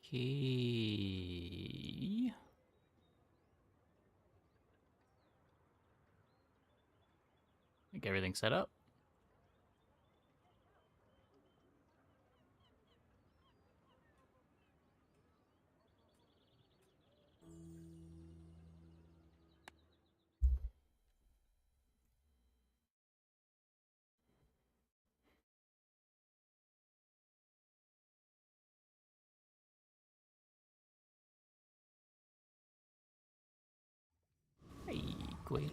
Okay. Get everything set up. Hey, Quail.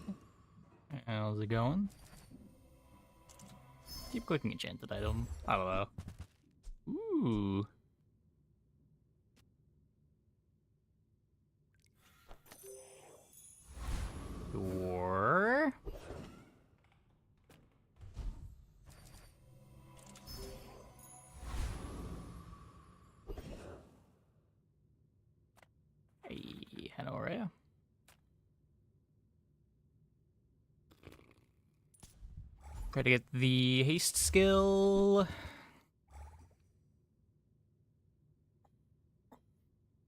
How's it going? Keep clicking enchanted item. I don't know. Ooh. Sure. Hey, hello, Rhea. Try to get the haste skill.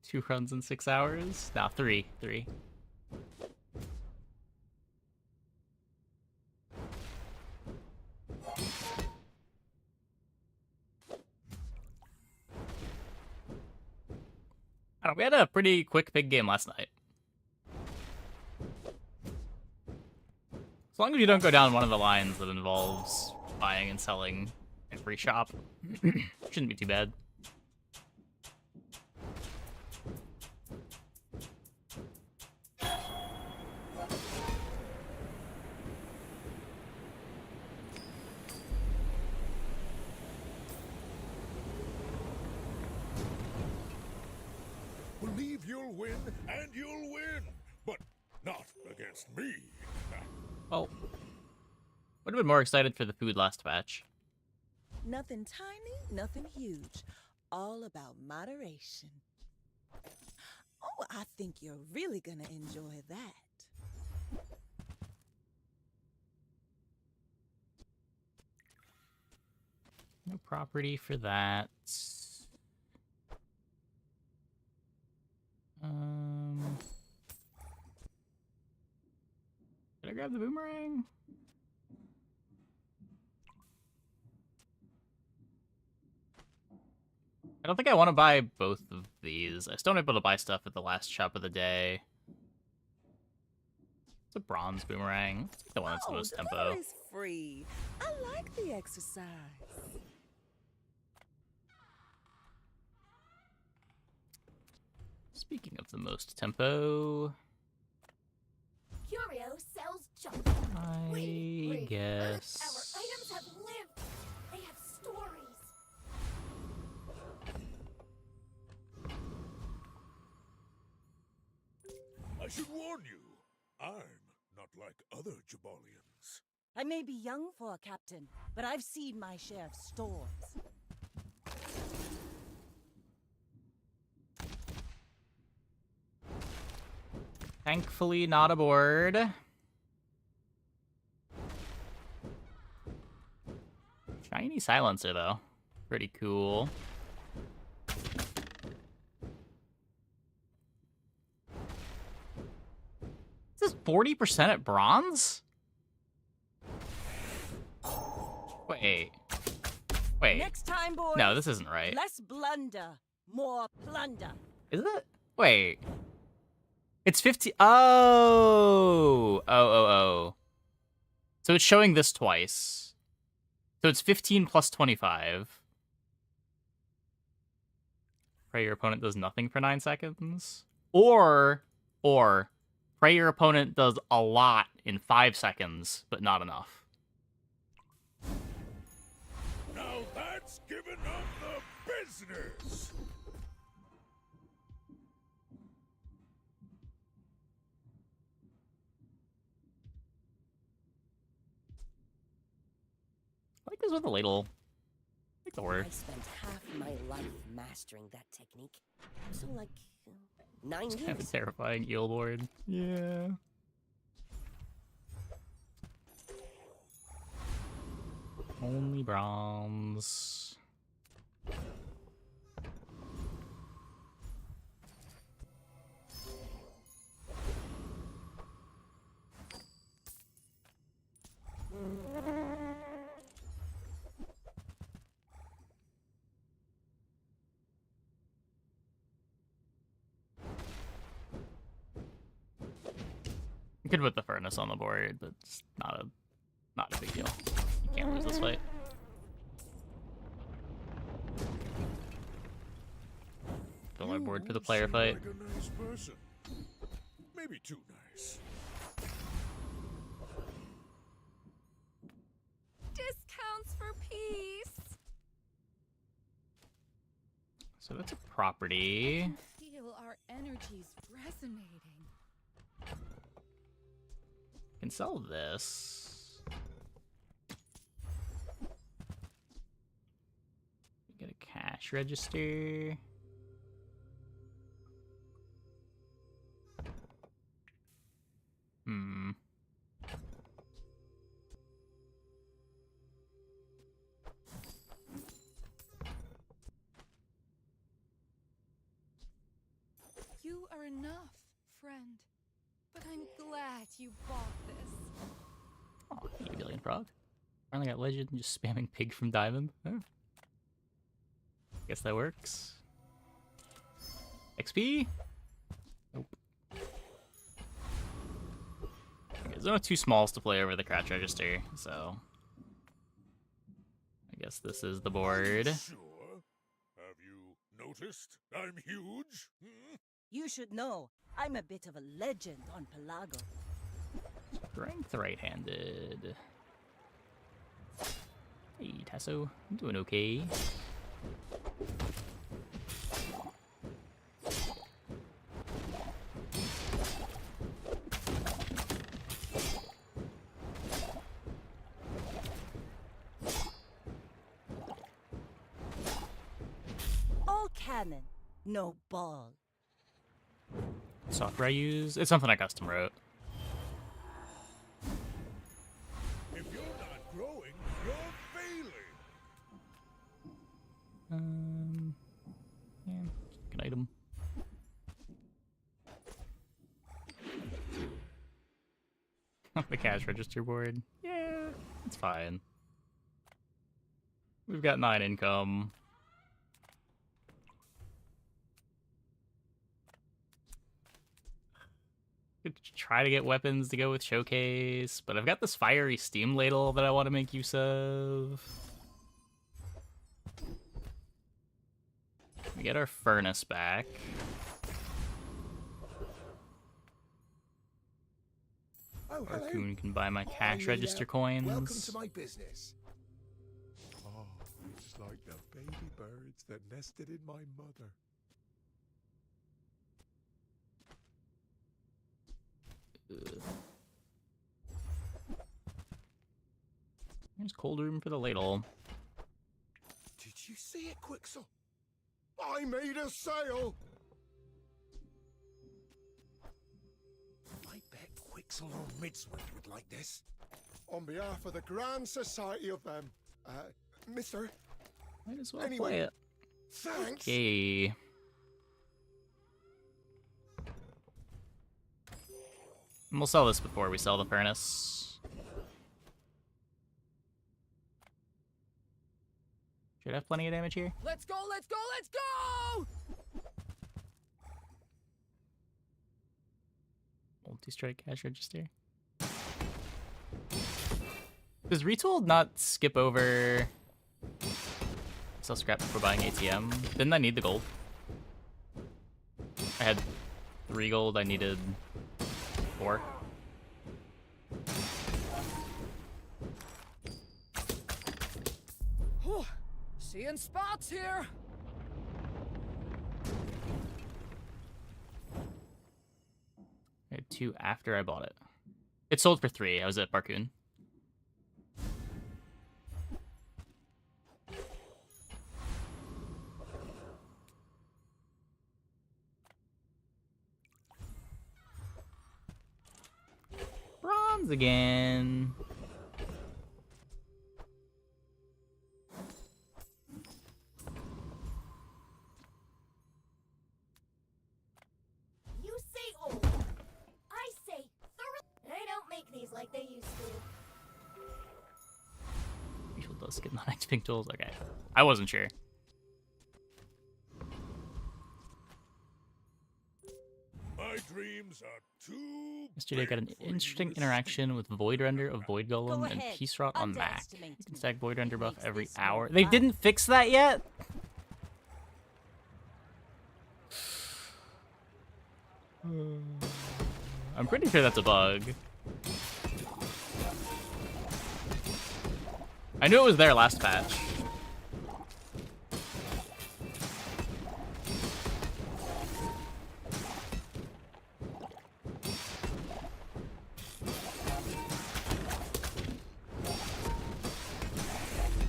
2 runs in 6 hours? Nah, 3. 3. I don't know, we had a pretty quick big game last night. As long as you don't go down one of the lines that involves buying and selling in free shop, shouldn't be too bad. Believe you'll win, and you'll win, but not against me. Well, would have been more excited for the food last batch. Nothing tiny, nothing huge. All about moderation. Oh, I think you're really gonna enjoy that. No property for that. Did I grab the boomerang? I don't think I want to buy both of these. I still not able to buy stuff at the last shop of the day. It's a bronze boomerang. It's the one that's the most tempo. Is free. I like the exercise. Speaking of the most tempo, Curio sells junk. I guess. Our items have lived. They have stories. I should warn you, I'm not like other Pygmaliens. I may be young for a captain, but I've seen my share of stores. Thankfully not aboard. Shiny silencer, though. Pretty cool. Is this 40% at bronze? Wait. Wait. Next time, boys. No, this isn't right. Less blunder, more plunder. Is it? Wait. It's 50. Oh. Oh. So it's showing this twice. So it's 15 plus 25. Pray your opponent does nothing for 9 seconds. Or, pray your opponent does a lot in 5 seconds, but not enough. Now that's giving up the business. I like this with a ladle. I like the word. I spent half my life mastering that technique. So, like, 9 Kind of a years. terrifying eel board. Yeah. Only bronze. You could put the furnace on the board, but it's not a big deal. You can't lose this fight. Fill our board for the player seem fight. Like a nice person. Maybe too nice. Discounts for peace. So that's a property. Feel our energies resonating. Can sell this. Get a cash register. Hmm. You are enough, friend. But I'm glad you bought this. Oh, thank you, Billion Frog. Finally got legend and just spamming pig from diamond. Huh. Guess that works. XP? Nope. Okay, there's no two smalls to play over the crouch register, so I guess this is the board. Sure. Have you noticed I'm huge? Hmm? You should know, I'm a bit of a legend on Pelago. Strength right-handed. Hey, Tasso. I'm doing okay. All cannon, no ball. Software I use. It's something I custom wrote. If you're not growing, you're failing. Yeah, good item. The cash register board. Yeah, it's fine. We've got 9 income. Could try to get weapons to go with showcase, but I've got this fiery steam ladle that I want to make use of. We get our furnace back. Oh, hello. Raccoon can buy my cash Hi, register coins. Welcome to my business. Oh, it's like the baby birds that nested in my mother. Here's cold room for the ladle. Did you see it, Quixel? I made a sale! I bet Quixel or Midsworth would like this. On behalf of the Grand Society of them, mister, Might as well Anyway, play it. thanks! Okay. And we'll sell this before we sell the furnace. Should have plenty of damage here. Let's go, let's go, let's go! Multi-strike cash register. Does Retool not skip over sell scrap before buying ATM? Didn't I need the gold? I had 3 gold, I needed 4. Whew. Seeing spots here. I had 2 after I bought it. It sold for 3. I was at Barcoon. Bronze again. You say old. I say thorough. They don't make these like they used to. Usual does skip non-X pink tools. Okay. I wasn't sure. My dreams are too Yesterday got an interesting interaction with Void Render of Void Golem and ahead. Peace Rot on Mac. Underestimate You can me. stack Void Render buff Makes every this more hour. They fun. didn't fix that yet? I'm pretty sure that's a bug. I knew it was there last patch.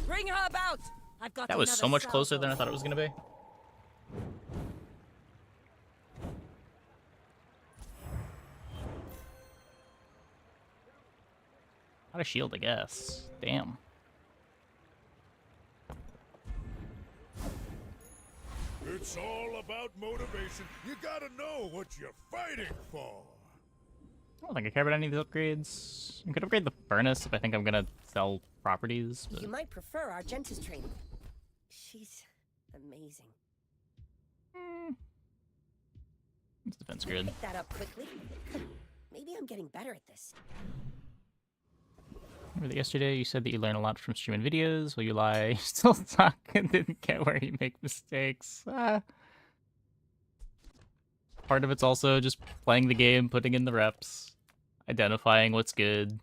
Bring her about. I've got That was so another much closer salvo. than I thought it was gonna be. Not a shield, I guess. Damn. It's all about motivation. You gotta know what you're fighting for. I don't think I care about any of these upgrades. I could upgrade the furnace if I think I'm gonna sell properties. But... You might prefer Argenta's training. She's amazing. It's defense You grid. picked that up quickly. Maybe I'm getting better at this. Remember that yesterday you said that you learn a lot from streaming videos. Will you lie? You still talk and didn't get where you make mistakes. Part of it's also just playing the game, putting in the reps, identifying what's good.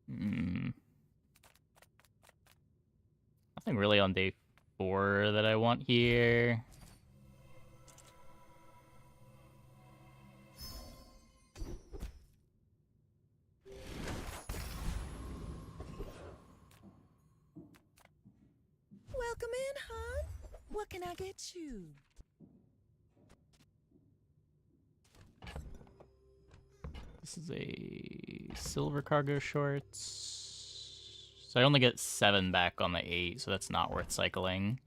Nothing really on day 4 that I want here. Welcome in, hon. What can I get you? This is a silver cargo shorts. So I only get 7 back on the 8, so that's not worth cycling.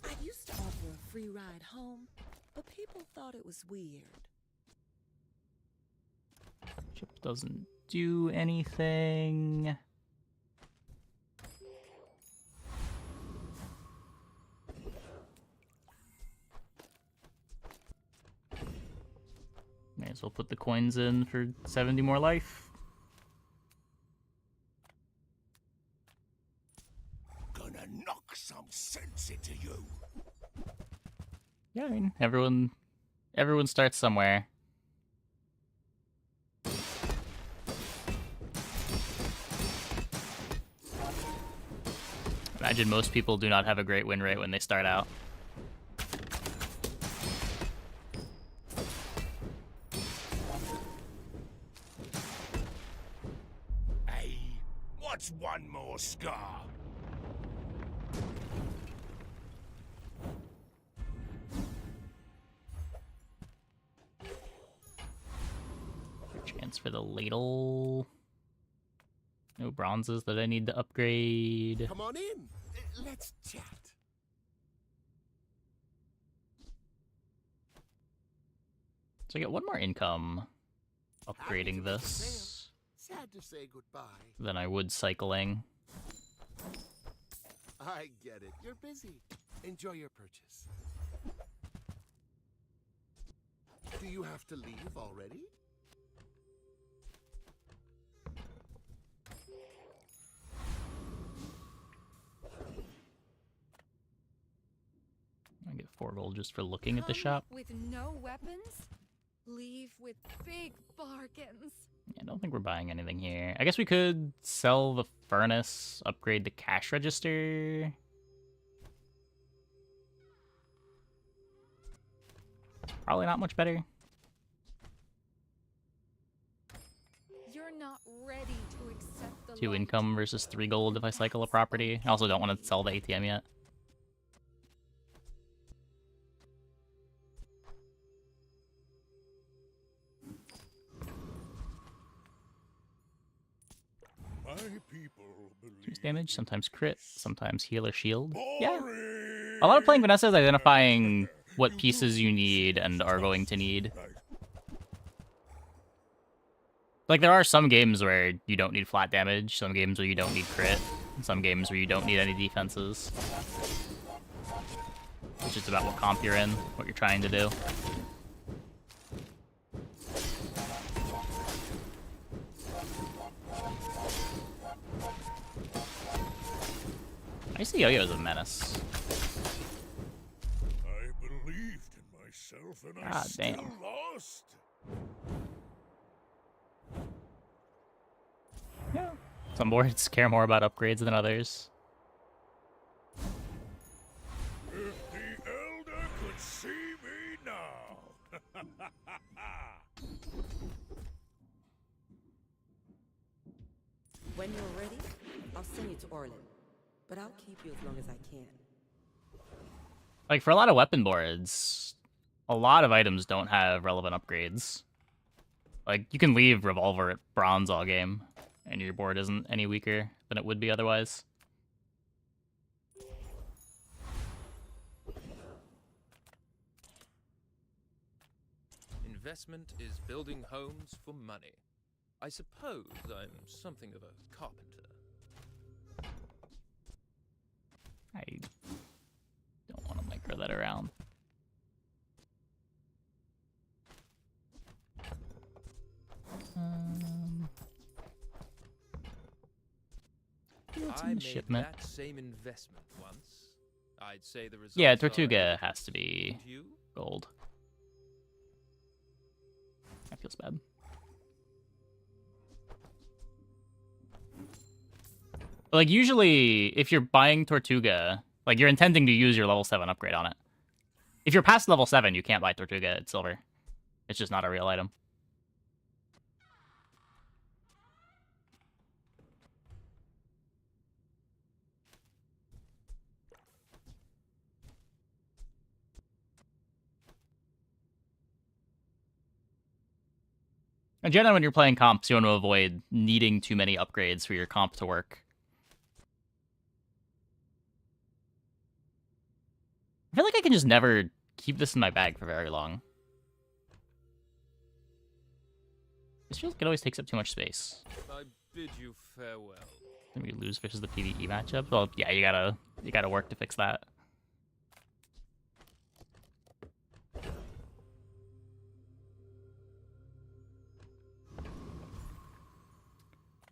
I used to offer a free ride home, but people thought it was weird. Chip doesn't do anything. May as well put the coins in for 70 more life. Gonna knock some sense into you. Yeah, I mean, everyone starts somewhere. Imagine most people do not have a great win rate when they start out. Hey, what's one more scar? Chance for the ladle. No bronzes that I need to upgrade. Come on in. Let's chat. So I get 1 more income upgrading Happy to make a this sale. Sad to say goodbye. than I would cycling. I get it. You're busy. Enjoy your purchase. Do you have to leave already? I get 4 gold just for looking at the Come shop. with no weapons, leave with big bargains. I don't think we're buying anything here. I guess we could sell the furnace, upgrade the cash register. Probably not much better. You're not ready to accept the 2 light. income versus 3 gold if I cycle a property. I also don't want to sell the ATM yet. My people believe Reduce damage, sometimes crit, sometimes heal or shield. Yeah. boring. A lot of playing Vanessa is identifying what pieces you need and are going to need. Like, there are some games where you don't need flat damage, some games where you don't need crit, and some games where you don't need any defenses. It's just about what comp you're in, what you're trying to do. I see Yo-Yo as a menace. I believed in myself and I God still damn. lost. Yeah. Some boards care more about upgrades than others. If the Elder could see me now. When you're ready, I'll send you to Orlin. But I'll keep you as long as I can. Like, for a lot of weapon boards, a lot of items don't have relevant upgrades. Like, you can leave Revolver at Bronze all game, and your board isn't any weaker than it would be otherwise. Investment is building homes for money. I suppose I'm something of a carpenter. I don't want to micro that around. What's I in the made shipment? that same investment once. I'd say the results Yeah, are Tortuga has to be And you? gold. That feels bad. Like, usually, if you're buying Tortuga, like, you're intending to use your level 7 upgrade on it. If you're past level 7, you can't buy Tortuga at silver. It's just not a real item. And generally, when you're playing comps, you want to avoid needing too many upgrades for your comp to work. I feel like I can just never keep this in my bag for very long. This feels like it always takes up too much space. I bid you farewell. Then we lose versus the PvE matchup. Well, yeah, you gotta work to fix that.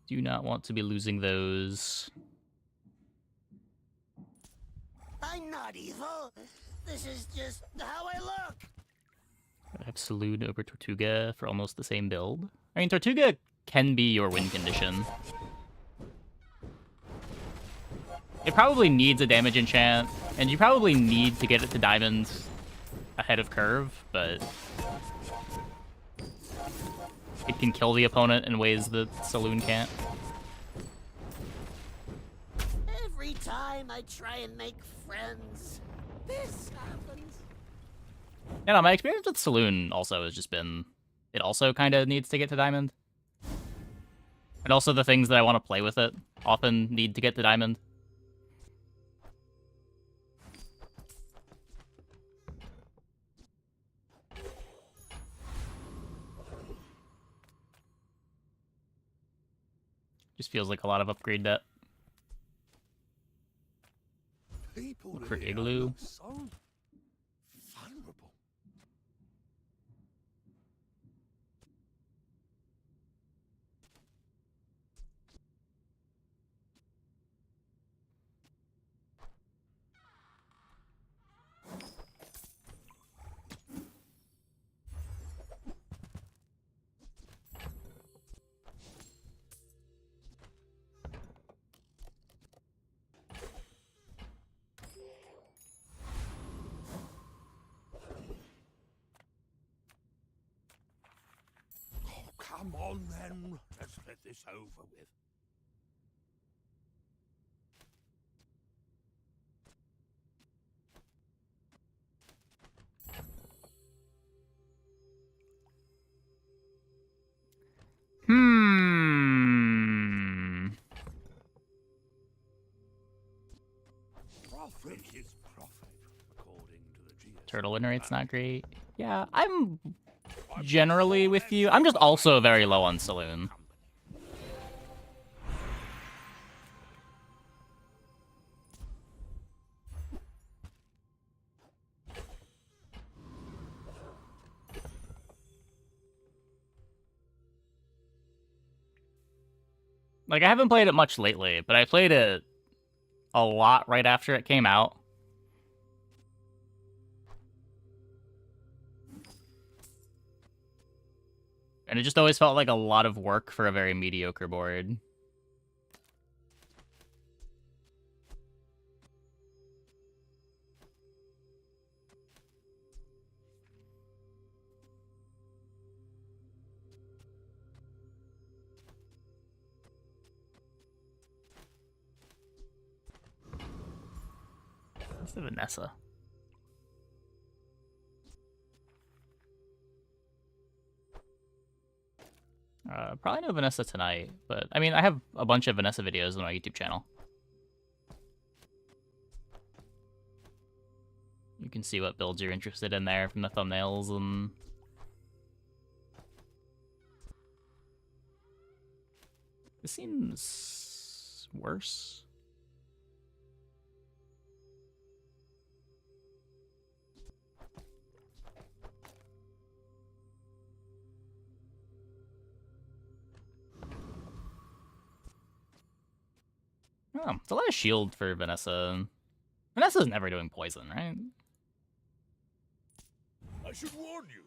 Do not want to be losing those. I'm not evil. This is just how I look. I have Saloon over Tortuga for almost the same build. I mean, Tortuga can be your win condition. It probably needs a damage enchant, and you probably need to get it to diamond ahead of curve, but it can kill the opponent in ways that Saloon can't. Every time I try and make friends, this happens. Yeah, no, my experience with Saloon also has just been, it also kind of needs to get to diamond. And also the things that I want to play with it often need to get to diamond. Just feels like a lot of upgrade debt. People Look for here Igloo. look so vulnerable. Oh, come on then. Let's get this over with. Profit is profit, according to the GS. Turtle win rate's not great. Yeah, I'm generally with you. I'm just also very low on Saloon. Like, I haven't played it much lately, but I played it a lot right after it came out. And it just always felt like a lot of work for a very mediocre board. What's the Vanessa? Probably no Vanessa tonight, but I mean, I have a bunch of Vanessa videos on my YouTube channel. You can see what builds you're interested in there from the thumbnails and... This seems worse. Oh, it's a lot of shield for Vanessa. Vanessa's never doing poison, right? I should warn you.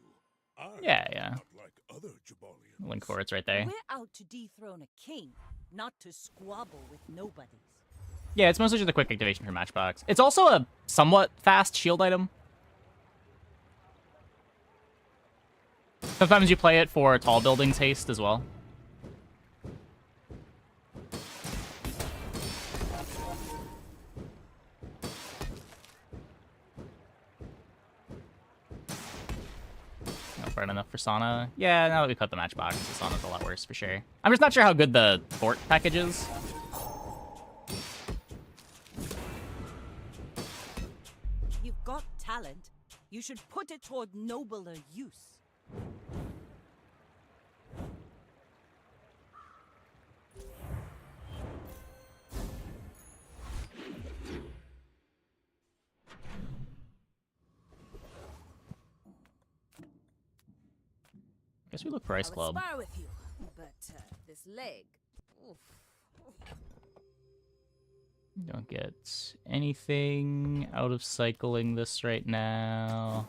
I'm Yeah. not like other Jabalians. Link Fort's right there. We're out to dethrone a king, not to squabble with nobodies. Yeah, it's mostly just a quick activation for Matchbox. It's also a somewhat fast shield item. Sometimes you play it for tall buildings haste as well. Not burn enough for Sana. Yeah, now that we cut the Matchbox, the Sana's a lot worse for sure. I'm just not sure how good the fort package is. You've got talent. You should put it toward nobler use. Guess we look for Ice Club. Spar with you, but this leg. Oof. Don't get anything out of cycling this right now.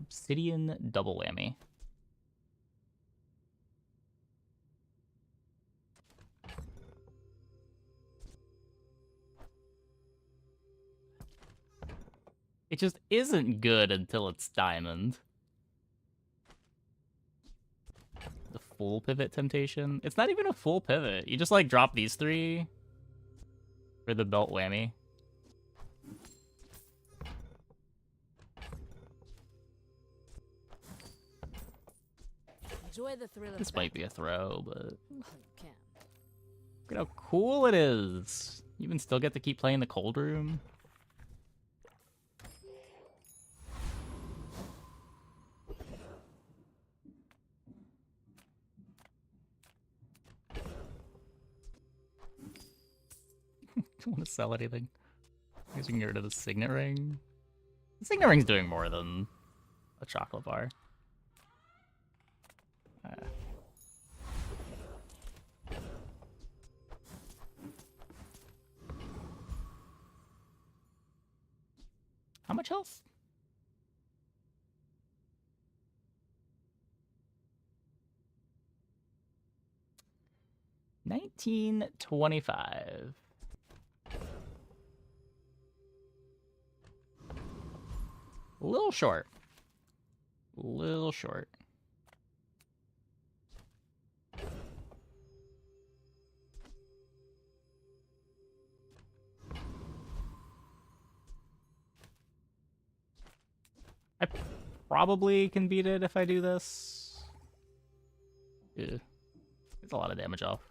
Obsidian double whammy. It just isn't good until it's diamond. The full pivot temptation. It's not even a full pivot. You just like drop these three for the belt whammy. Enjoy the thrill of This might be a throw, but You can. look at how cool it is. You even still get to keep playing the cold room. Don't want to sell anything. I guess we can get rid of the signet ring. The signet ring's doing more than a chocolate bar. How much health? $19.25. A little short. A little short. I probably can beat it if I do this. Ew. It's a lot of damage off.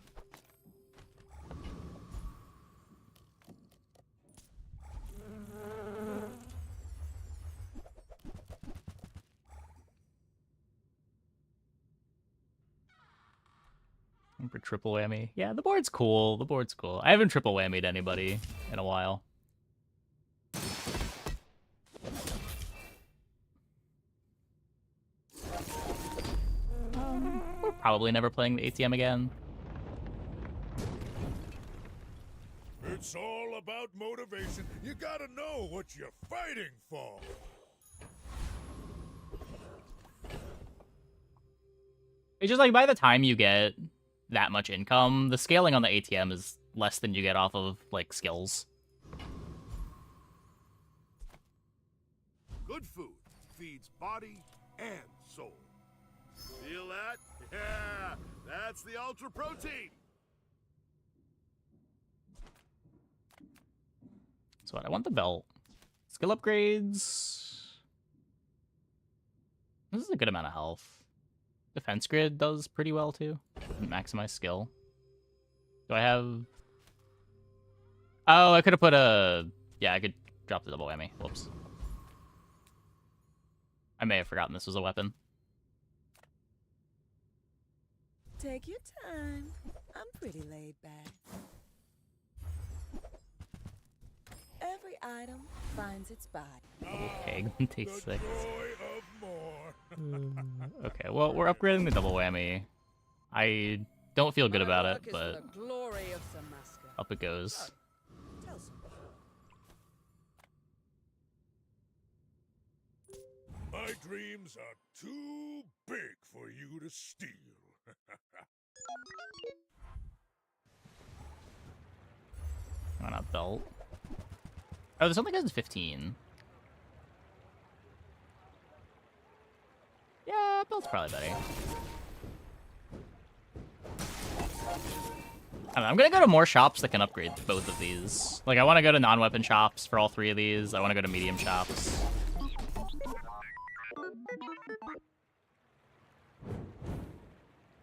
For triple whammy. Yeah, the board's cool. The board's cool. I haven't triple whammied anybody in a while. We're probably never playing the ATM again. It's all about motivation. You gotta know what you're fighting for. It's just like by the time you get that much income, the scaling on the ATM is less than you get off of like skills. Good food feeds body and soul. Feel that? Yeah, that's the ultra protein. So I want the belt. Skill upgrades. This is a good amount of health. Defense grid does pretty well too. Maximize skill. Do I have... Oh, I could have put a... Yeah, I could drop the double whammy. Whoops. I may have forgotten this was a weapon. Take your time. I'm pretty laid back. Every item finds its body. Double peg on day 6. The joy of more. Okay, well, we're upgrading the double whammy. I don't feel good about it, is but the glory of Samaska. up it goes. Tell some. My dreams are too big for you to steal. Why not belt? Oh, this only goes to 15. Yeah, belt's probably better. I don't know, I'm gonna go to more shops that can upgrade both of these. Like, I want to go to non-weapon shops for all 3 of these. I want to go to medium shops.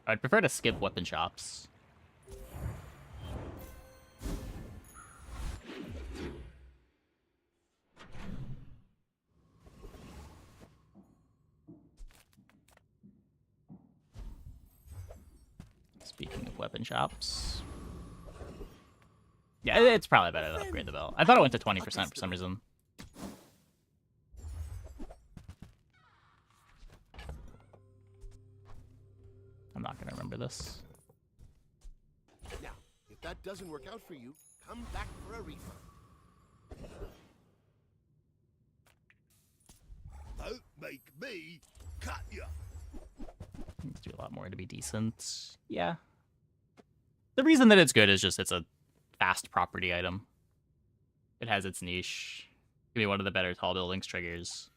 I'd prefer to skip weapon shops. Speaking of weapon shops. Yeah, it's probably better to upgrade the belt. I thought it went to 20% for some reason. I'm not gonna remember this. Now, if that doesn't work out for you, come back for a refund. Don't make me cut you. Let's do a lot more to be decent. Yeah. The reason that it's good is just it's a fast property item. It has its niche. Give me one of the better tall buildings triggers.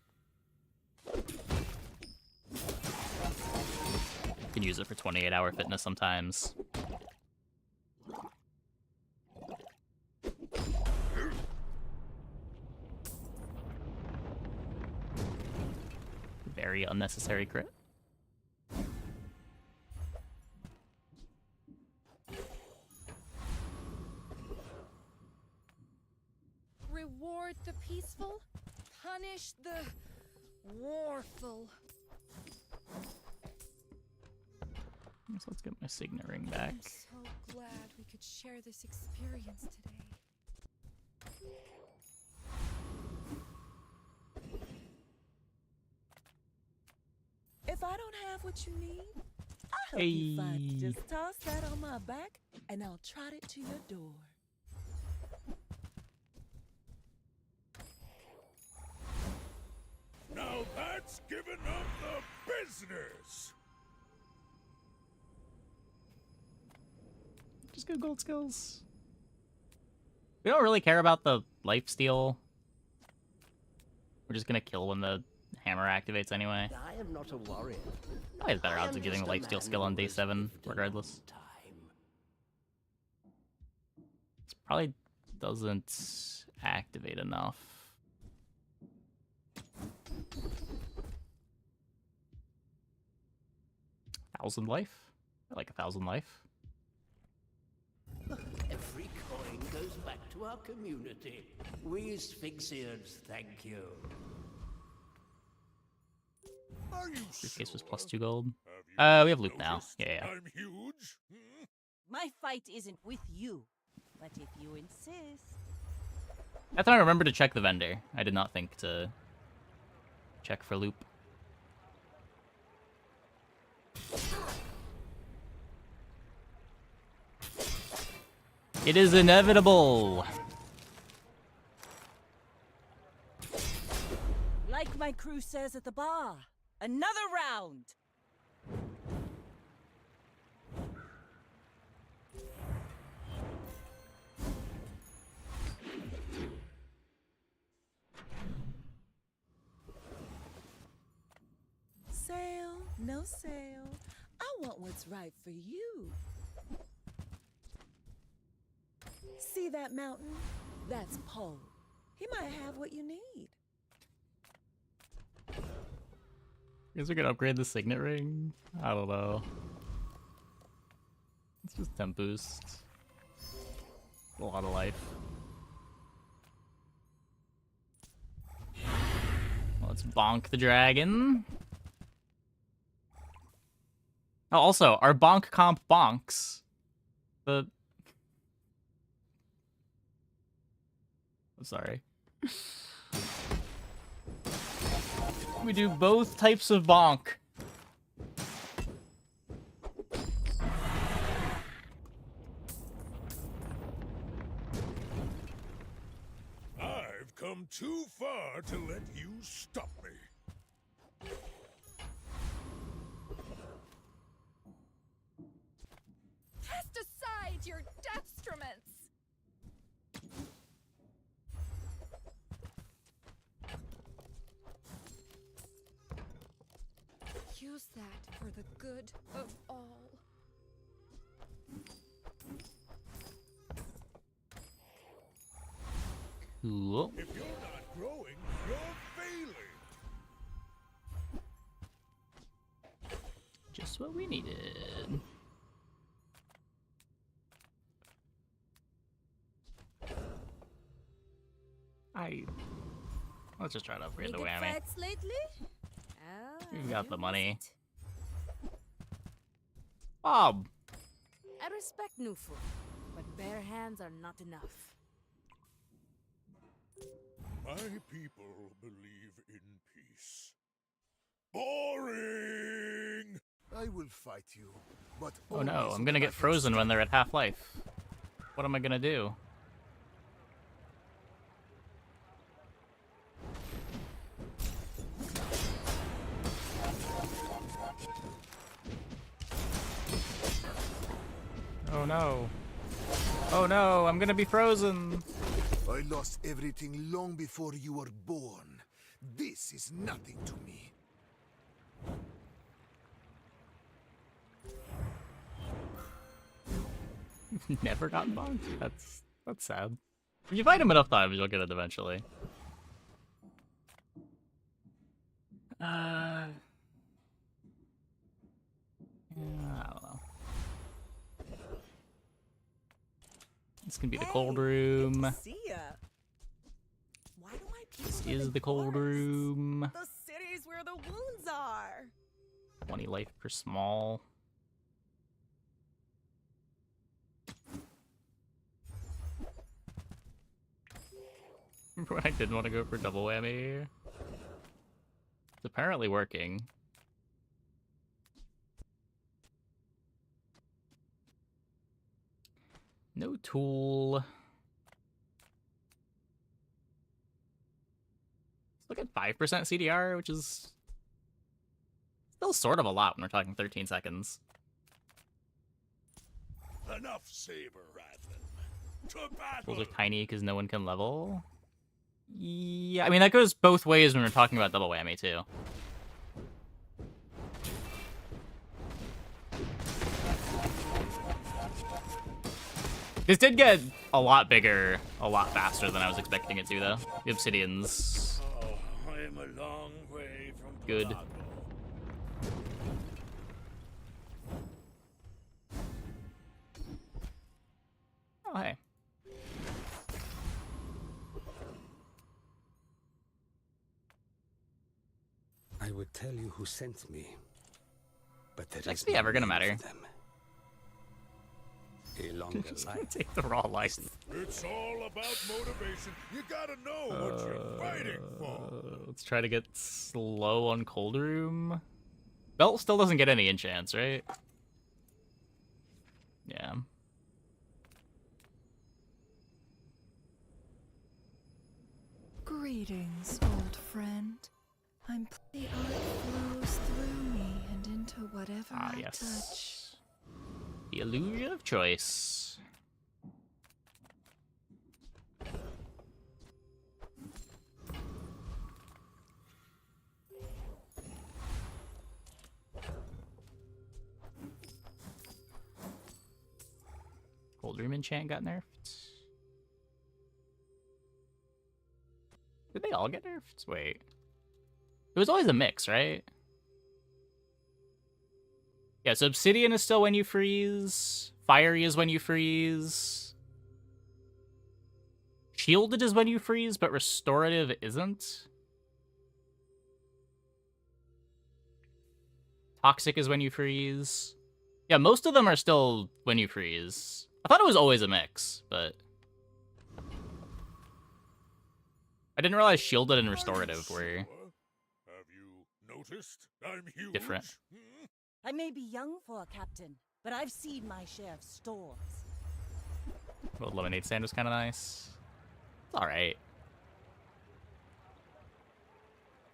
Can use it for 28-hour fitness sometimes. Very unnecessary crit. Reward the peaceful, punish the warful. So let's get my signet ring back. I'm so glad we could share this experience today. If I don't have what you need, I hope you find it. Hey. Just toss that on my back, and I'll trot it to your door. Now that's giving up the business. Just go gold skills. We don't really care about the life steal. We're just gonna kill when the hammer activates anyway. I am not a warrior. Probably has better I odds am of getting just the a life steal man skill on who day has 7, lived a regardless. long time. It probably doesn't activate enough. Thousand life? I like 1,000 life. Every coin goes back to our community. We Sphinxians thank you. Are you Briefcase was sure? plus 2 gold. Have you We have loot now. noticed Yeah. I'm huge. Hmm? My fight isn't with you, but if you insist. I thought I remembered to check the vendor. I did not think to check for loop. It is inevitable. Like my crew says at the bar, another round. Sale, no sale. I want what's right for you. See that mountain? That's Poe. He might have what you need. You guys are gonna upgrade the signet ring? I don't know. It's just temp boost. A lot of life. Well, let's bonk the dragon. Oh, also, our bonk comp bonks. I'm sorry. We do both types of bonk. I've come too far to let you stop me. Cast aside your destruments! Use that for the good of all. Cool. If you're not growing, you're failing. Just what we needed. Let's just try to upgrade the whammy. lately? We've got the money. Bob! I respect new food, but bare hands are not enough. My people believe in peace. Boring! I will fight you, but Oh no, only I'm so gonna that I get can frozen when stop. they're at half-life. What am I gonna do? Oh no. Oh no, I'm gonna be frozen. I lost everything long before you were born. This is nothing to me. Never gotten bonked? That's sad. If you fight him enough times, you'll get it eventually. Yeah, I don't know. This can be the cold room. See ya. Why do my people This live is in the cold forests? room. The cities where the wounds are. 20 life per small. Remember when I didn't want to go for double whammy? It's apparently working. No tool. Let's look at 5% CDR, which is still sort of a lot when we're talking 13 seconds. Enough saber rattling. To battle. Tools are tiny because no one can level. Yeah, I mean, that goes both ways when we're talking about double whammy, too. This did get a lot bigger, a lot faster than I was expecting it to, though. The obsidians. Oh, I am a long way from Good. Pygmalien. Oh, hey. I would tell you who sent me, but there Is is XP no ever gonna name for matter? them. a longer life. Take the raw life. It's all about motivation. You gotta know what you're fighting for. Let's try to get slow on cold room. Belt still doesn't get any enchants, right? Yeah. Greetings, old friend. The art flows through me and into whatever I touch. Yes. The illusion of choice. Cold room enchant got nerfed. Did they all get nerfed? Wait. It was always a mix, right? Yeah, so Obsidian is still when you freeze. Fiery is when you freeze. Shielded is when you freeze, but Restorative isn't. Toxic is when you freeze. Yeah, most of them are still when you freeze. I thought it was always a mix, but... I didn't realize Shielded and Restorative were... Have you noticed I'm huge? Different. I may be young for a captain, but I've seen my share of storms. Gold Lemonade Stand was kind of nice. It's alright.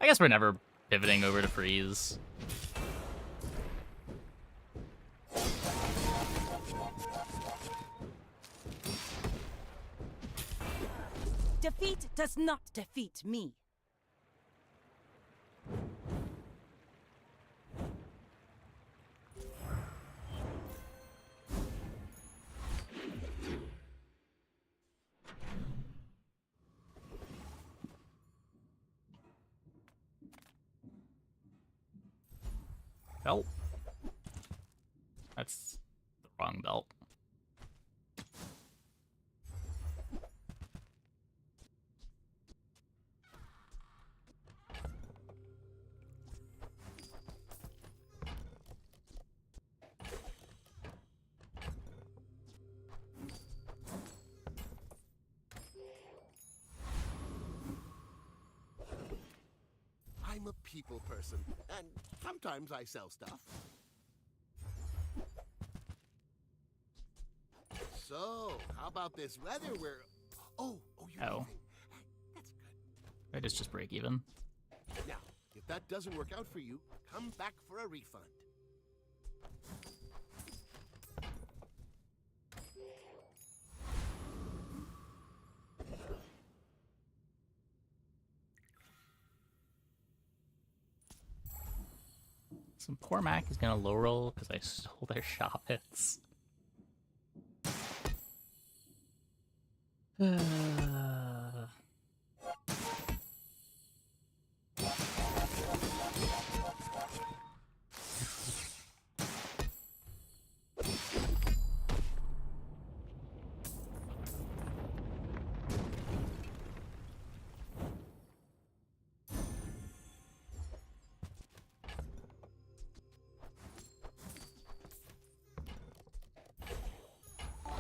I guess we're never pivoting over to freeze. Defeat does not defeat me. Belt. That's the wrong belt. I'm a people person, and sometimes I sell stuff. So, how about this weather where... Oh, you're leaving. That's good. It is just break even. Now, if that doesn't work out for you, come back for a refund. Some poor Mac is gonna low roll because I stole their shop hits.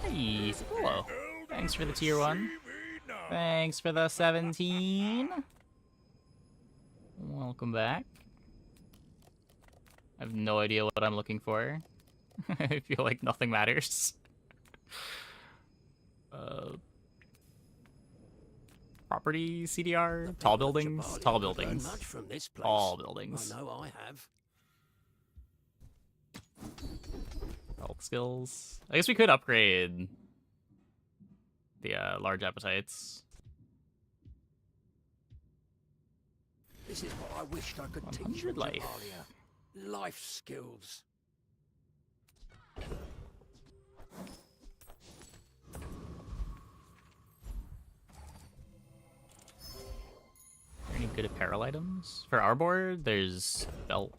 Hey, hello. Thanks for the tier 1. Thanks for the 17. Welcome back. I have no idea what I'm looking for. I feel like nothing matters. Property CDR? Tall buildings? Tall buildings. Tall buildings. I know I have. Health skills. I guess we could upgrade the large appetites. This is what I wished I could teach 100 life. Pygmalia. Life skills. Are there any good apparel items? For our board, there's belt.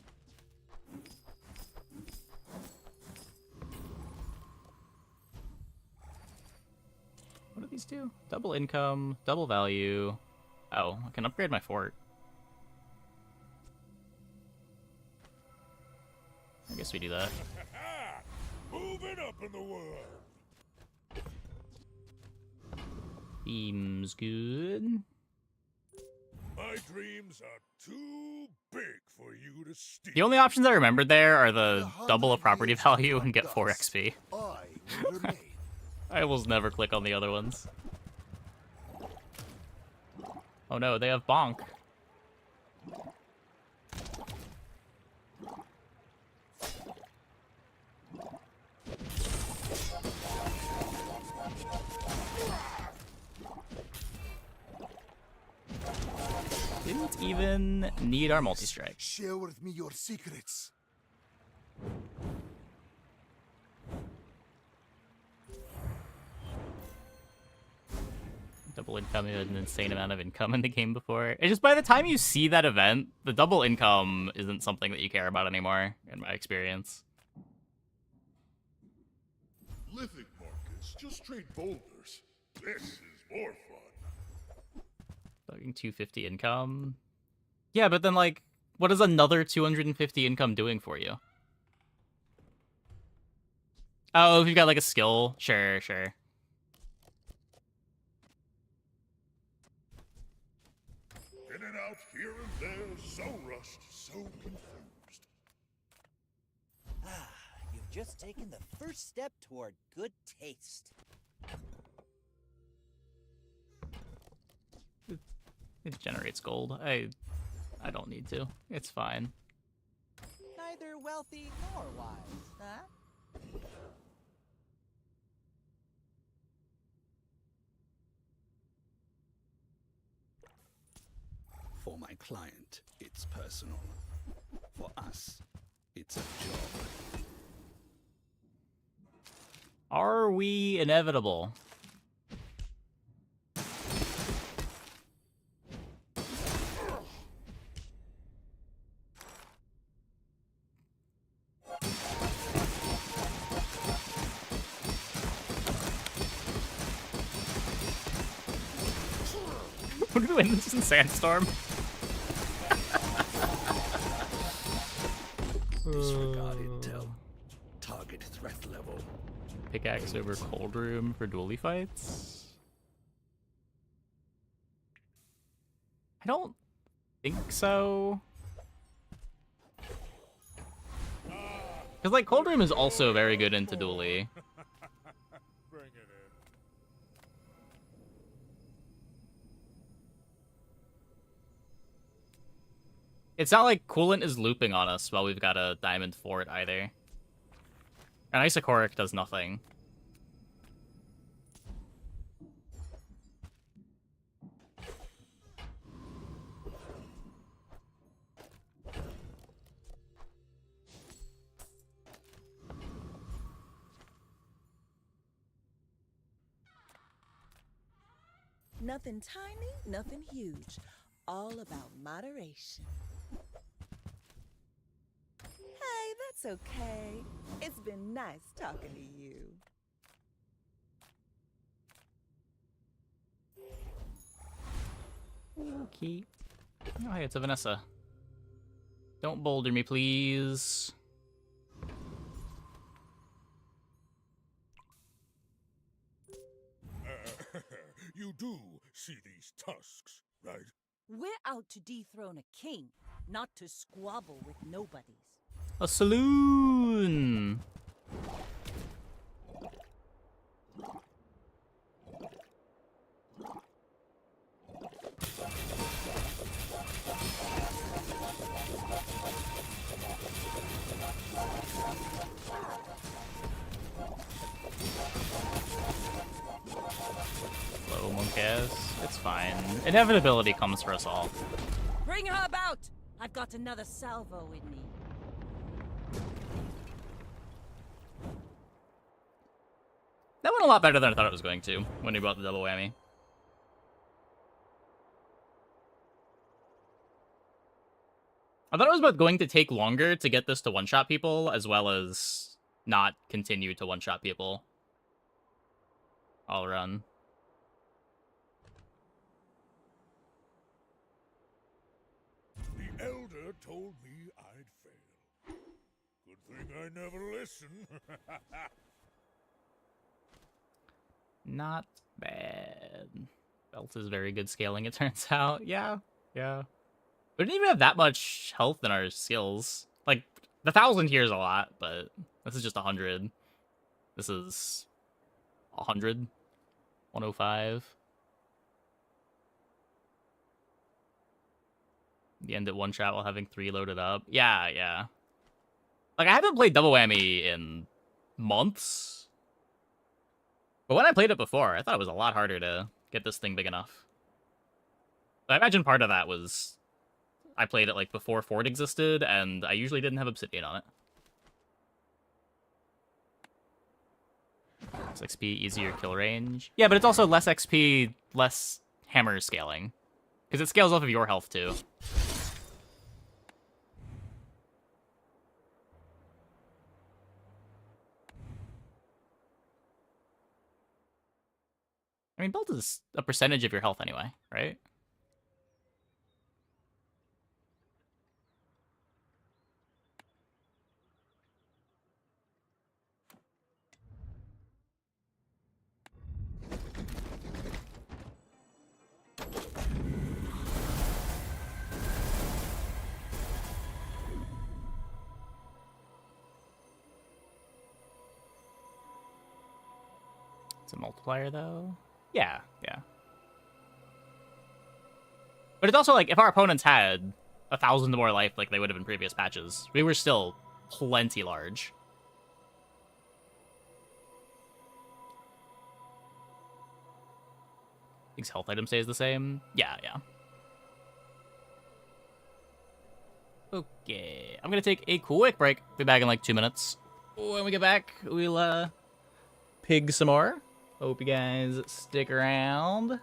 What do these do? Double income, double value. Oh, I can upgrade my fort. I guess we do that. Moving up in the world. Seems good. My dreams are too big for you to steal. The only options I remembered there are the double a property value and get 4 XP. I will remain. I almost never click on the other ones. Oh no, they have bonk. Didn't even need our multi-strike. Share with me your secrets. Double income had an insane amount of income in the game before. It's just by the time you see that event, the double income isn't something that you care about anymore, in my experience. Lithic markets, just trade boulders. This is more fun. Fucking 250 income. Yeah, but then, like, what is another 250 income doing for you? Oh, if you've got, like, a skill. Sure, sure. In and out, here and there, so rushed, so confused. Ah, you've just taken the first step toward good taste. It generates gold. I don't need to. It's fine. Neither wealthy nor wise, huh? For my client, it's personal. For us, it's a job. Are we inevitable? What do we win this in Sandstorm? Disregard intel. Target threat level. Pickaxe over cold room for dually fights? I don't think so. Because, like, cold room is also very good into dually. Bring it in. It's not like Coolant is looping on us while we've got a Diamond Fort either. And Isocoric does nothing. Nothing tiny, nothing huge. All about moderation. Hey, that's okay. It's been nice talking to you. Okay. Oh, hey, it's a Vanessa. Don't boulder me, please. You do see these tusks, right? We're out to dethrone a king, not to squabble with nobodies. A saloon! Low Monkas. It's fine. Inevitability comes for us all. Bring her about! I've got another salvo in me. That went a lot better than I thought it was going to when he brought the double whammy. I thought it was about going to take longer to get this to one-shot people, as well as not continue to one-shot people. All run. The Elder told me I'd fail. Good thing I never listen. Not bad. Belt is very good scaling, it turns out. Yeah, yeah. We didn't even have that much health in our skills. Like, the 1,000 here is a lot, but this is just 100. This is 100. 105. The end at one shot while having 3 loaded up. Yeah, yeah. Like, I haven't played Double Whammy in months. But when I played it before, I thought it was a lot harder to get this thing big enough. But I imagine part of that was I played it, like, before Ford existed, and I usually didn't have Obsidian on it. 6 XP, easier kill range. Yeah, but it's also less XP, less hammer scaling. Because it scales off of your health, too. I mean, Belt is a percentage of your health anyway, right? It's a multiplier, though. Yeah, yeah. But it's also like, if our opponents had 1,000 more life like they would have in previous patches, we were still plenty large. Think health item stays the same? Yeah, yeah. Okay, I'm gonna take a quick break. Be back in like 2 minutes. When we get back, we'll pig some more. Hope you guys stick around.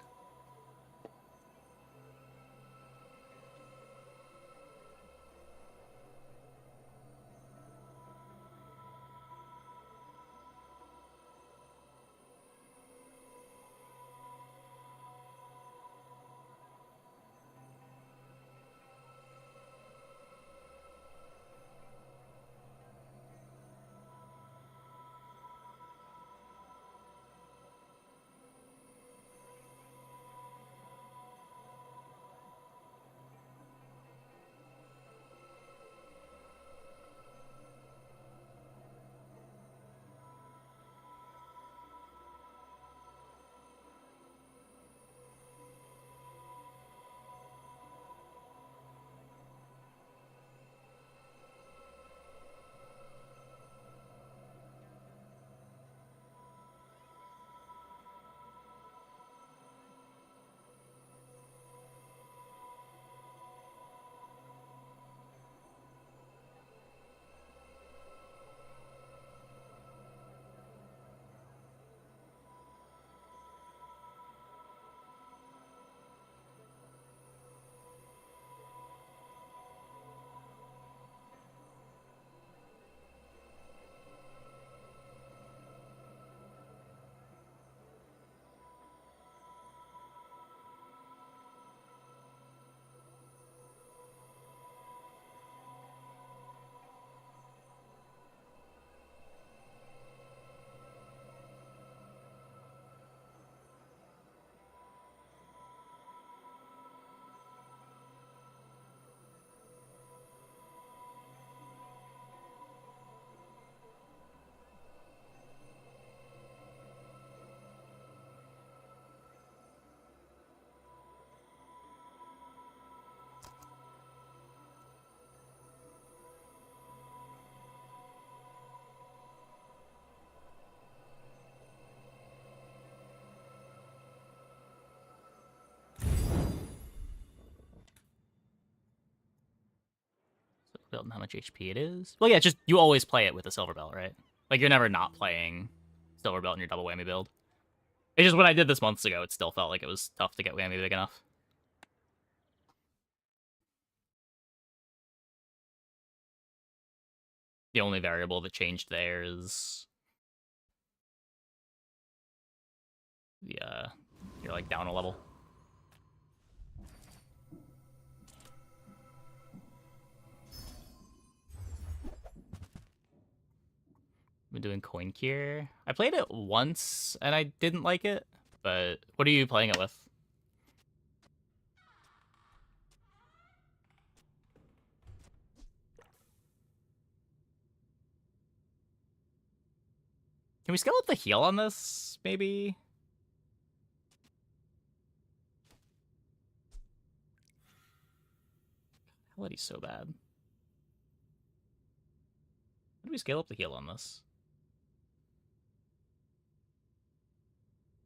Belt and how much HP it is. Well, yeah, just you always play it with a silver belt, right? Like, you're never not playing silver belt in your double whammy build. It's just when I did this months ago, it still felt like it was tough to get whammy big enough. The only variable that changed there is you're like down a level. Been doing coin cure. I played it once and I didn't like it. but what are you playing it with? Can we scale up the heal on this, maybe? Quality's so bad. How do we scale up the heal on this?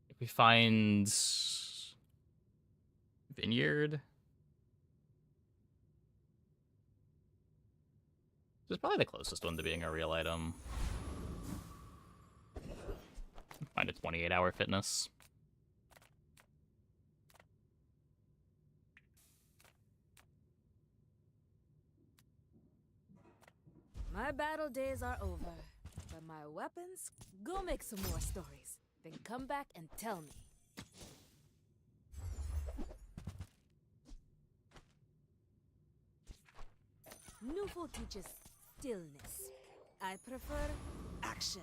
If we find Vineyard, this is probably the closest one to being a real item. Find a 28-hour fitness. My battle days are over, but my weapons, go make some more stories. Then come back and tell me. Nufo teaches stillness. I prefer action.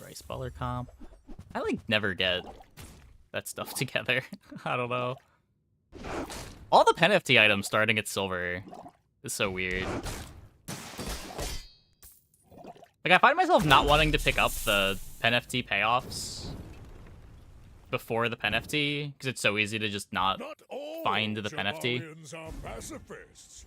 Rice baller comp. I like never get that stuff together. I don't know. All the pen FT items starting at silver is so weird. Like, I find myself not wanting to pick up the pen FT payoffs before the pen FT because it's so easy to just not find the pen FT. Are pacifists.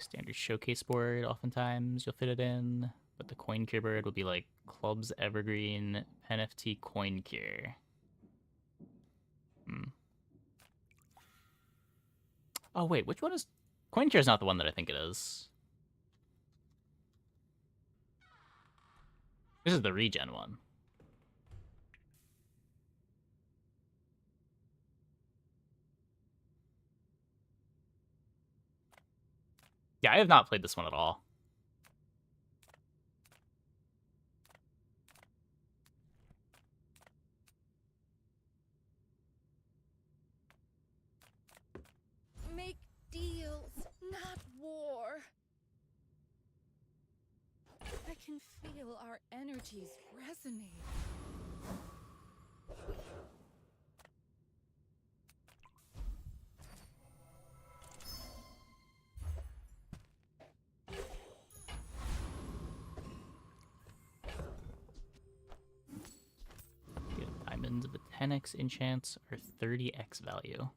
Standard showcase board, oftentimes you'll fit it in, but the coin cure bird will be like clubs evergreen pen FT coin cure. Oh wait, which one is coin cure? Is not the one that I think it is. This is the regen one. Yeah, I have not played this one at all. Make deals, not war. I can feel our energies resonate. Diamonds, the 10x enchants are 30x value.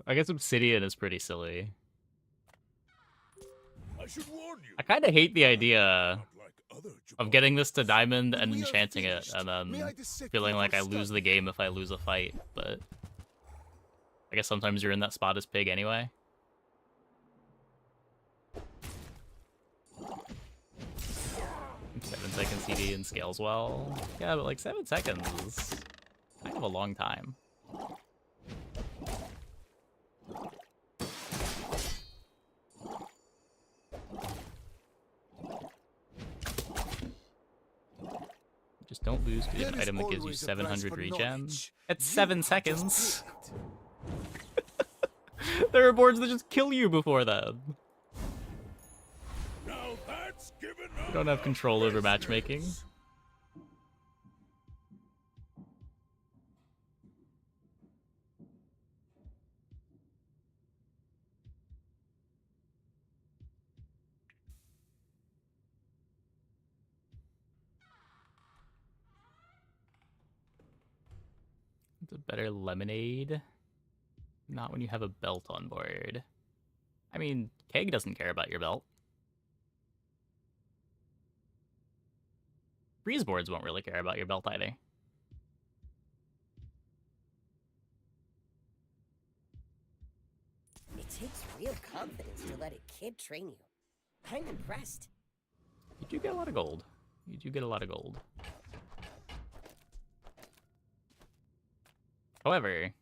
I guess Obsidian is pretty silly. I should warn you. I kind of hate the idea Like other of getting this to diamond and enchanting it, and then feeling like I lose the game if I lose a fight, but I guess sometimes you're in that spot as Pig anyway. Second CD and scales well. Yeah, but like 7 seconds is kind of a long time. Just don't lose to an item that gives you 700 regen. It's 7 seconds. There are boards that just kill you before that. Now that's given You don't have control over matchmaking. It's a better lemonade. Not when you have a belt on board. I mean, Keg doesn't care about your belt. Breeze boards won't really care about your belt either. It takes real confidence to let a kid train you. I'm impressed. You do get a lot of gold. You do get a lot of gold. However,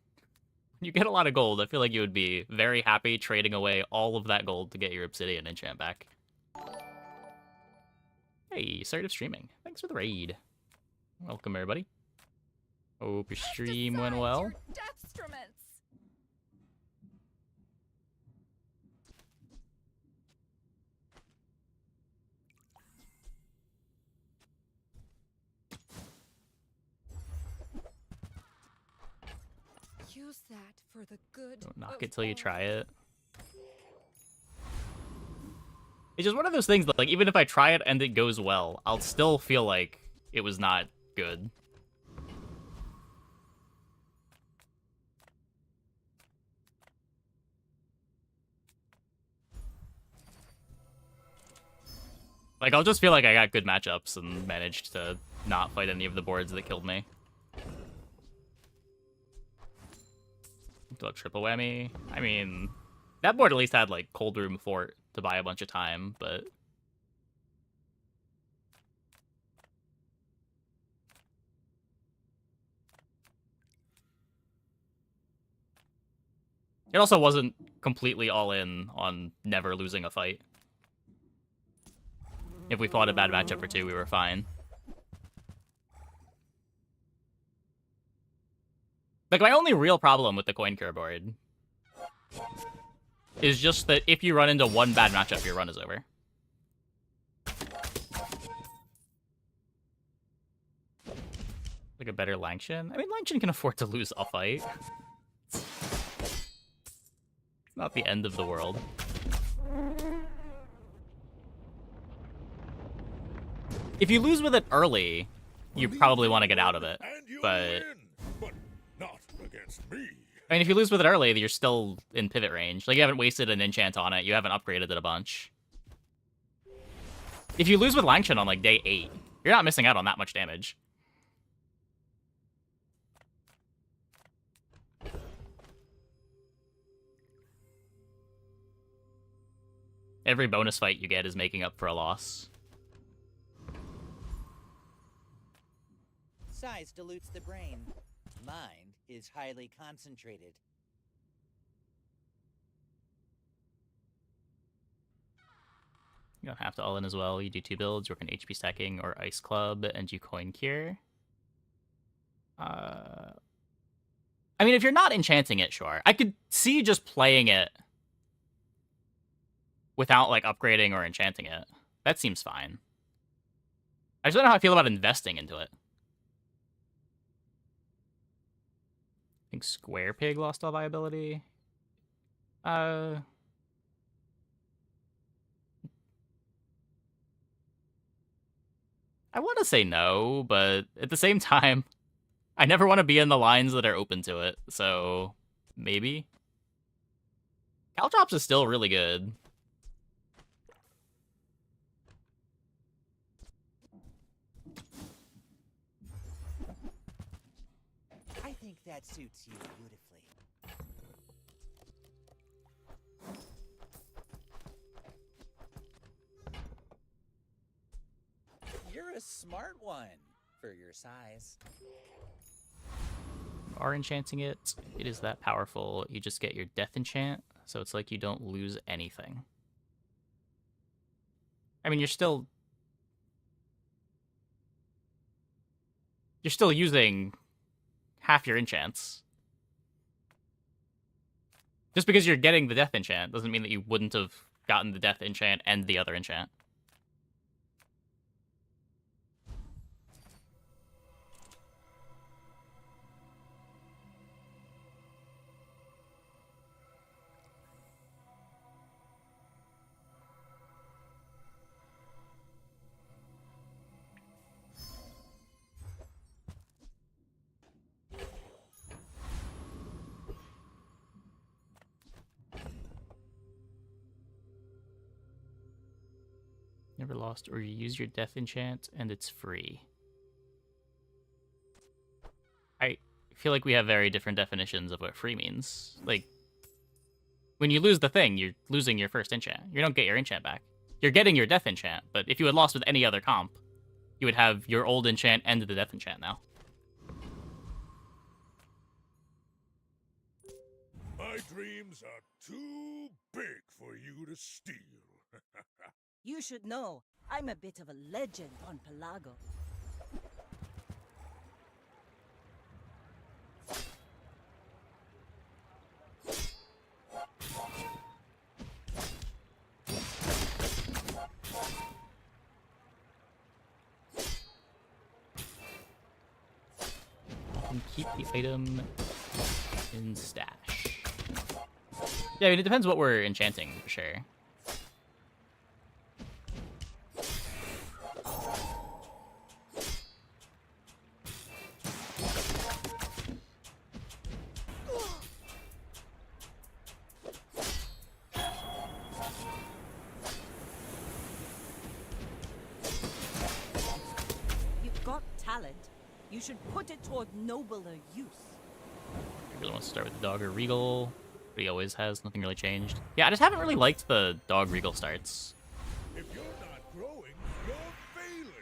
You get a lot of gold. I feel like you would be very happy trading away all of that gold to get your obsidian enchant back. Hey, started streaming. Thanks for the raid. Welcome, everybody. Hope your stream went well. Your deathstruments. Use that for the good. Don't knock of it till you all. try it. It's just one of those things that, like, even if I try it and it goes well, I'll still feel like it was not good. Like, I'll just feel like I got good matchups and managed to not fight any of the boards that killed me. Do a triple whammy? I mean, that board at least had, like, Cold Room Fort to buy a bunch of time, but... It also wasn't completely all in on never losing a fight. If we fought a bad matchup or two, we were fine. Like, my only real problem with the coin cure board is just that if you run into one bad matchup, your run is over. Like a better Langshan? I mean, Langshan can afford to lose a fight. It's not the end of the world. If you lose with it early, you probably want to get out of it. But not against me. I mean, if you lose with it early, you're still in pivot range. Like, you haven't wasted an enchant on it. You haven't upgraded it a bunch. If you lose with Langshan on, like, day 8, you're not missing out on that much damage. Every bonus fight you get is making up for a loss. Size dilutes the brain. Mind is highly concentrated. You don't have to all in as well. You do 2 builds, work on HP stacking or Ice Club, and do coin cure. I mean, if you're not enchanting it, sure. I could see just playing it without, like, upgrading or enchanting it. That seems fine. I just don't know how I feel about investing into it. I think Square Pig lost all viability. I want to say no, but at the same time, I never want to be in the lines that are open to it, so maybe. Caltrops is still really good. I think that suits you beautifully. You're a smart one for your size. Are enchanting it. It is that powerful. You just get your death enchant, so it's like you don't lose anything. I mean, you're still using half your enchants. Just because you're getting the death enchant doesn't mean that you wouldn't have gotten the death enchant and the other enchant. Never lost, or you use your death enchant and it's free. I feel like we have very different definitions of what free means. Like, when you lose the thing, you're losing your first enchant. You don't get your enchant back. You're getting your death enchant, but if you had lost with any other comp, you would have your old enchant and the death enchant now. My dreams are too big for you to steal. You should know, I'm a bit of a legend on Pelago. And keep the item in stash. Yeah, I mean, it depends what we're enchanting, for sure. You've got talent. You should put it toward nobler use. I really want to start with the dog or regal. But he always has. Nothing really changed. Yeah, I just haven't really liked the dog regal starts. If you're not growing, you're failing.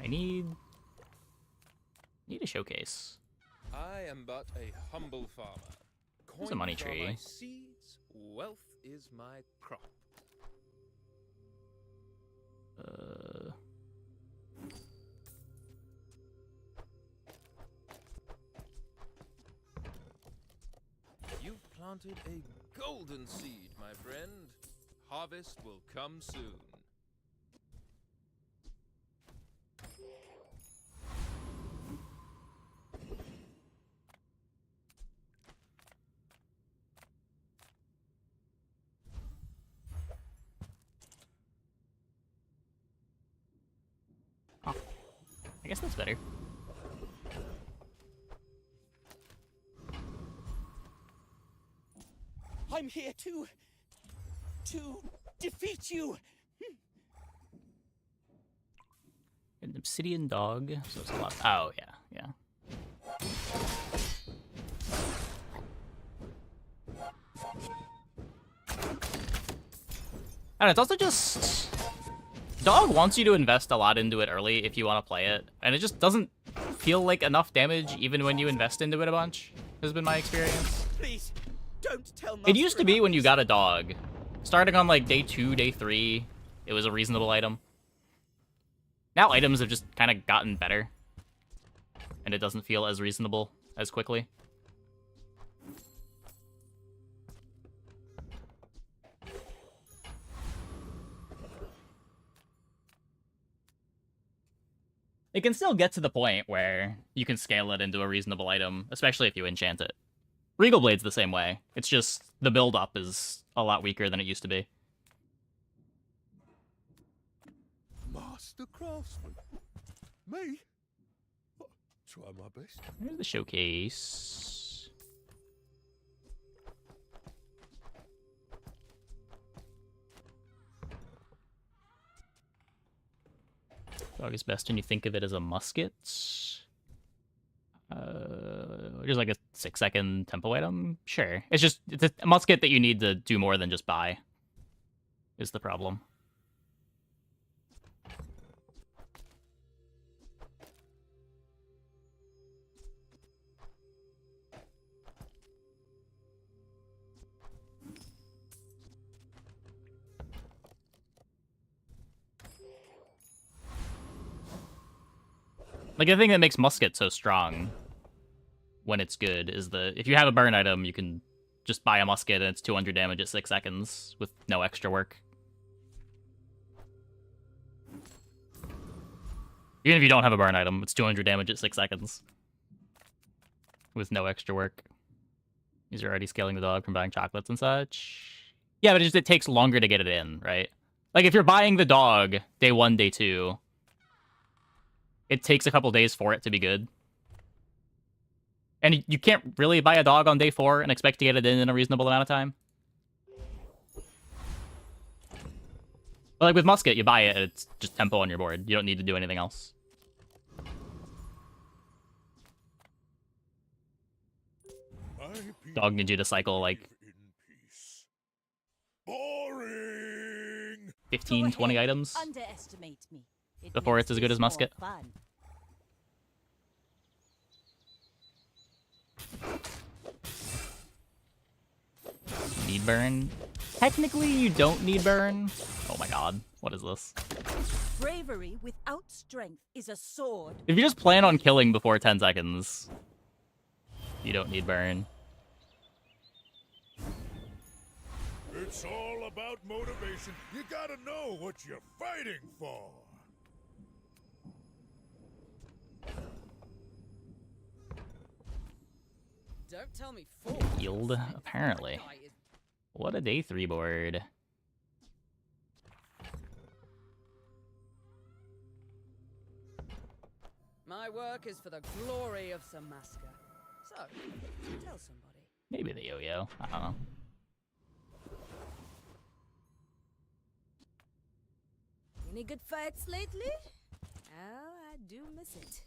I need a showcase. I am but a humble farmer. There's a money Coins are tree. my seeds, wealth is my crop. You've planted a golden seed, my friend. Harvest will come soon. Oh, I guess that's better. I'm here to defeat you. An obsidian dog, so it's a lot. Oh yeah, yeah. And it's also just dog wants you to invest a lot into it early if you want to play it, and it just doesn't feel like enough damage even when you invest into it a bunch. Has been my experience. Please, don't tell It used to be when you got a dog, starting on like day 2, day 3, it was a reasonable item. Now items have just kind of gotten better, and it doesn't feel as reasonable as quickly. It can still get to the point where you can scale it into a reasonable item, especially if you enchant it. Regal Blade's the same way. It's just the build-up is a lot weaker than it used to be. Master craftsman. Me? Try my best. Here's the showcase. Dog is best when you think of it as a musket. Just like a 6-second tempo item? Sure. It's a musket that you need to do more than just buy, is the problem. Like, the thing that makes musket so strong when it's good is if you have a burn item, you can just buy a musket and it's 200 damage at 6 seconds with no extra work. Even if you don't have a burn item, it's 200 damage at 6 seconds with no extra work. These are already scaling the dog from buying chocolates and such. Yeah, but it takes longer to get it in, right? Like, if you're buying the dog day 1, day 2, it takes a couple days for it to be good. And you can't really buy a dog on day 4 and expect to get it in a reasonable amount of time. But like with musket, you buy it, and it's just tempo on your board. You don't need to do anything else. Dog needs you to cycle like Boring. 15, Go 20 ahead, items Underestimate me. It before makes it's as good this as more musket. fun. Need burn? Technically, you don't need burn. Oh my god, what is this? Bravery without strength is a sword. If you just plan on killing before 10 seconds, you don't need burn. It's all about motivation. You gotta know what you're fighting for. Don't tell me Healed, apparently. What a day 3 board. My work is for the glory of Samaska. So, tell somebody. Maybe the yo-yo, I don't know. Any good fights lately? Oh, I do miss it.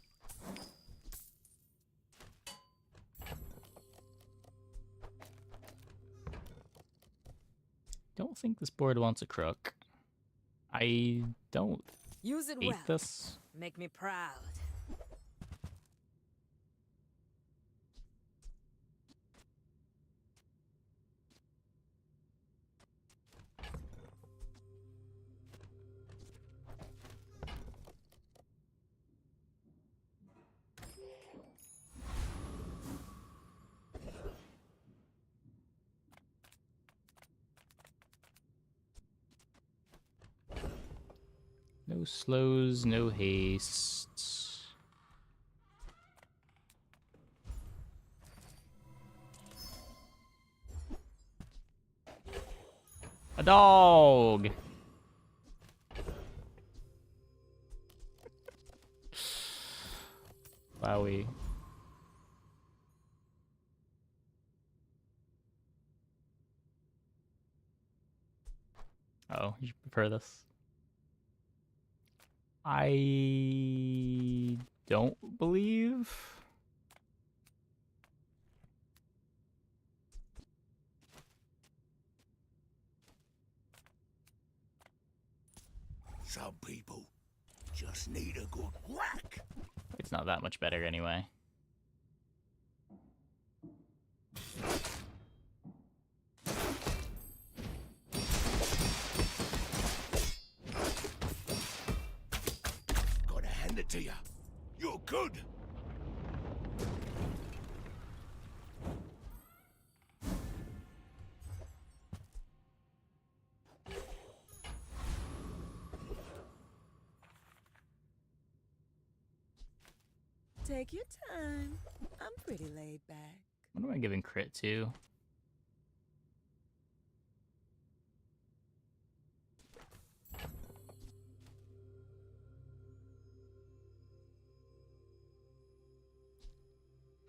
Don't think this board wants a crook. I don't Use it hate well. this. Make me proud. No slows, no hastes. A dog! Wowie. Oh, you prefer this? I don't believe. Some people just need a good whack. It's not that much better anyway. Gotta hand it to you. You're good. Take your time. I'm pretty laid back. What am I giving crit to?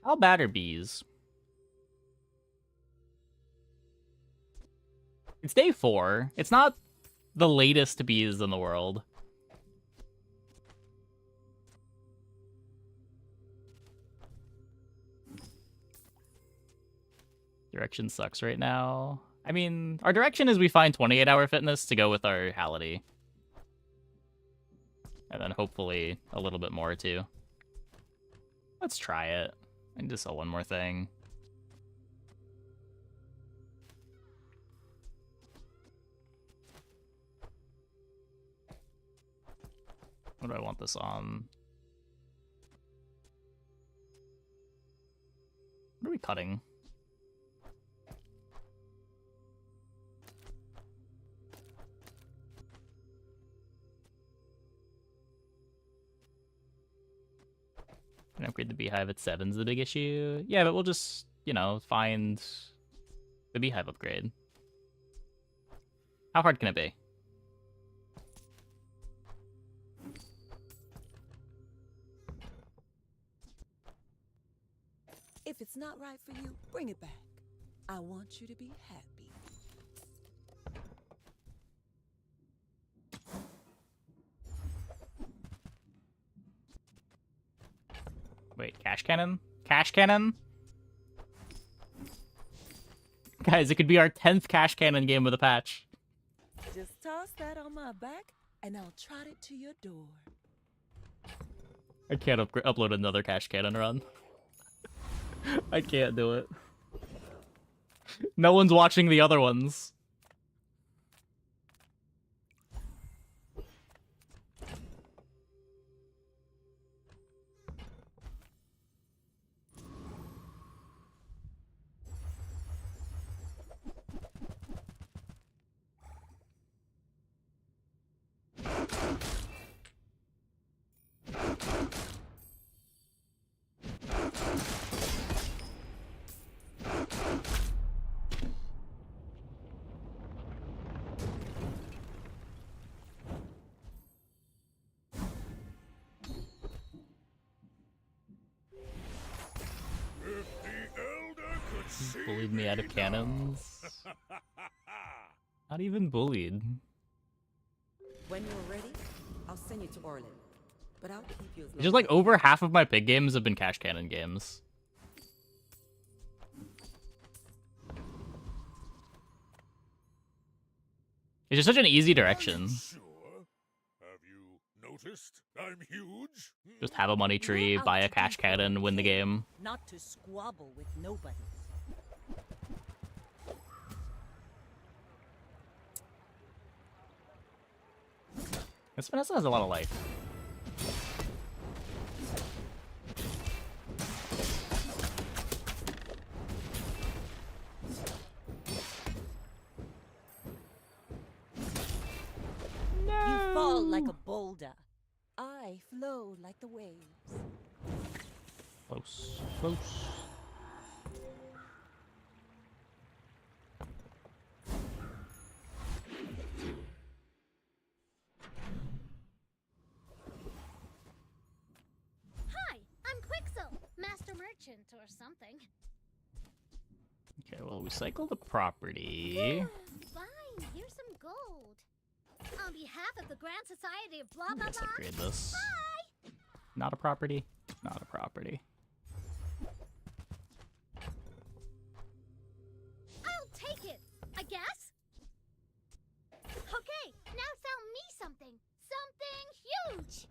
How bad are bees? It's day 4. It's not the latest bees in the world. Direction sucks right now. I mean, our direction is we find 28-hour fitness to go with our Hality. And then hopefully a little bit more too. Let's try it. I need to sell one more thing. What do I want this on? What are we cutting? Can upgrade the beehive at 7's the big issue. Yeah, but we'll just, you know, find the beehive upgrade. How hard can it be? If it's not right for you, bring it back. I want you to be happy. Wait, cash cannon? Cash cannon? Guys, it could be our 10th cash cannon game with a patch. Just toss that on my back, and I'll trot it to your door. I can't upload another cash cannon run. I can't do it. No one's watching the other ones. Bullied me out of cannons. Not even bullied. When you're ready, I'll send you to Orlin. But I'll keep you as long Just like over half of my pig games have been cash cannon games. It's just such an easy direction. Sure. Have you noticed I'm huge? Just have a money tree, buy a cash cannon, win the game. not to squabble with nobody. This Vanessa has a lot of life. You fall like a boulder. I flow like the waves. Close, close. Hi, I'm Quixel, Master Merchant or something. Okay, well, we cycle the property. Fine, here's some gold. On behalf of the Grand Society of blah blah Let's blah. upgrade this. Bye. Not a property. Not a property. I'll take it, I guess. Okay, now sell me something. Something huge.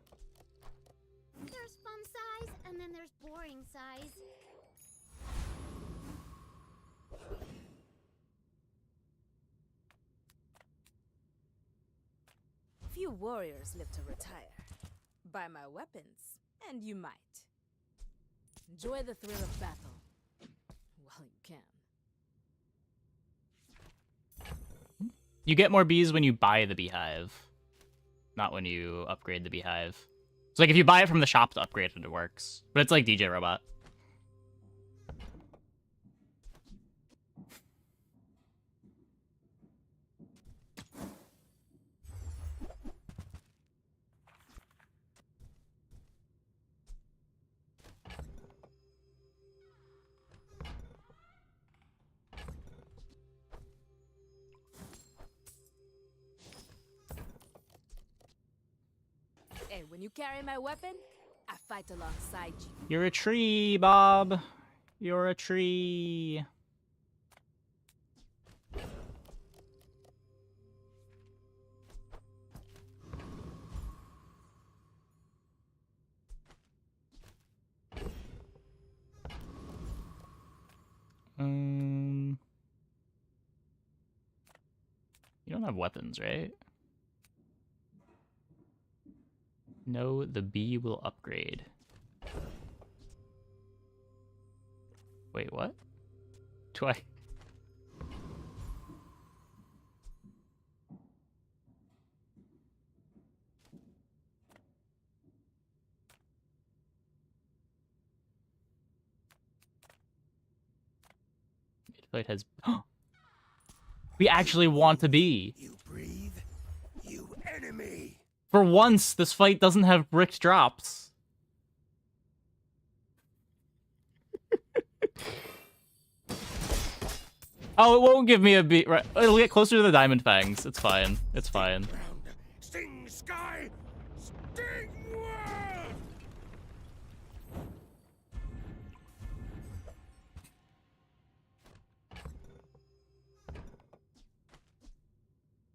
There's fun size, and then there's boring size. Few warriors live to retire. Buy my weapons, and you might. Enjoy the thrill of battle while you can. You get more bees when you buy the beehive, not when you upgrade the beehive. So like if you buy it from the shop to upgrade it, it works. But it's like DJ Robot. Hey, when you carry my weapon, I fight alongside you. You're a tree, Bob. You're a tree. You don't have weapons, right? No, the bee will upgrade. Wait, what? Do I? Midfight has. We actually want to be. You breathe, you enemy. For once, this fight doesn't have bricked drops. Oh, it won't give me a beat. Right, it'll get closer to the diamond fangs. It's fine. It's fine. Sting sky, sting world.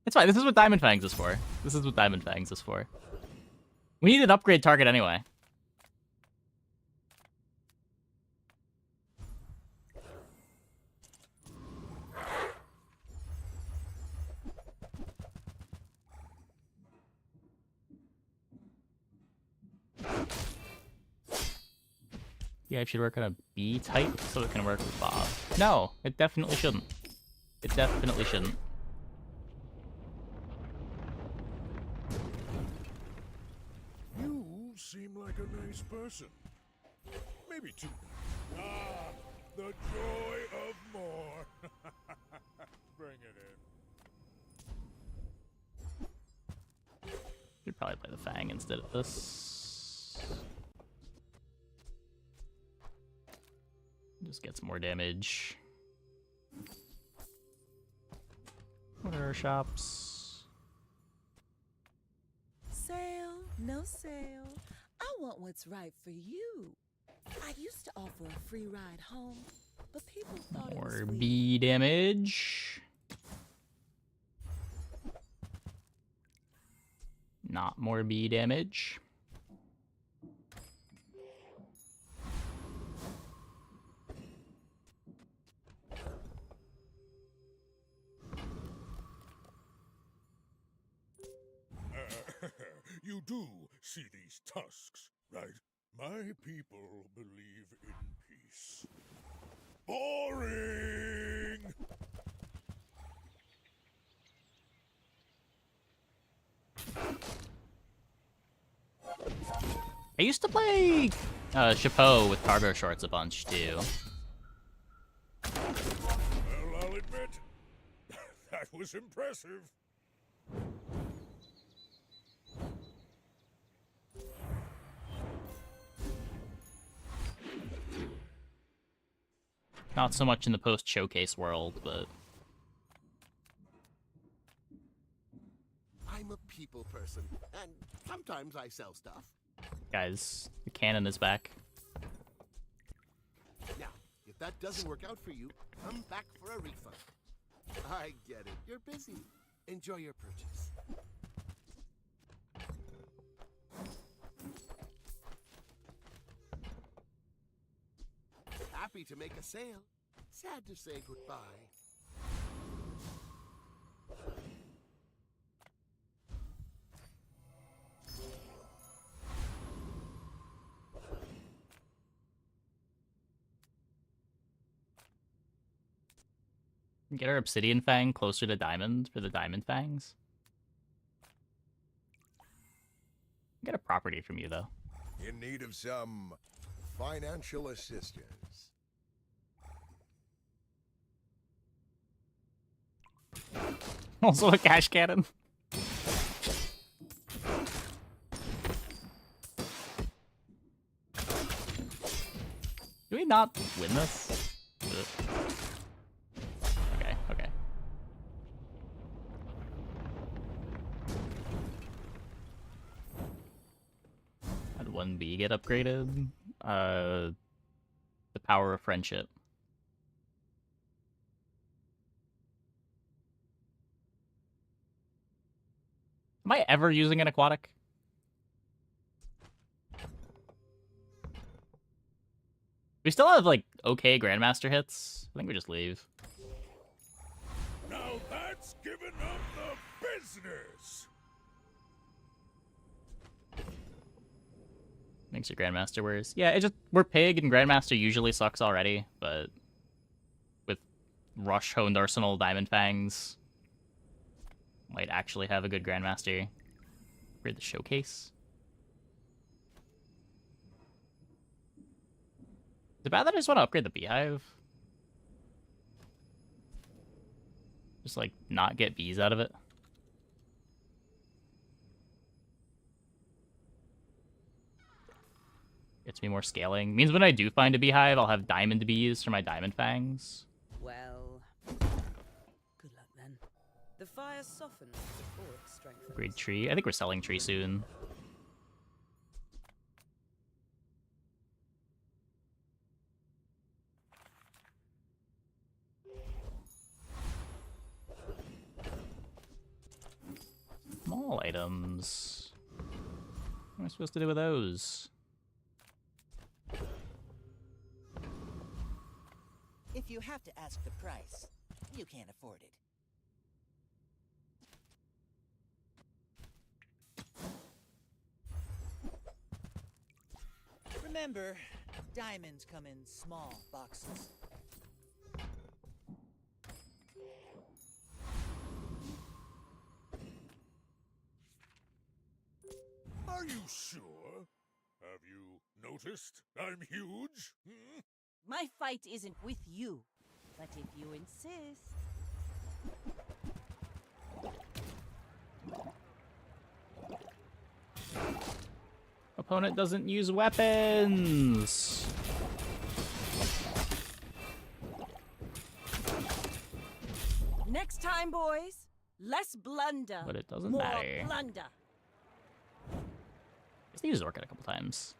It's fine. This is what Diamond Fangs is for. This is what Diamond Fangs is for. We need an upgrade target anyway. Yeah, it should work on a B type so it can work with Bob. No, it definitely shouldn't. It definitely shouldn't. You seem like a nice person. Maybe too nice. Ah, the joy of more. Bring it in. Should probably play the Fang instead of this. Just gets more damage. What are our shops? Sale, no sale. I want what's right for you. I used to offer a free ride home, but people thought it was More weird. B damage. Not more B damage. You do see these tusks, right? My people believe in peace. Boring! I used to play Chapeau with cargo shorts a bunch too. Well, I'll admit, that was impressive. Not so much in the post-showcase world, but... I'm a people person, and sometimes I sell stuff. Guys, the cannon is back. Now, if that doesn't work out for you, come back for a refund. I get it. You're busy. Enjoy your purchase. Happy to make a sale. Sad to say goodbye. Get our Obsidian Fang closer to Diamond for the Diamond Fangs. Get a property from you, though. In need of some financial assistance. Also a cash cannon. Do we not win this? Okay, okay. How'd 1B get upgraded? The power of friendship. Am I ever using an aquatic? We still have, like, okay Grandmaster hits. I think we just leave. Now that's giving up the business. Makes your Grandmaster worse. Yeah, it just... We're Pig, and Grandmaster usually sucks already, but... with Rush, Honed Arsenal, Diamond Fangs... might actually have a good Grandmaster. Read the showcase. Is it bad that I just want to upgrade the Beehive? Just, like, not get bees out of it? Gets me more scaling. Means when I do find a Beehive, I'll have Diamond Bees for my Diamond Fangs. Well, good luck then. The fire softens before it strengthens. Upgrade tree. I think we're selling tree soon. items. What am I supposed to do with those? If you have to ask the price, you can't afford it. Remember, diamonds come in small boxes. Are you sure? Have you noticed I'm huge? Hmm? My fight isn't with you, but if you insist. Opponent doesn't use weapons. Next time, boys, less blunder. But it doesn't more matter. Blunder. Just used Orchid a couple times.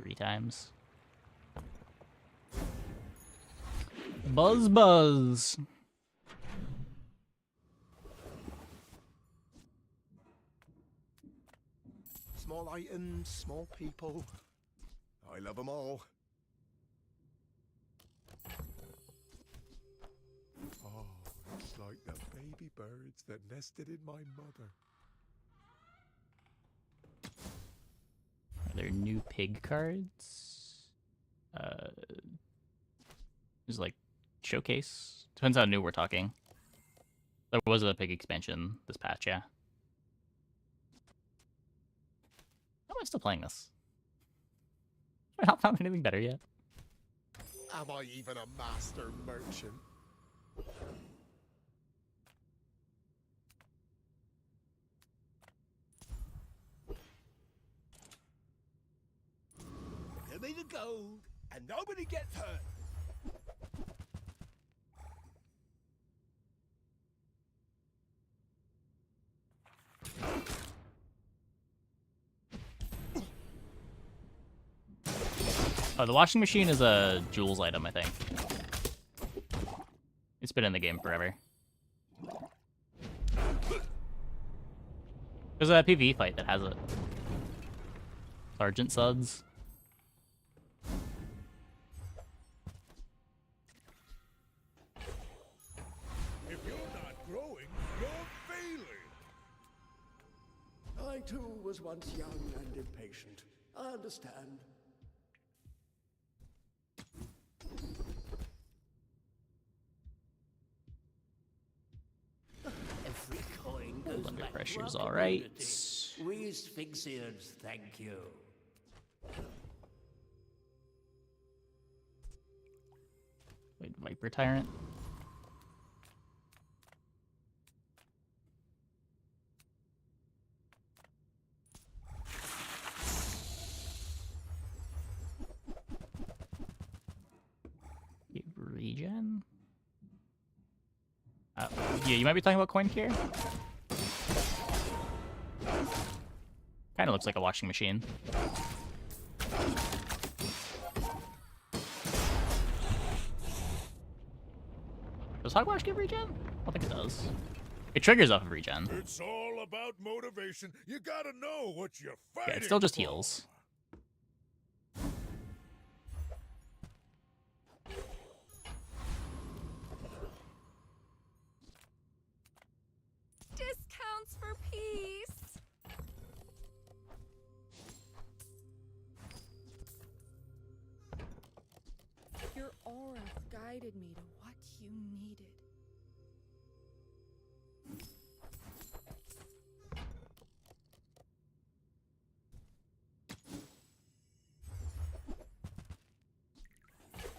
3 times. Buzz buzz. Small items, small people. I love them all. Oh, it's like the baby birds that nested in my mother. Are there new pig cards? There's like showcase. Depends how new we're talking. There was a pig expansion this patch, yeah. How am I still playing this? I've not found anything better yet. Am I even a master merchant? Give me the gold, and nobody gets hurt. Oh, the washing machine is a Jules item, I think. It's been in the game forever. There's a PvE fight that has it. Sergeant Suds. If you're not growing, you're failing. I too was once young and impatient. I understand. Every coin goes Under back pressure's to our alright. community. We Sphinxians thank you. Wait, Viper Tyrant? Regen? Yeah, you might be talking about Coin Cure? Kinda looks like a washing machine. Does Hogwash give regen? I don't think it does. It triggers off of regen. It's all about motivation. You gotta know what you're fighting. Yeah, it still just for. heals. Discounts for peace. Your aura guided me to what you needed.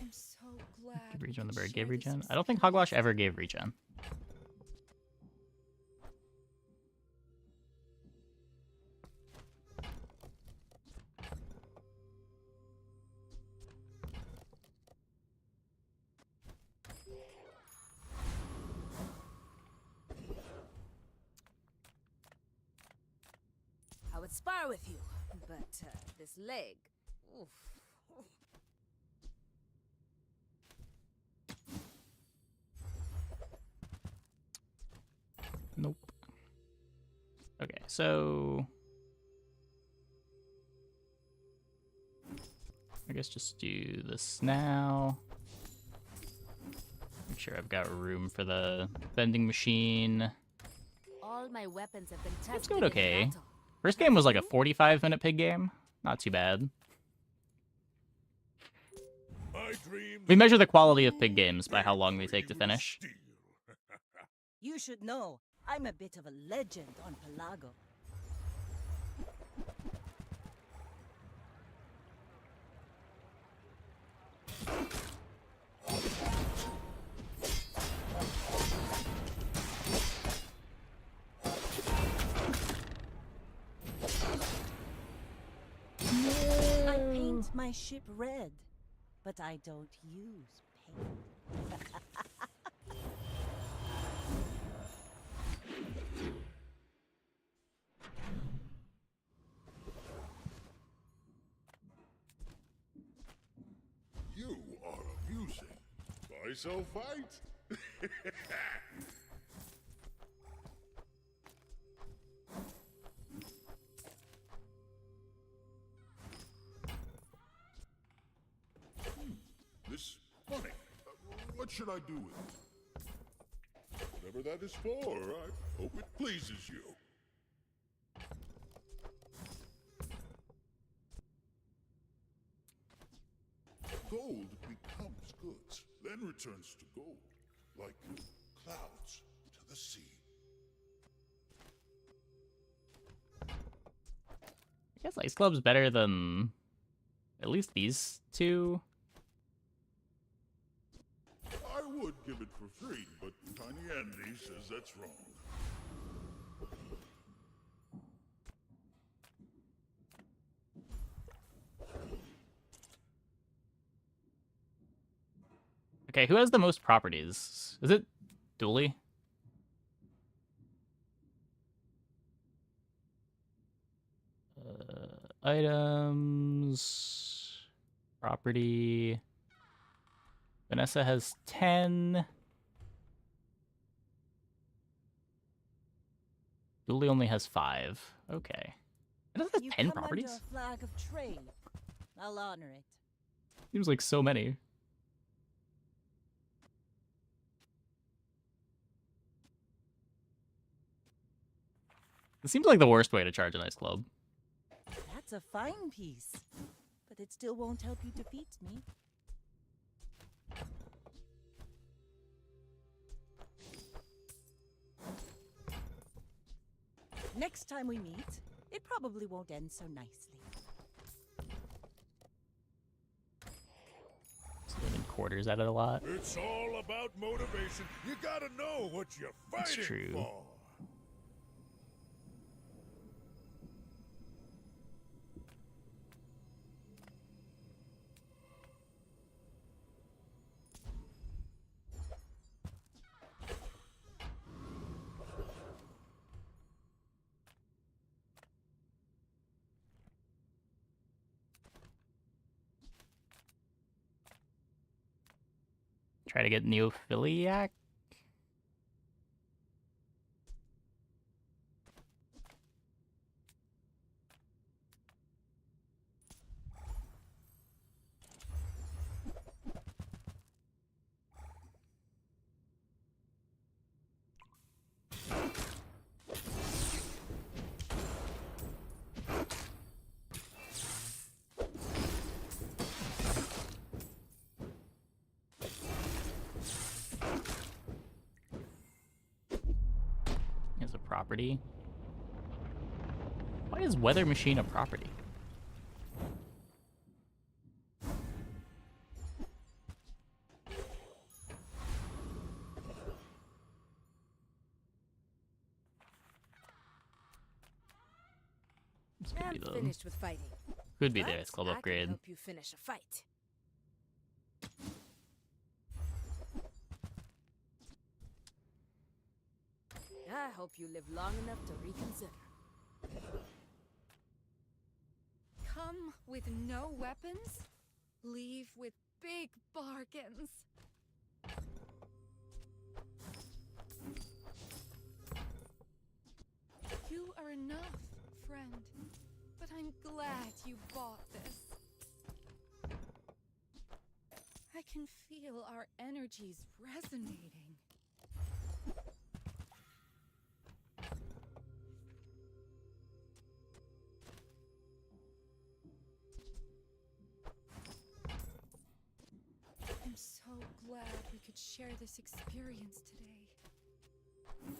I'm so glad. Give regen the bird gave regen? I don't think Hogwash ever gave regen. I would spar with you, but this leg. Oof. Nope. so I guess just do this now. Make sure I've got room for the vending machine. All my weapons have been tested. It's going in okay. battle. First game was like a 45-minute pig game. Not too bad. We measure the quality of pig games by how long they take to finish. You should know, I'm a bit of a legend on Pelago. I paint my ship red, but I don't use paint. You are amusing. Why so fight? This money. What should I do with it? Whatever that is for, I hope it pleases you. Gold becomes goods, then returns to gold, like clouds to the sea. I guess Ice Club's better than at least these two. I would give it for free, but Tiny Andy says that's wrong. Okay, who has the most properties? Is it Dooley? Items, property. Vanessa has 10. Dooley only has 5. Okay. It doesn't have You 10 come properties? under a flag of trade. I'll honor it. Seems like so many. It seems like the worst way to charge a nice club. That's a fine piece, but it still won't help you defeat me. Next time we meet, it probably won't end so nicely. Living quarters at it a lot. It's all about motivation. You gotta know what you're That's fighting true. for. Try to get Neophiliac. As a property. Why is Weather Machine a property? This could be I'm the finished with fighting. could be But the Ice Club I can upgrade. help you finish a fight. I hope you live long enough to reconsider. Come with no weapons, leave with big bargains. You are enough, friend. But I'm glad you bought this. I can feel our energies resonating. I'm so glad we could share this experience today.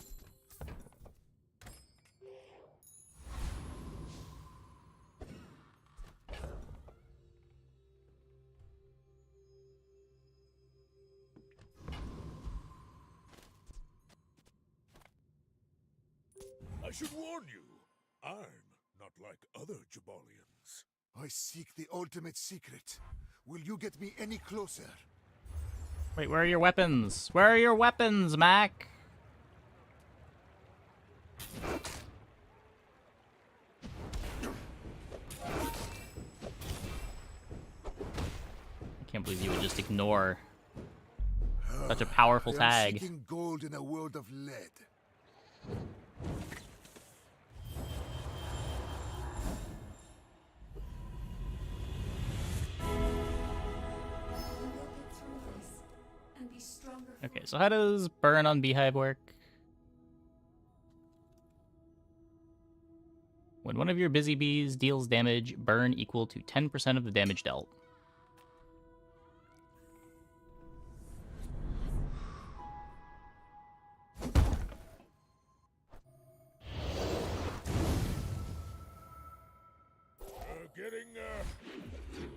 I should warn you, I'm not like other Jabalians. I seek the ultimate secret. Will you get me any closer? Wait, where are your weapons? Where are your weapons, Mac? I can't believe you would just ignore such a powerful I am tag. seeking gold in a world of lead. Okay, so how does burn on Beehive work? When one of your busy bees deals damage, burn equal to 10% of the damage dealt. Getting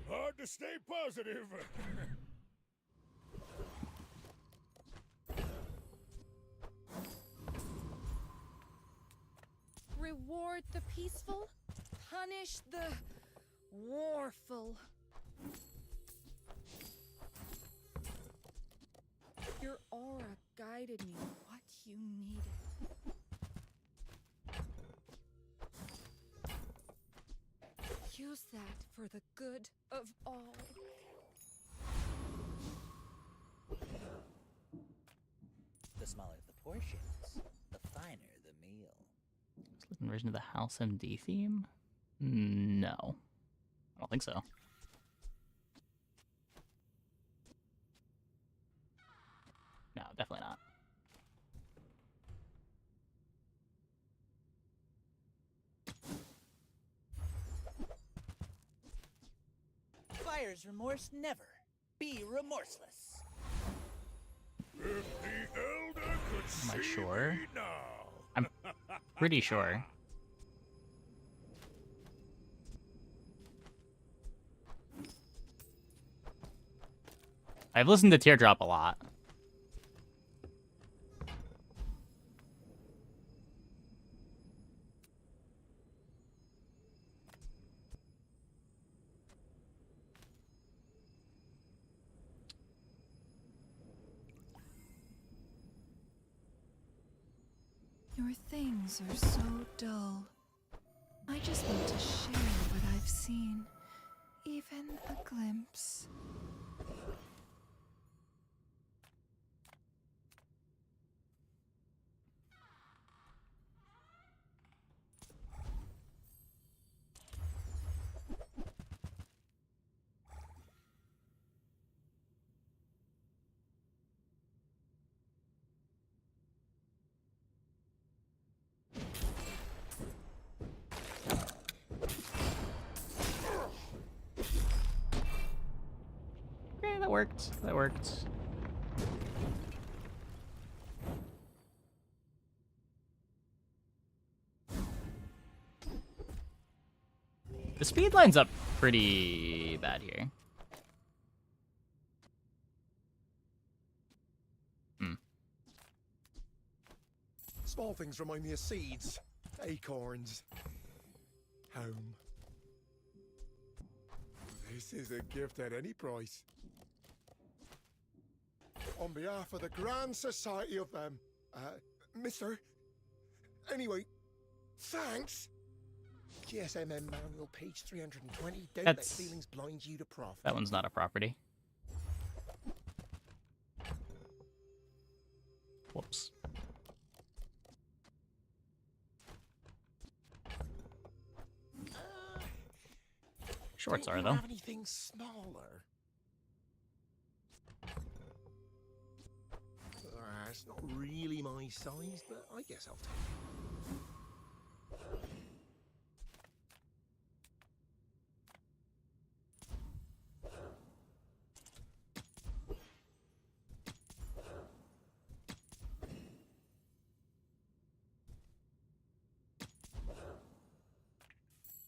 hard to stay positive. Reward the peaceful, punish the warful. Your aura guided me what you needed. Use that for the good of all. The smaller the portions, the finer the meal. Version of the House MD theme? No. I don't think so. No, definitely not. Buyer's remorse never. Be remorseless. If the Elder could Am I see sure? me now. I'm pretty sure. I've listened to Teardrop a lot. Your things are so dull. I just want to share what I've seen, even a glimpse. Okay, that worked. That worked. The speed line's up pretty bad here. Small things remind me of seeds, acorns, home. This is a gift at any price. On behalf of the Grand Society of them, Mister. Anyway, thanks. GSMM Manual, page 320. Don't let That's- feelings blind you to profit. That one's not a property. Whoops. Shorts Don't are, you though. have anything smaller? It's not really my size, but I guess I'll take it.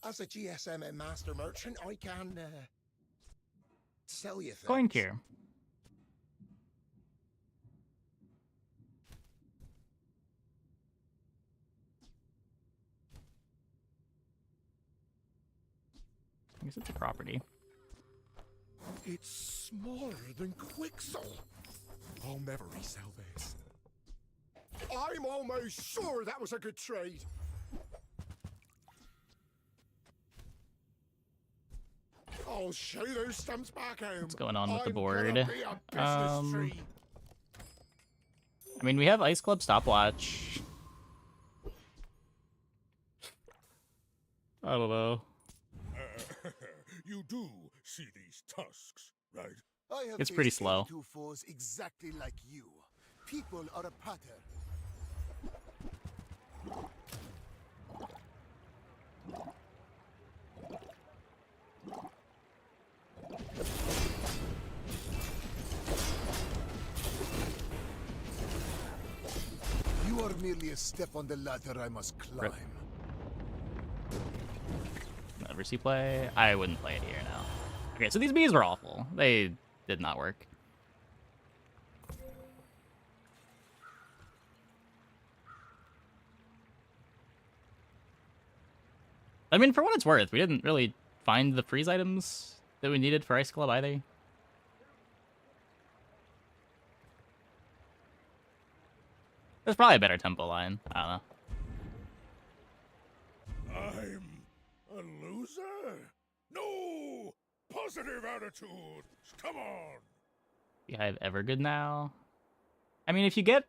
As a GSM and master merchant, I can sell you things. Coin care. I guess it's a property. It's smaller than Quixel. I'll never resell this. I'm almost sure that was a good trade. I'll show those stumps back home. What's going on with the I'm board? gonna be a business tree. I mean, we have Ice Club stopwatch. I don't know. You do see these tusks, right? I have It's pretty faced slow. 82 foes exactly like you. People are a pattern. You are merely a step on the ladder I must climb. Never see play. I wouldn't play it here now. Okay, so these bees were awful. They did not work. I mean, for what it's worth, we didn't really find the freeze items that we needed for Ice Club either. There's probably a better tempo line. I don't know. I'm a loser? No! Positive attitude! Come on! Beehive ever good now? I mean, if you get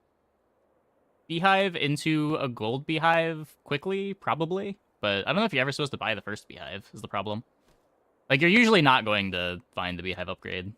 Beehive into a gold Beehive quickly, probably. But I don't know if you're ever supposed to buy the first Beehive, is the problem. Like, you're usually not going to find the Beehive upgrade.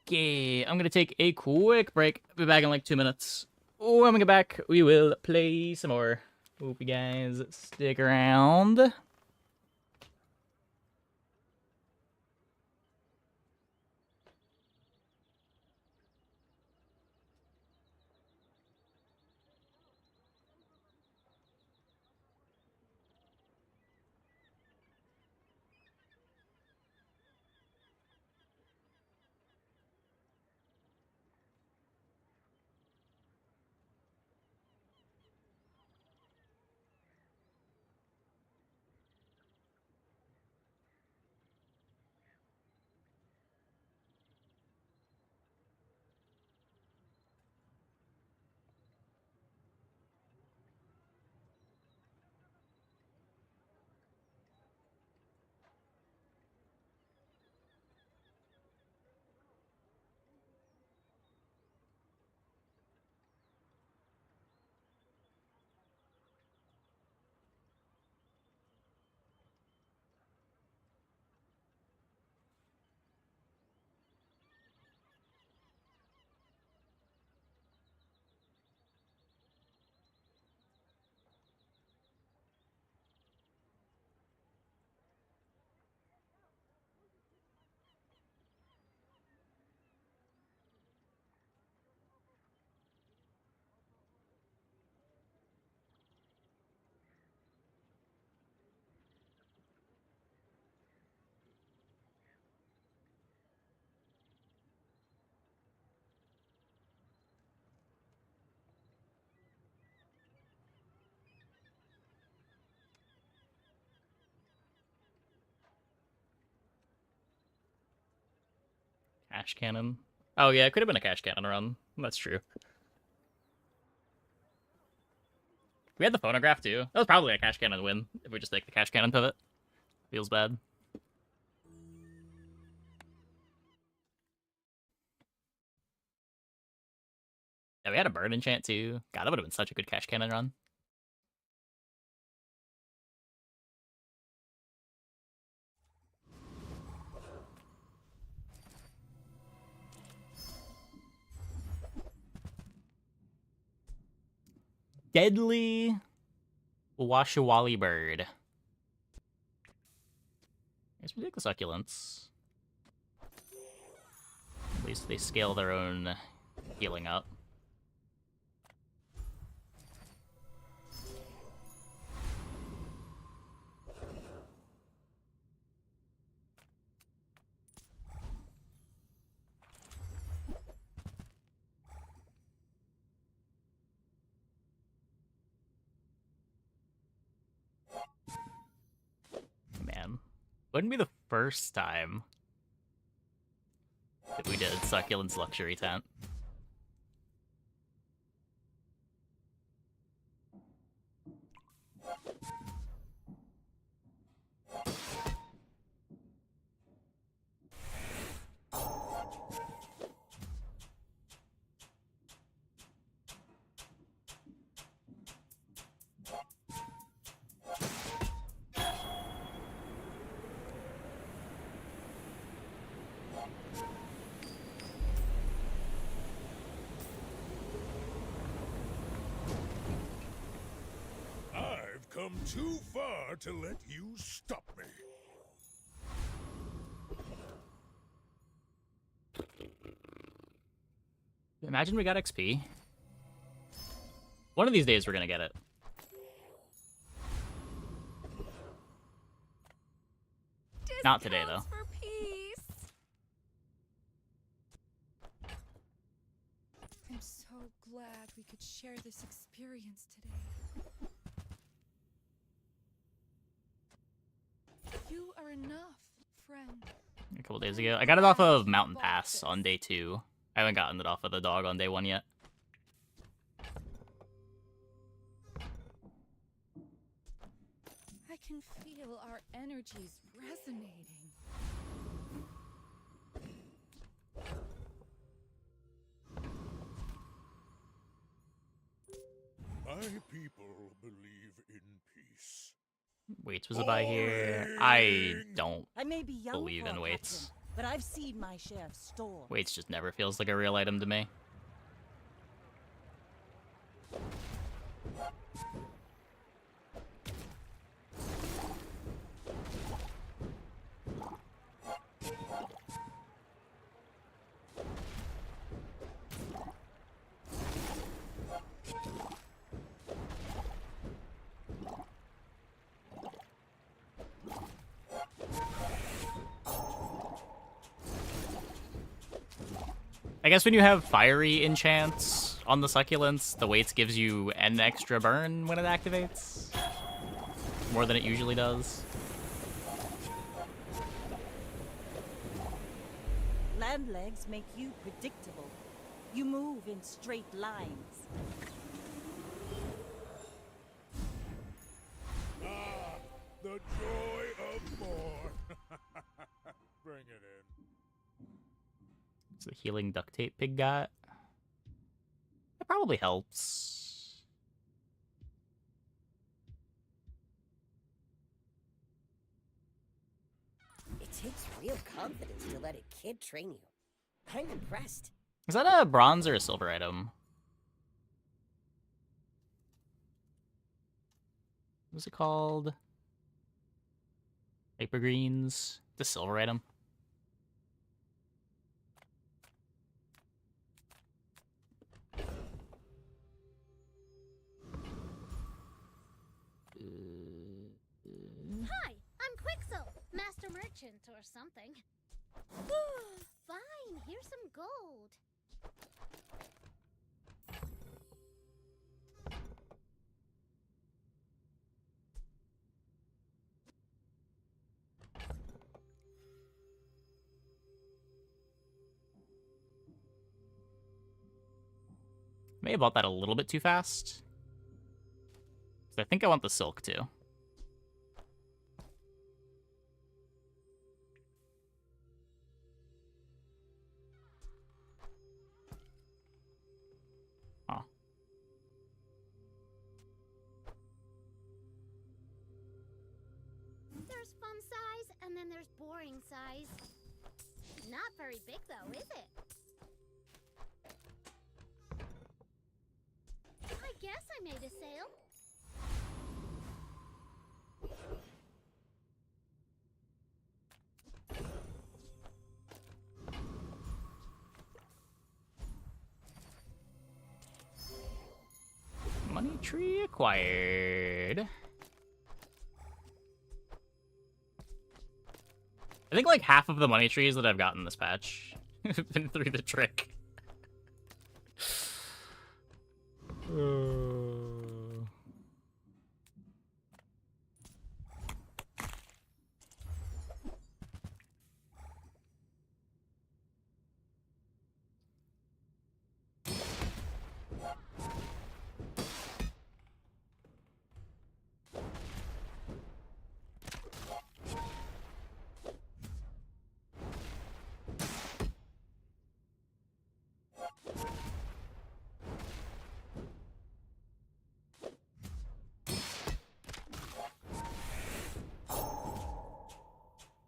Okay, I'm gonna take a quick break. I'll be back in like 2 minutes. When we get back, we will play some more. Hope you guys stick around. Cash cannon. Oh yeah, it could have been a cash cannon run. That's true. We had the phonograph too. That was probably a cash cannon win if we just take the cash cannon pivot. Feels bad. we had a bird enchant too. God, that would have been such a good cash cannon run. Deadly Washawali bird. I guess we take the succulents. At least they scale their own healing up. Man, wouldn't be the first time that we did Succulent's Luxury Tent. I've come too far to let you stop me. Imagine we got XP. One of these days we're gonna get it. Not today, though. For peace. I'm so glad we could share this experience today. You are enough, friend. A couple days ago. I got it off of Mountain Pass on day 2. I haven't gotten it off of the dog on day 1 yet. I can feel our energies resonating. My people believe in peace. Waits was a buy here. I don't I may be young believe for in a Waits. captain, but I've seen my share of storms. Waits just never feels like a real item to me. I guess when you have fiery enchants on the succulents, the Waits gives you an extra burn when it activates. More than it usually does. Land legs make you predictable. You move in straight lines. Ah, the joy of more. Bring it in. It's the healing duct tape pig got. That probably helps. It takes real confidence to let a kid train you. I'm impressed. Is that a bronze or a silver item? What's it called? Hyper greens. The silver item. Hi, I'm Quixel, Master Merchant or something. Fine, here's some gold. May have bought that a little bit too fast. 'Cause I think I want the silk too. fun size, and then there's boring size. Not very big, though, is it? I guess I made a sale. Money tree acquired. I think like half of the money trees that I've gotten this patch have been through the trick.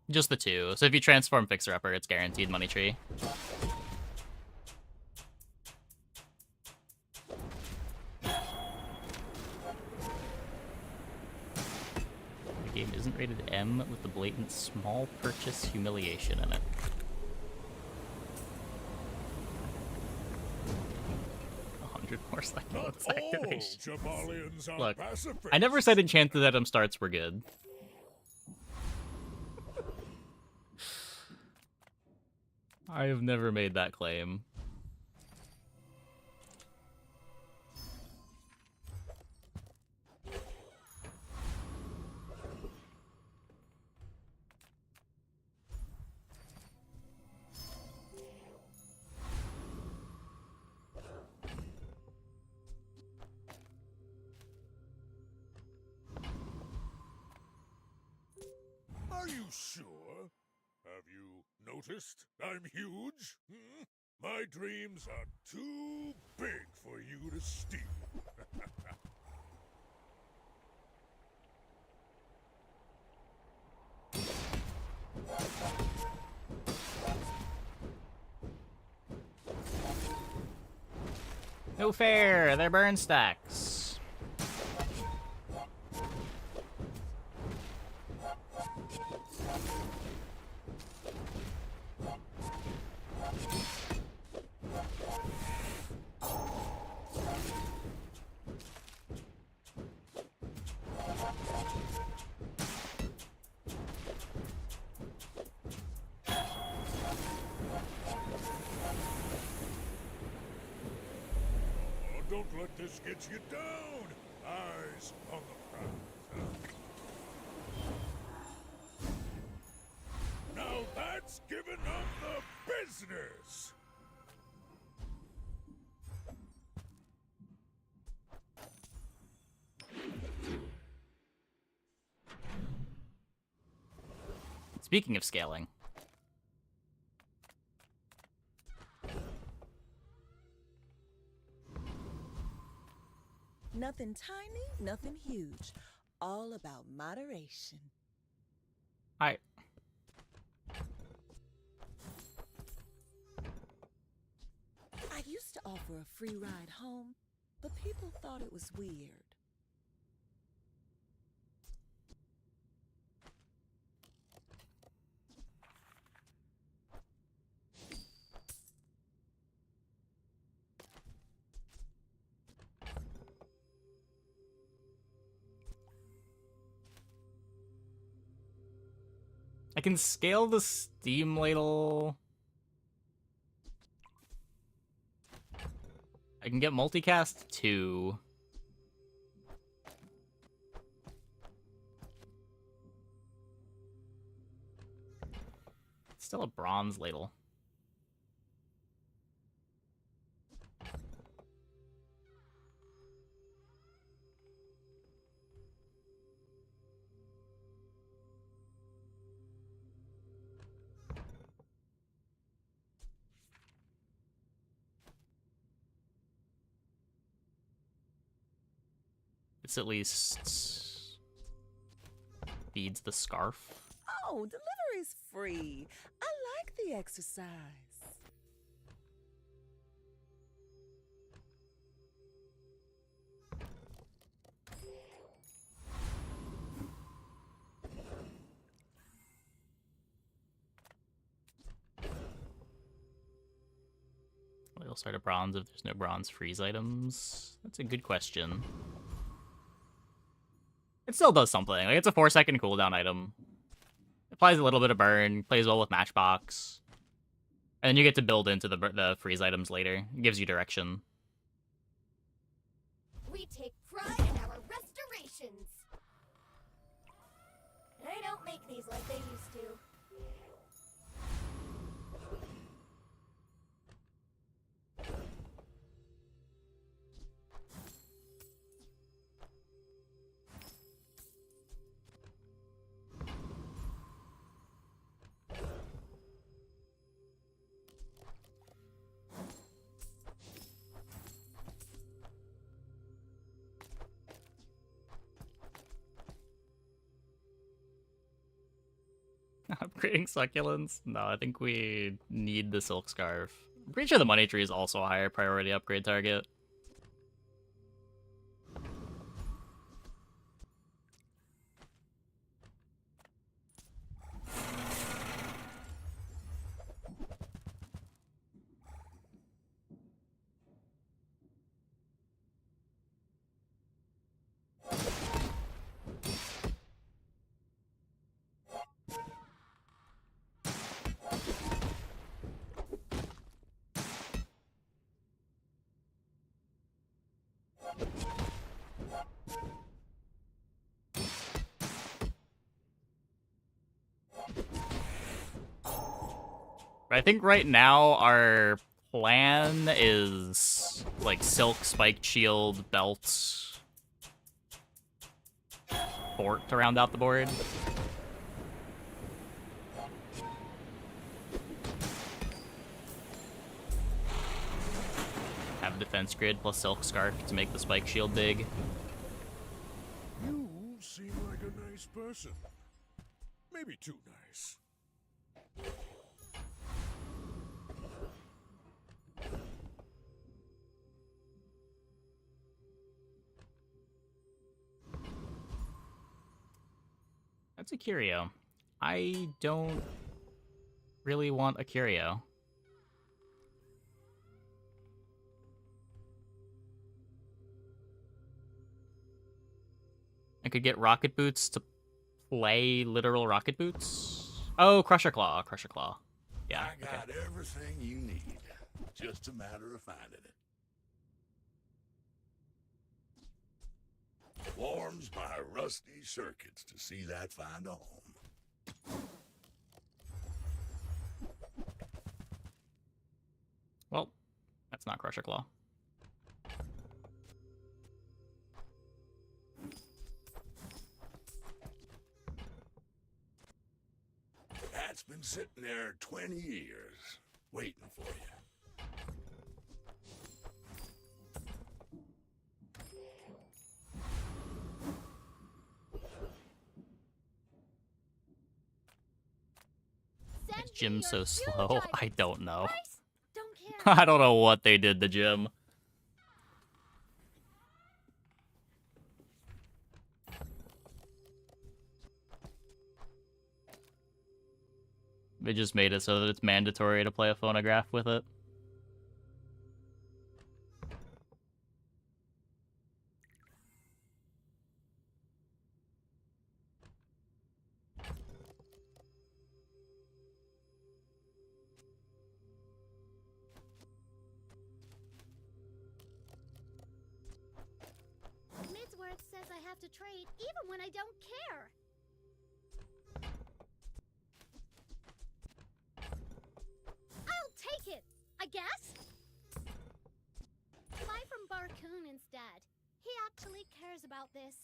Just the two. So if you transform Fixer Upper, it's guaranteed money tree. The game isn't rated M with the blatant small purchase humiliation in it. More cyclones activation. Look, I never said Enchanted Item starts were good. I have never made that claim. Are you sure? Have you noticed I'm huge? Hmm? My dreams are too big for you to steal. No fair, they're burn stacks. Don't let this get you down. Eyes on the prize. Now that's giving up the business. Speaking of scaling. Nothing tiny, nothing huge. All about moderation. I used to offer a free ride home, but people thought it was weird. I can scale the Steam Ladle. I can get multicast 2. It's still a bronze ladle. It's at least feeds the scarf. No, delivery's free. I like the exercise. We'll start at bronze if there's no bronze freeze items. That's a good question. It still does something. Like, it's a 4-second cooldown item. Applies a little bit of burn, plays well with Matchbox. And then you get to build into the freeze items later. It gives you direction. We take pride in our restorations. They don't make these like they used to. Upgrading succulents? No, I think we need the silk scarf. I'm pretty sure the money tree is also a higher priority upgrade target. I think right now our plan is like silk, spiked shield, belt, fort to round out the board. Have a defense grid plus silk scarf to make the spike shield big. You seem like a nice person. Maybe too nice. That's a curio. I don't really want a curio. I could get rocket boots to play literal rocket boots. Oh, Crusher Claw, Crusher Claw. Yeah. I got everything you need. Just a matter of finding it. Warms my rusty circuits to see that find a home. Well, that's not Crusher Claw. That's been sitting there 20 years, waiting for you. Is Jim so slow? I don't know. Don't care. I don't know what they did to Jim. They just made it so that it's mandatory to play a phonograph with it. Midsworth says I have to trade even when I don't care. I'll take it, I guess. Buy from Barcoon instead. He actually cares about this.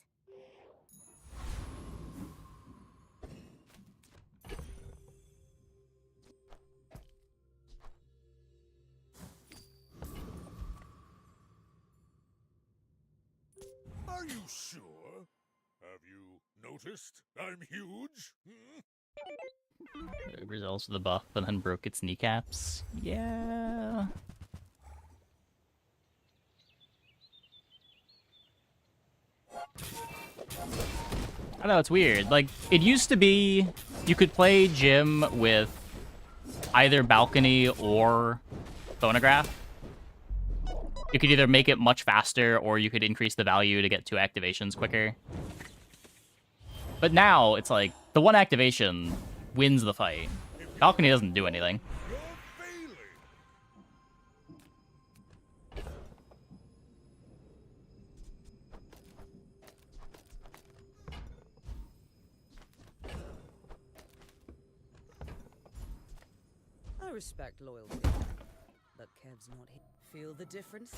Are you sure? Have you noticed I'm huge? Hmm? Grisel's the buff and then broke its kneecaps. Yeah. I know, it's weird. Like, it used to be you could play Gym with either Balcony or Phonograph. You could either make it much faster or you could increase the value to get 2 activations quicker. But now, it's like, the 1 activation wins the fight. Balcony doesn't do anything. I respect loyalty, but Kev's not here. Feel the difference?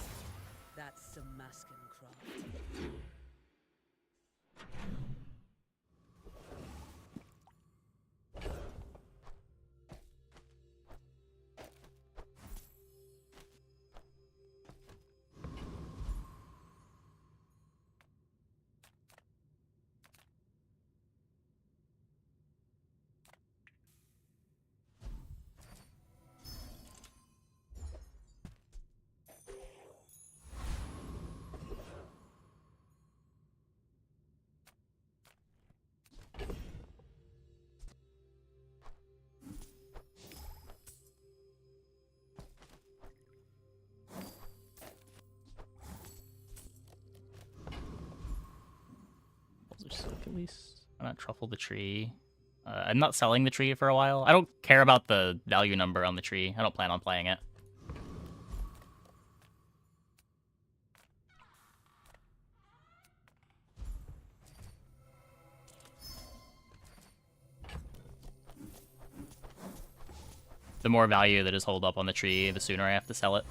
That's some masking craft. At least I'm not truffle the tree. I'm not selling the tree for a while. I don't care about the value number on the tree. I don't plan on playing it. The more value that is holed up on the tree, the sooner I have to sell it.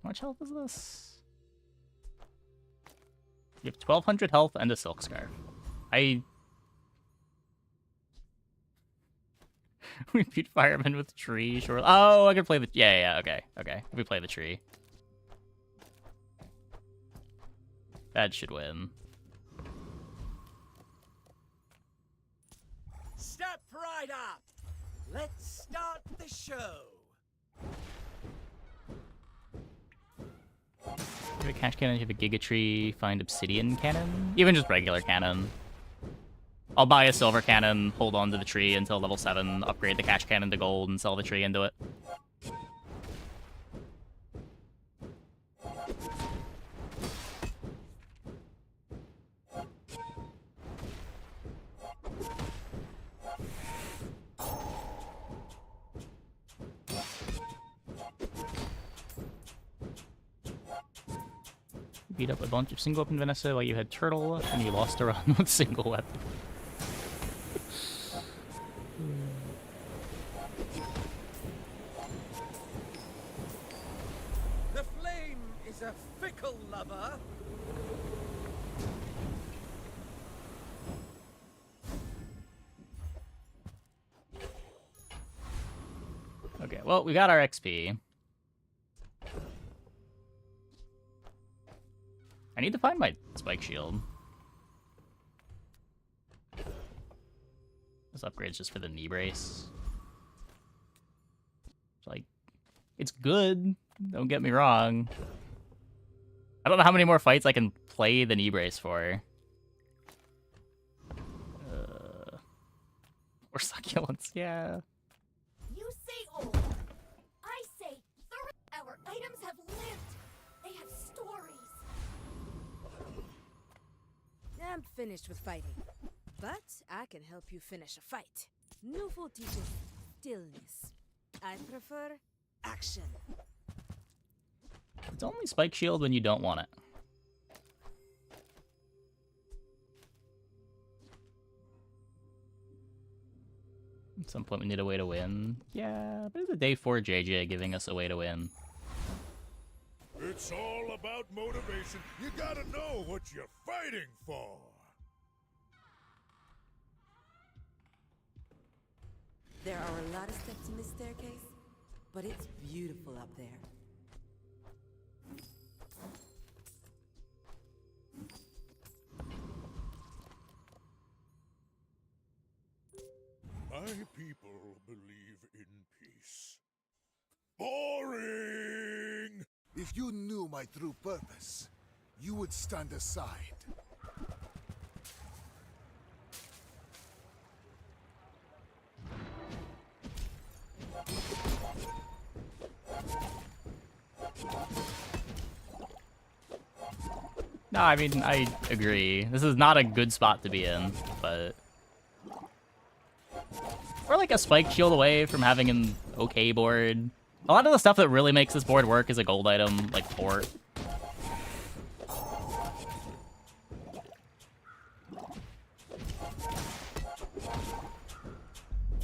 How much health is this? You have 1200 health and a silk scarf. We beat firemen with tree, sure. Oh, I can play the... Yeah, okay. We play the tree. That should win. Step right up! Let's start the show! You have a cash cannon, you have a giga tree, find obsidian cannon? Even just regular cannon. I'll buy a silver cannon, hold on to the tree until level 7, upgrade the cash cannon to gold, and sell the tree into it. Beat up a bunch of single weapon Vanessa while you had turtle, and you lost a run with single weapon. The flame is a fickle lover. Okay, well, we got our XP. I need to find my spike shield. This upgrade's just for the knee brace. It's like, it's good, don't get me wrong. I don't know how many more fights I can play the knee brace for. Or succulents, yeah. You say old. I say our items have lived. They have stories. I'm finished with fighting, but I can help you finish a fight. Newful teaches stillness. I prefer action. It's only spike shield when you don't want it. At some point we need a way to win. Yeah, but it's a day 4 JJ giving us a way to win. It It's all about motivation. You gotta know what you're fighting for. There are a lot of steps in this staircase, but it's beautiful up there. My people believe in peace. Boring! If you knew my true purpose, you would stand aside. No, I mean, I agree. This is not a good spot to be in, but... We're like a spike shield away from having an okay board. A lot of the stuff that really makes this board work is a gold item, like port.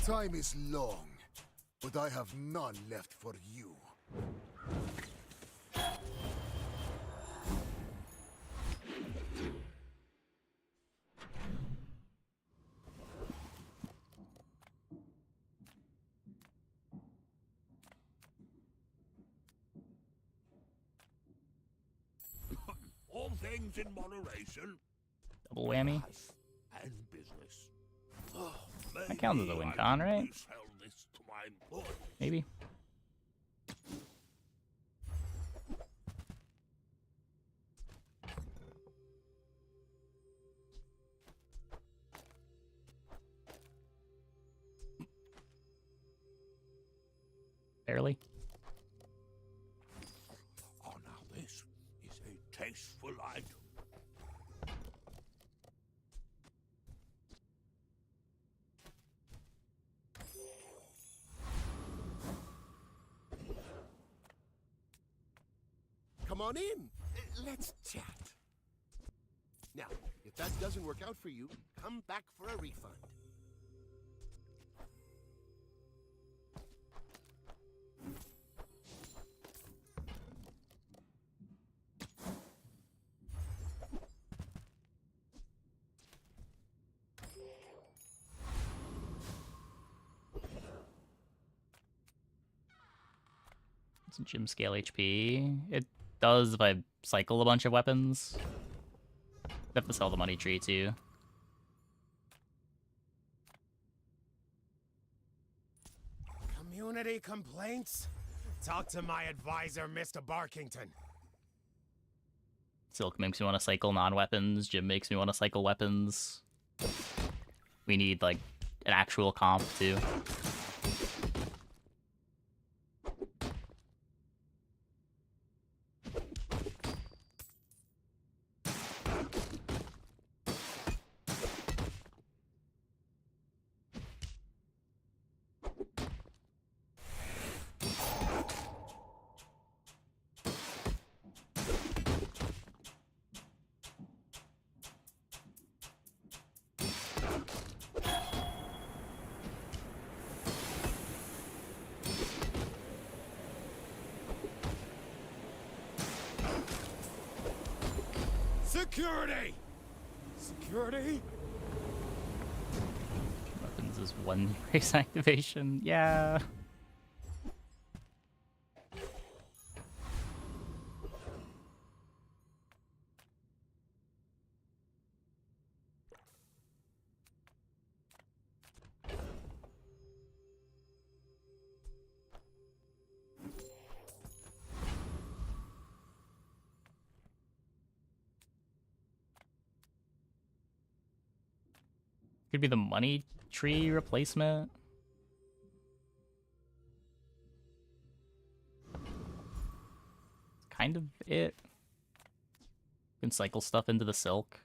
Time is long, but I have none left for you. All things in moderation. Double whammy. Life and business. That counts as a win con, right? Maybe. Barely. Oh, now this is a tasteful item. Come on in. Let's chat. Now, if that doesn't work out for you, come back for a refund. It's a gym scale HP. It does if I cycle a bunch of weapons. I have to sell the money tree too. Community complaints? Talk to my advisor, Mr. Barkington. Silk makes me want to cycle non-weapons. Gym makes me want to cycle weapons. We need, like, an actual comp, too. Security! Security? Weapons is one race activation. Yeah. Could be the money tree replacement. Kind of it. You can cycle stuff into the silk.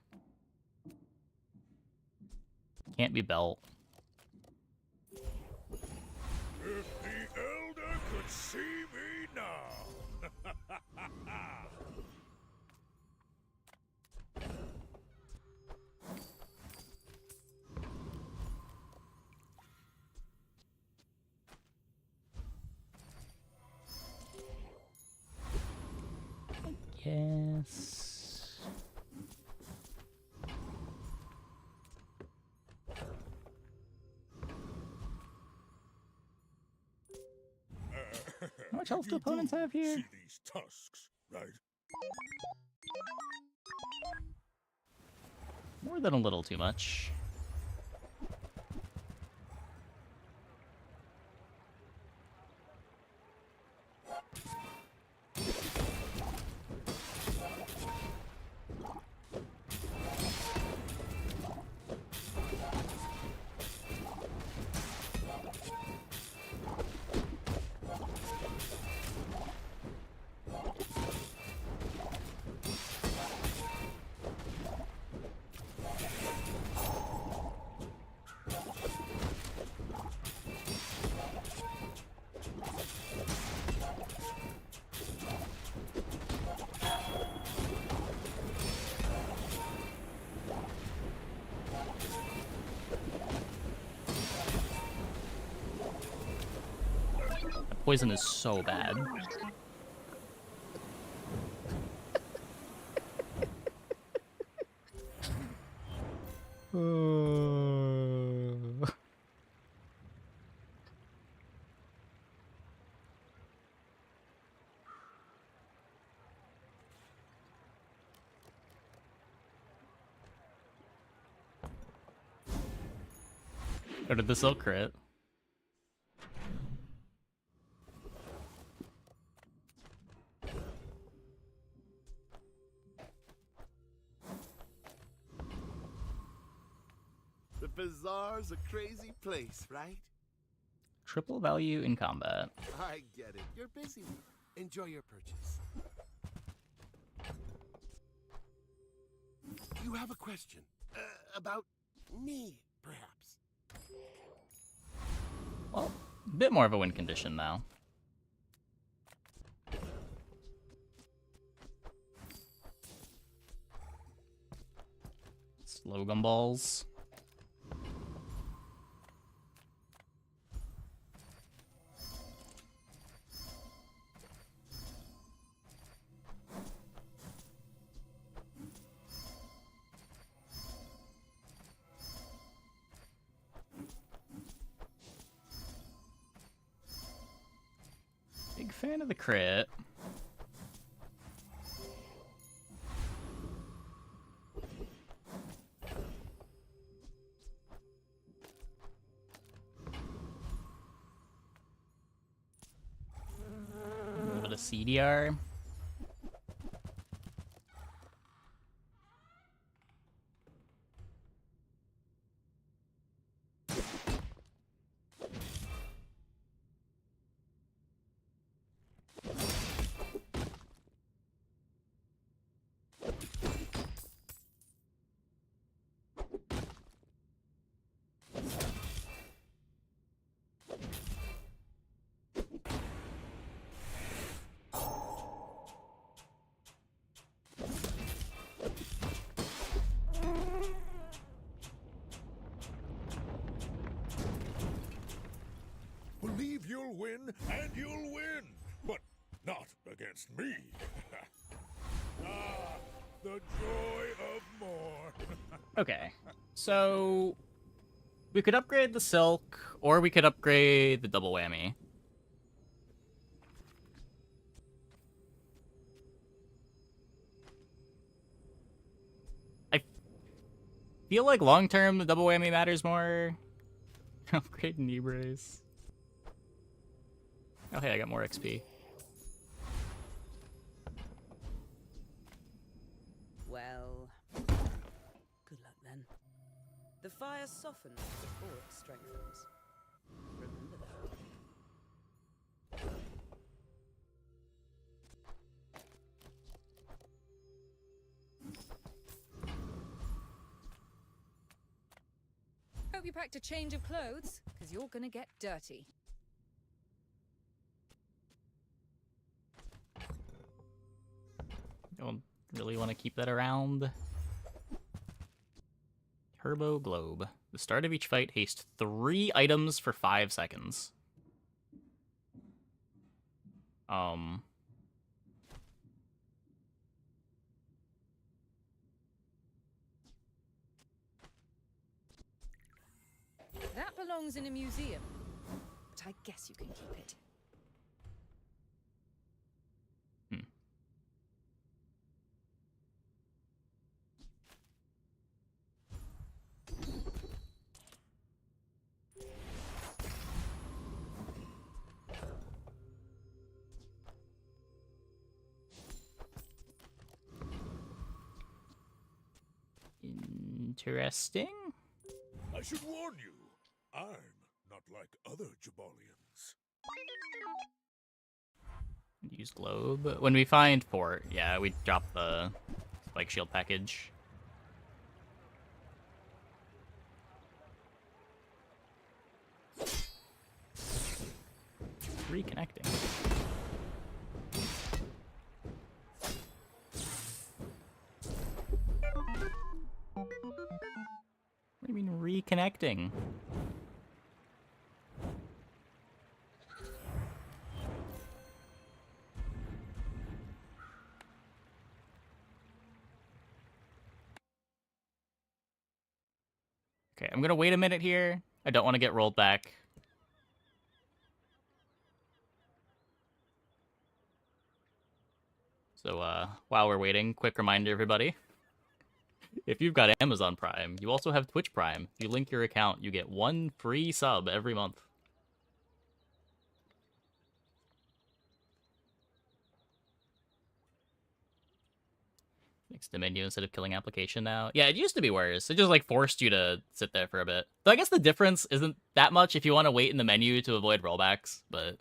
Can't be belt. If the Elder could see me now. this. How much health do opponents have here? See these tusks, right? More than a little too much. Poison is so bad. Or did the silk crit? The bazaar's a crazy place, right? Triple value in combat. I get it. You're busy. Enjoy your purchase. You have a question about me, perhaps? Well, a bit more of a win condition now. Slow gumballs. Big fan of the crit. A little bit of CDR. Believe you'll win, and you'll win, but not against me. Ah, the joy of more. Okay, so we could upgrade the silk, or we could upgrade the double whammy. I feel like long term the double whammy matters more. Upgrade knee brace. Oh hey, I got more XP. Well, good luck then. The fire softens before it strengthens. Remember that. Hope you packed a change of clothes, because you're gonna get dirty. Don't really want to keep that around. Turbo Globe. The start of each fight, haste 3 items for 5 seconds. belongs in a museum, but I guess you can keep it. Interesting. I should warn you, I'm not like other Pygmalions. Use globe. When we find fort, yeah, we drop the spike shield package. Reconnecting. What do you mean reconnecting? Okay, I'm gonna wait a minute here. I don't want to get rolled back. So, while we're waiting, quick reminder, everybody. If you've got Amazon Prime, you also have Twitch Prime. If you link your account, you get 1 free sub every month. Next to menu instead of killing application now. Yeah, it used to be worse. It just like forced you to sit there for a bit. So I guess the difference isn't that much if you want to wait in the menu to avoid rollbacks, but...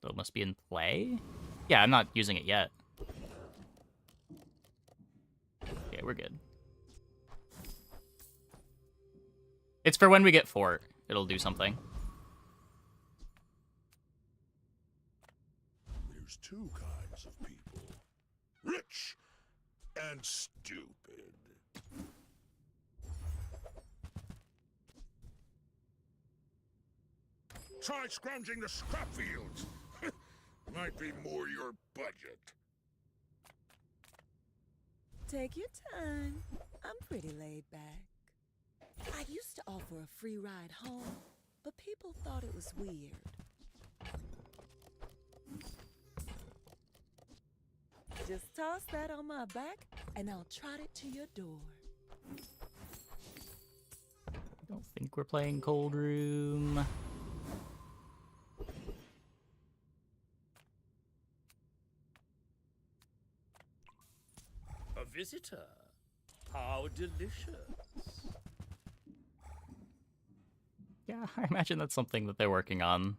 So it must be in play? Yeah, I'm not using it yet. Okay, we're good. It's for when we get fort. It'll do something. There's two kinds of people. Rich and stupid. Try scrounging the scrap fields. Might be more your budget. Take your time. I'm pretty laid back. I used to offer a free ride home, but people thought it was weird. Just toss that on my back, and I'll trot it to your door. I don't think we're playing Cold Room. A visitor. How delicious. Yeah, I imagine that's something that they're working on.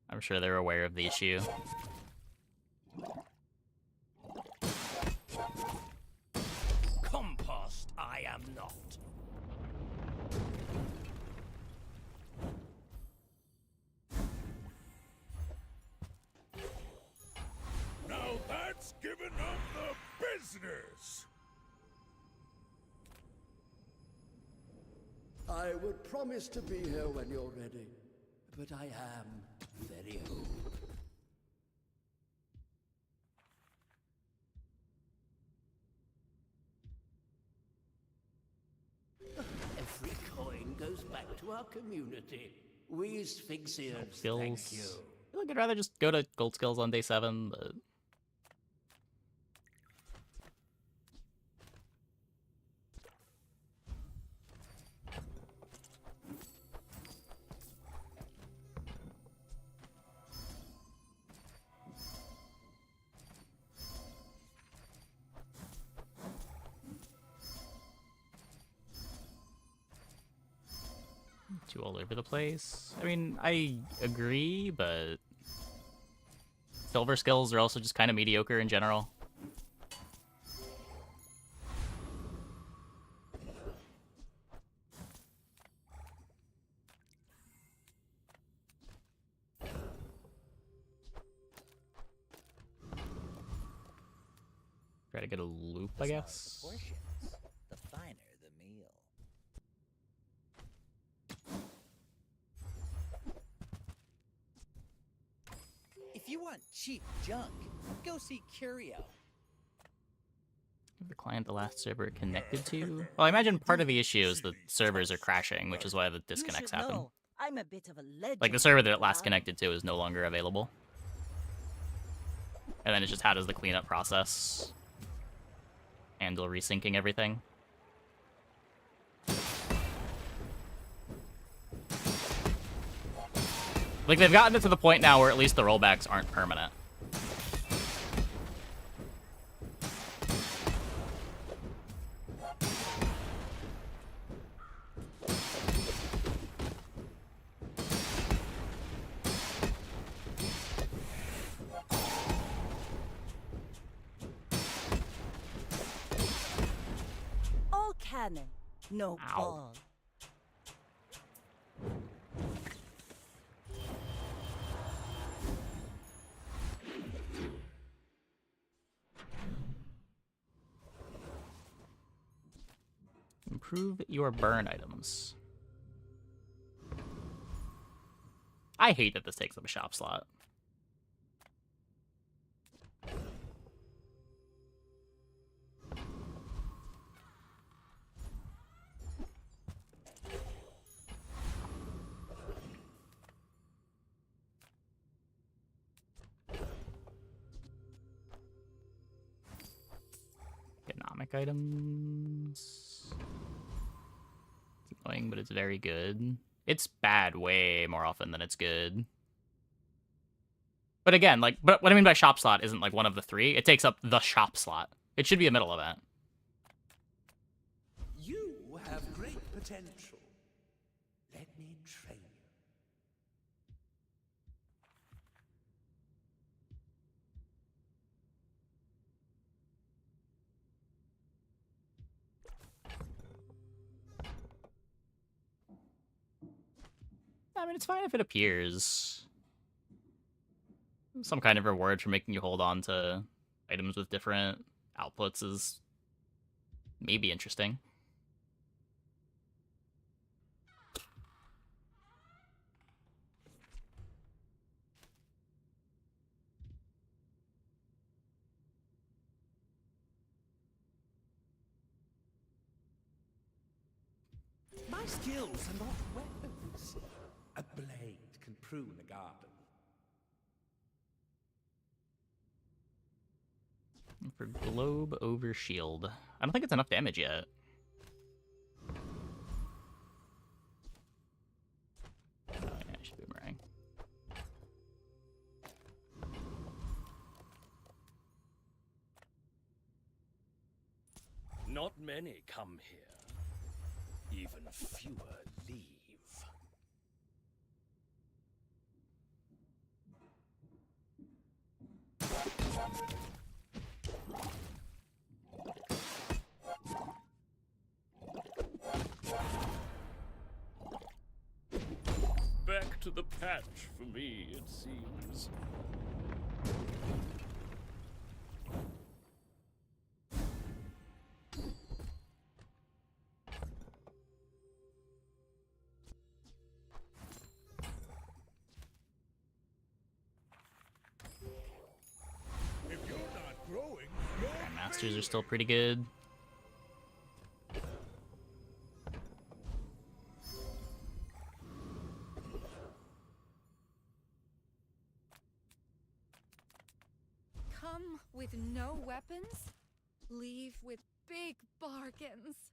I'm sure they're aware of the issue. Compost I am not. Now that's giving up the business. I would promise to be here when you're ready, but I am very old. Every coin goes back to our community. We Sphinxians thank you. I feel like I'd rather just go to Gold Skills on day 7, but... too all over the place. I mean, I agree, but silver skills are also just kind of mediocre in general. Try to get a loop, I guess. Portions, the finer the meal. If you want cheap junk, go see Curio. The client the last server connected to? Well, I imagine part of the issue is the servers are crashing, which is why the disconnects happen. Know, I'm a bit of a legend. Like, the server that it last connected to is no longer available. And then it's just how does the cleanup process handle resyncing everything? Like, they've gotten it to the point now where at least the rollbacks aren't permanent. All cannon, no ball. Improve your burn items. I hate that this takes up a shop slot. Economic items. It's annoying, but it's very good. It's bad way more often than it's good. But again, like, but what I mean by shop slot isn't like one of the three. It takes up the shop slot. It should be a middle event. You have great potential. Let me train you. I mean, it's fine if it appears. Some kind of reward for making you hold on to items with different outputs is maybe interesting. My skills are not weapons. A blade can prune a garden. For globe over shield. I don't think it's enough damage yet. Oh yeah, I should boomerang. Not many come here. Even fewer leave. Back to the patch for me, it seems. If you're not growing, Masters are still pretty good. Come with no weapons, leave with big bargains.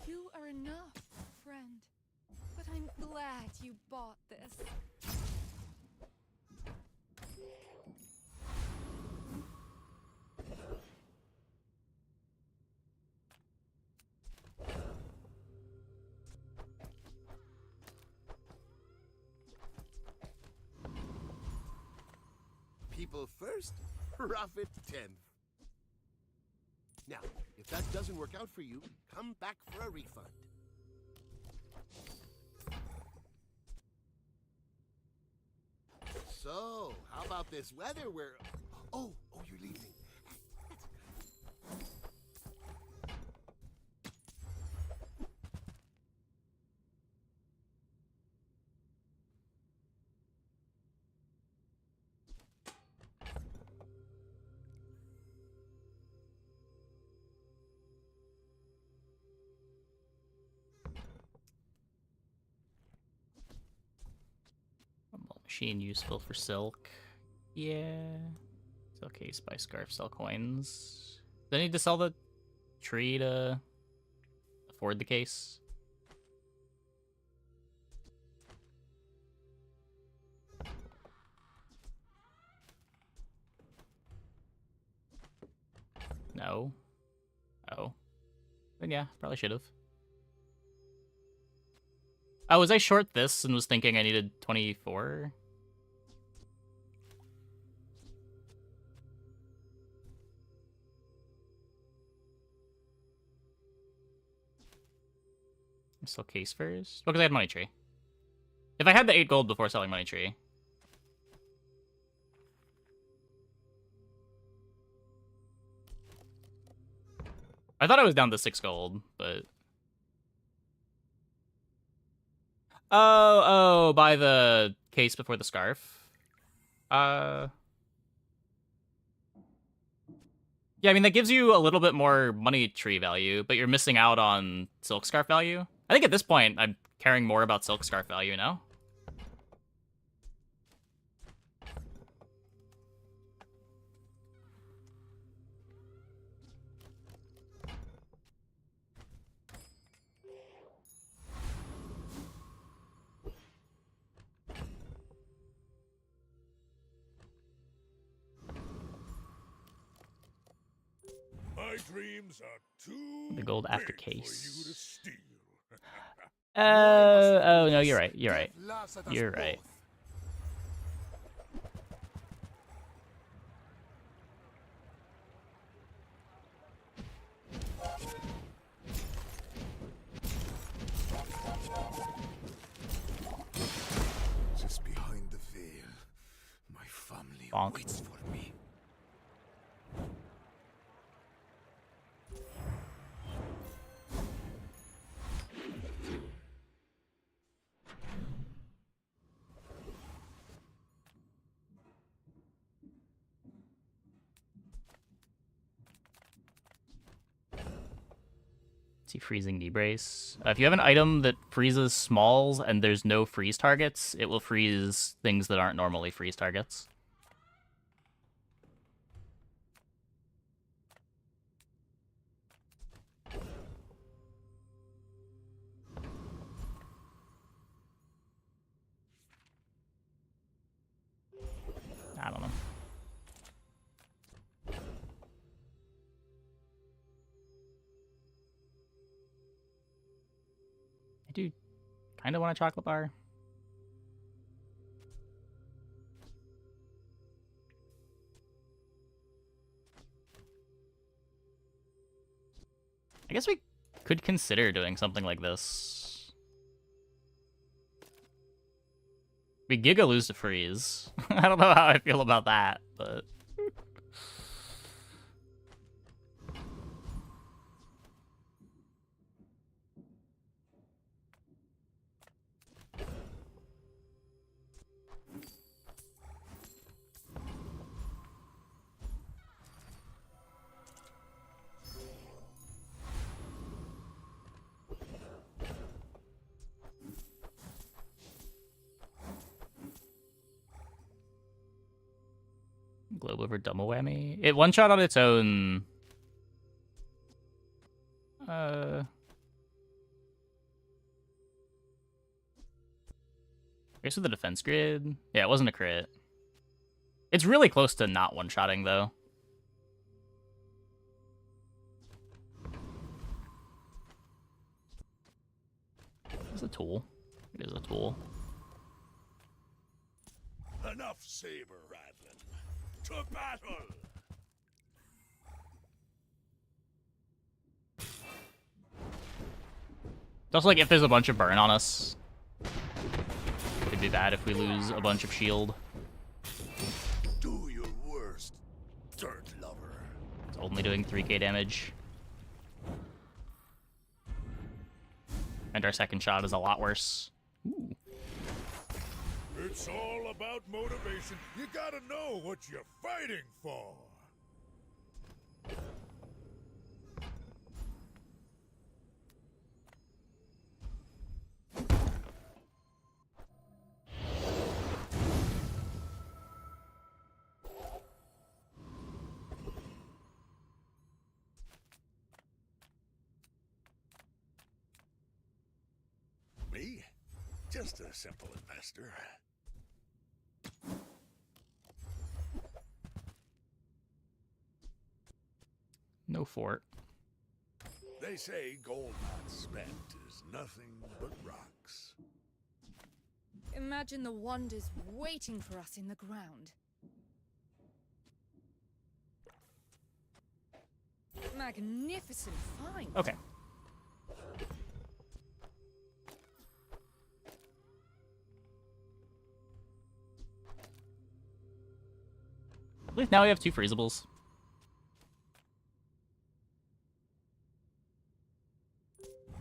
You are enough, friend. But I'm glad you bought this. People first, profit 10th. Now, if that doesn't work out for you, come back for a refund. So, how about this weather where... Oh, you're leaving. Machine useful for silk. Yeah. Sell case, buy scarf, sell coins. Do I need to sell the tree to afford the case? No. Oh. Then yeah, probably should have. Oh, was I short this and was thinking I needed 24? Sell case first? Well, because I had money tree. If I had the 8 gold before selling money tree. I thought I was down to 6 gold, but... Oh, buy the case before the scarf. Yeah, I mean, that gives you a little bit more money tree value, but you're missing out on silk scarf value. I think at this point, I'm caring more about silk scarf value now. My dreams are too The gold after big case. for you to steal. Oh, no, you're right. You're right. You're right. Just behind the veil, my family Bonk. waits for me. See, freezing knee brace. If you have an item that freezes smalls and there's no freeze targets, it will freeze things that aren't normally freeze targets. I don't know. I do kind of want a chocolate bar. I guess we could consider doing something like this. We Giga lose to freeze. I don't know how I feel about that, but... Globe over double whammy. It one shot on its own. I guess with the defense grid. Yeah, it wasn't a crit. It's really close to not one shotting though. It's a tool. It is a tool. Enough saber rattling. To battle! It's also like if there's a bunch of burn on us, it'd be bad if we lose a bunch of shield. Do your worst, dirt lover. It's only doing 3k damage. And our second shot is a lot worse. Ooh. It's all about motivation. You gotta know what you're fighting for. Just a simple investor. No fort. They say gold not spent is nothing but rocks. Imagine the wonders waiting for us in the ground. Magnificent find. Okay. At least now we have 2 freezables.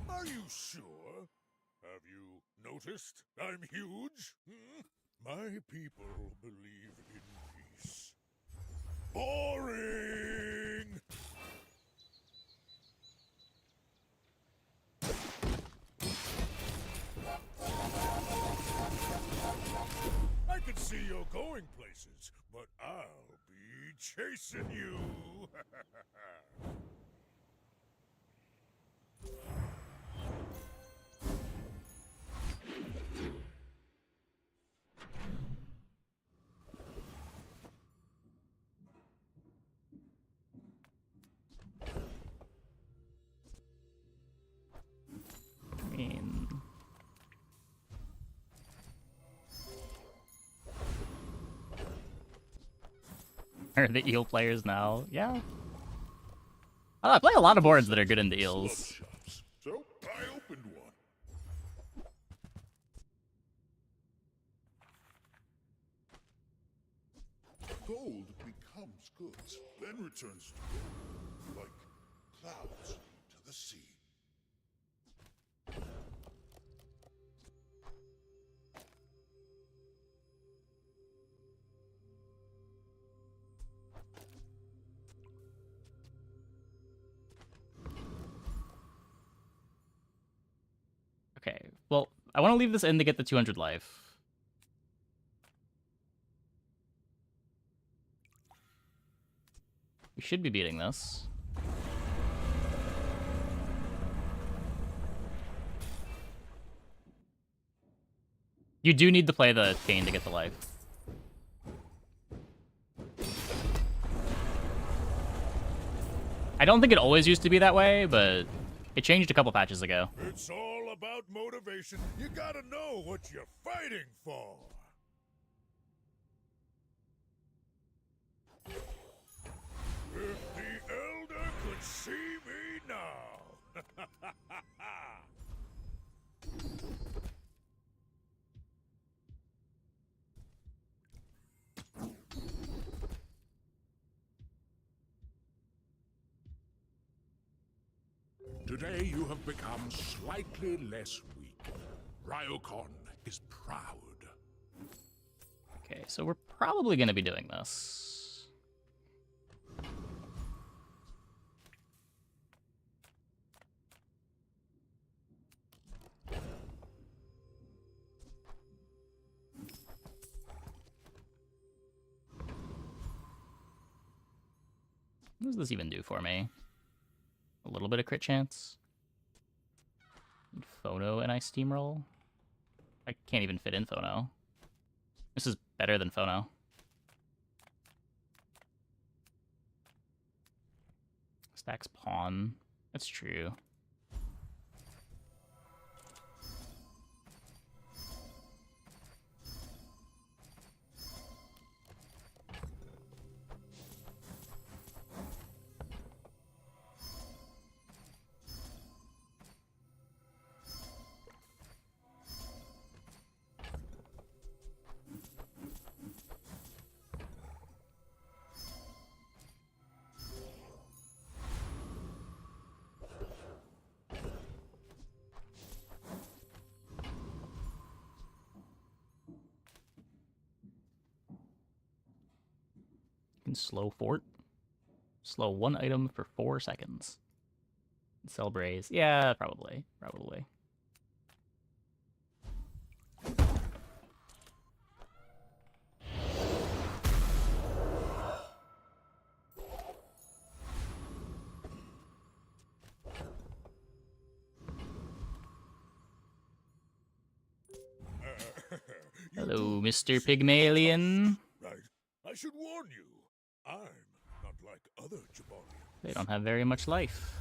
Are you sure? Have you noticed I'm huge? My people believe in peace. Boring! I can see you're going places, but I'll be chasing you. I mean... Are the eel players now? Yeah. I play a lot of boards that are good into eels. So I opened one. Gold becomes goods, then returns to gold, like clouds to the sea. Okay, well, I want to leave this in to get the 200 life. We should be beating this. You do need to play the chain to get the life. I don't think it always used to be that way, but it changed a couple patches ago. It's all about motivation. You gotta know what you're fighting for. If the Elder could see me now. Today you have become slightly less weak. Ryokon is proud. Okay, so we're probably going to be doing this. What does this even do for me? A little bit of crit chance. Phono and I steamroll. I can't even fit in Phono. This is better than Phono. Stacks pawn. That's true. Can slow fort. Slow one item for 4 seconds. Sell braze. Yeah, probably. Probably. Hello, Mr. Pygmalien. Right? I should warn you. I'm not like other Jabarians. They don't have very much life.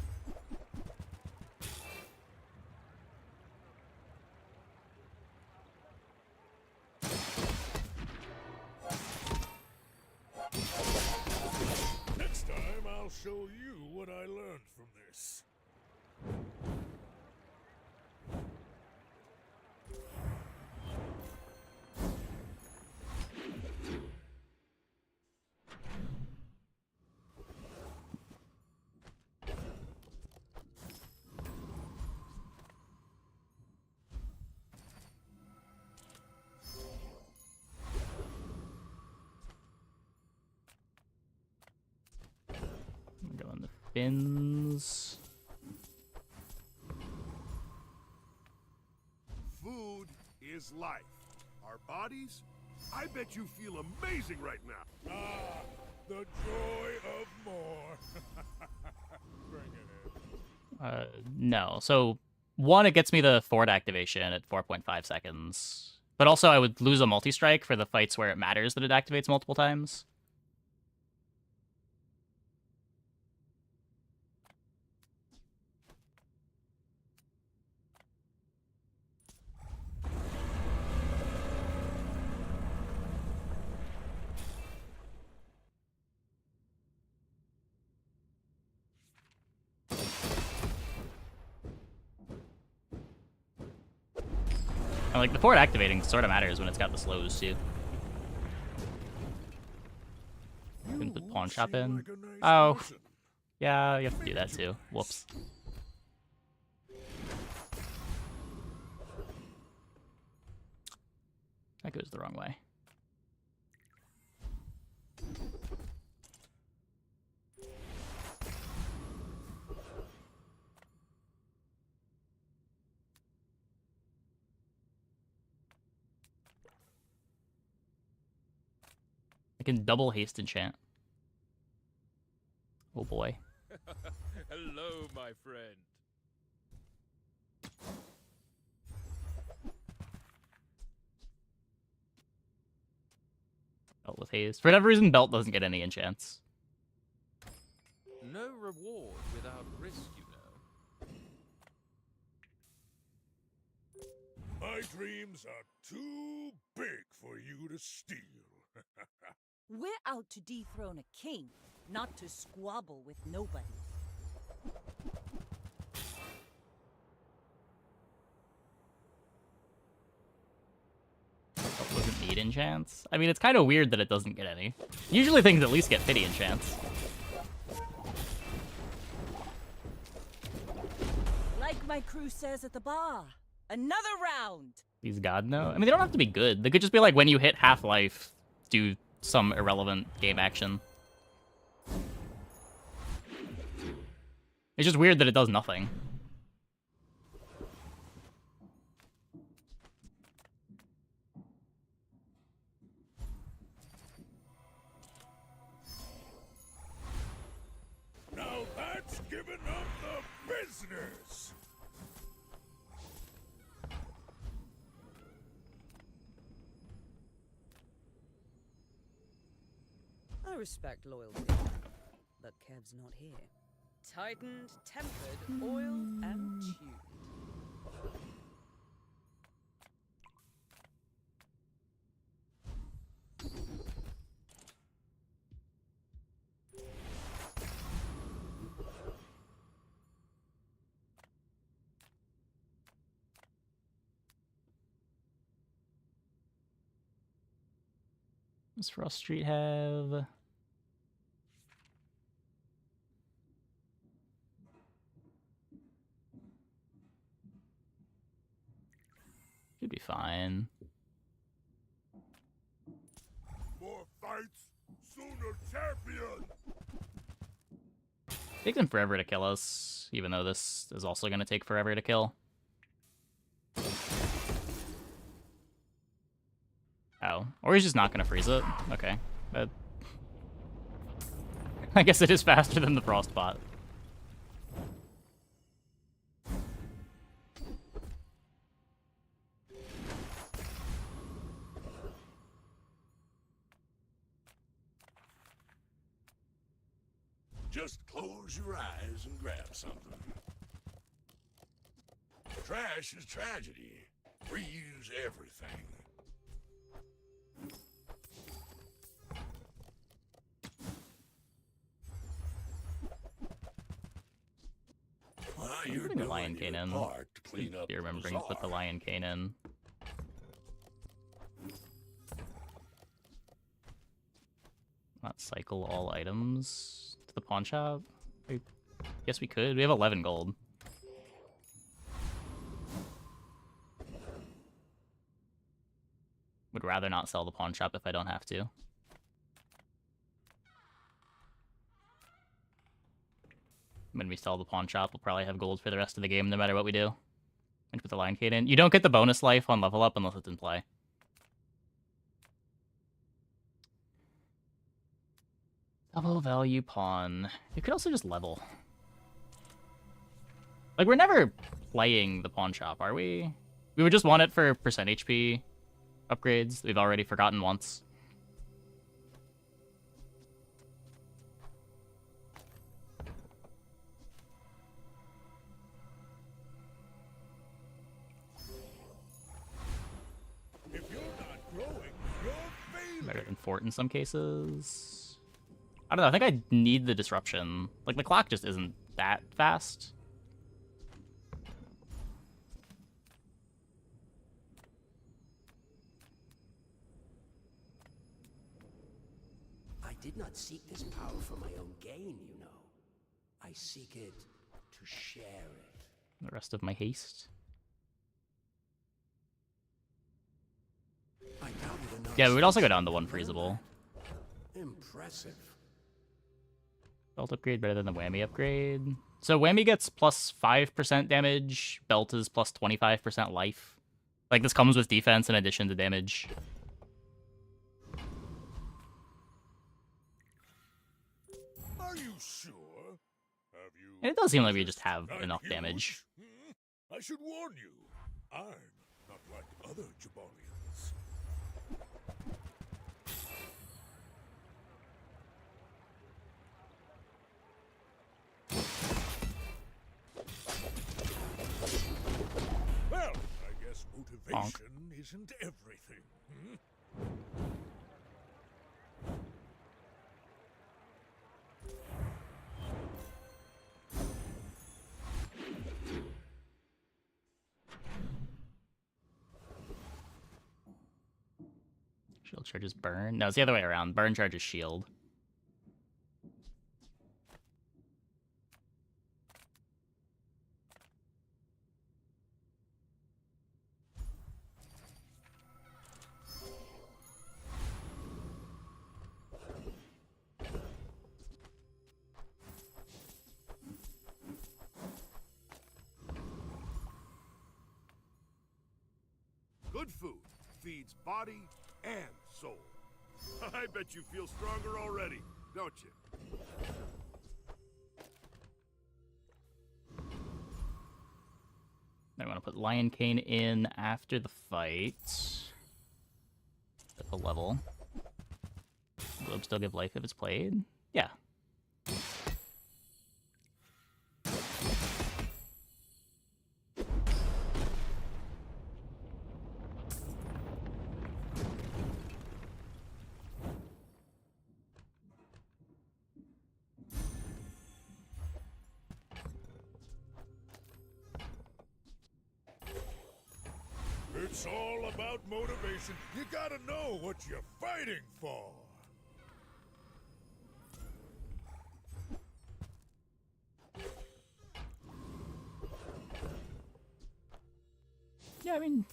Next time, I'll show you what I learned from this. Go on the fins. Food is life. Our bodies? I bet you feel amazing right now. Ah, the joy of more. Bring it in. No. So, one, it gets me the Ford activation at 4.5 seconds. But also, I would lose a multi-strike for the fights where it matters that it activates multiple times. And, like, the Ford activating sort of matters when it's got the slows, too. You can put Pawn Shop in. Oh. Yeah, you have to do that, too. Whoops. That goes the wrong way. I can double haste enchant. Oh boy. Hello, my friend. Belt with haste. For whatever reason, Belt doesn't get any enchants. No reward without risk, you know. My dreams are too big for you to steal. We're out to dethrone a king, not to squabble with nobody. Belt doesn't need enchants. I mean, it's kind of weird that it doesn't get any. Usually things at least get pity enchants. Like my crew says at the bar, another round. These God know. I mean, they don't have to be good. They could just be like, when you hit half-life, do some irrelevant game action. It's just weird that it does nothing. Now that's giving up the business. I respect loyalty, but Kev's not here. Tightened, tempered, oiled, and tuned. Does Frost Street have... Should be fine. More fights, sooner champion. Takes him forever to kill us, even though this is also going to take forever to kill. Oh, or he's just not going to freeze it. Okay. I guess it is faster than the Frostbot. Just close your eyes and grab something. Trash is tragedy. Reuse everything. You're Putting the lion doing cane your in. part to clean up You're the remembering to put the bazaar. lion cane in. Not cycle all items to the pawn shop. I guess we could. We have 11 gold. Would rather not sell the pawn shop if I don't have to. When we sell the pawn shop, we'll probably have gold for the rest of the game no matter what we do. And put the lion cane in. You don't get the bonus life on level up unless it's in play. Double value pawn. You could also just level. Like, we're never playing the pawn shop, are we? We would just want it for percent HP upgrades. We've already forgotten once. If you're not growing, you're failing. Better than Fort in some cases. I don't know, I think I need the disruption. Like, the clock just isn't that fast. I did not seek this power for my own gain, you know. I seek it to share it. The rest of my haste. I doubted enough. Yeah, we would also go down to one freezable. Impressive. Belt upgrade better than the whammy upgrade. So whammy gets plus 5% damage. Belt is plus 25% life. Like, this comes with defense in addition to damage. Are you sure? Have you? And it does seem like we just have enough damage. I should warn you, I'm not like other Jabarians. Well, I guess motivation isn't everything. Shield charges burn. No, it's the other way around. Burn charges shield. Good food feeds body and soul. I bet you feel stronger already, don't you? I want to put Lion Cane in after the fight. At the level. Globe still give life if it's played? Yeah. It's all about motivation. You gotta know what you're fighting for. Yeah, I mean,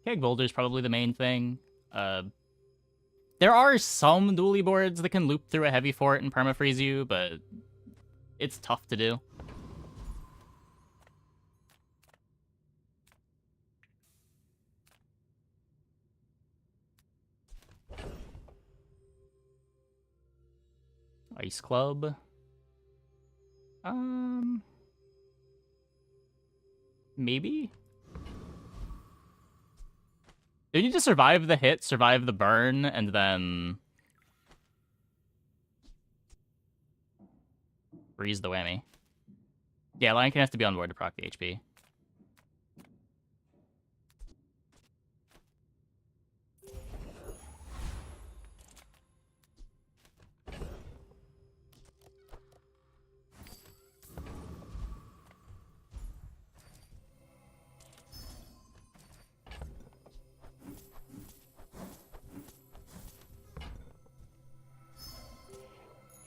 Keg Boulder's probably the main thing. There are some dually boards that can loop through a heavy fort and permafreeze you, but it's tough to do. Ice Club. Maybe? You need to survive the hit, survive the burn, and then... Freeze the whammy. Yeah, Lion King has to be on board to proc the HP.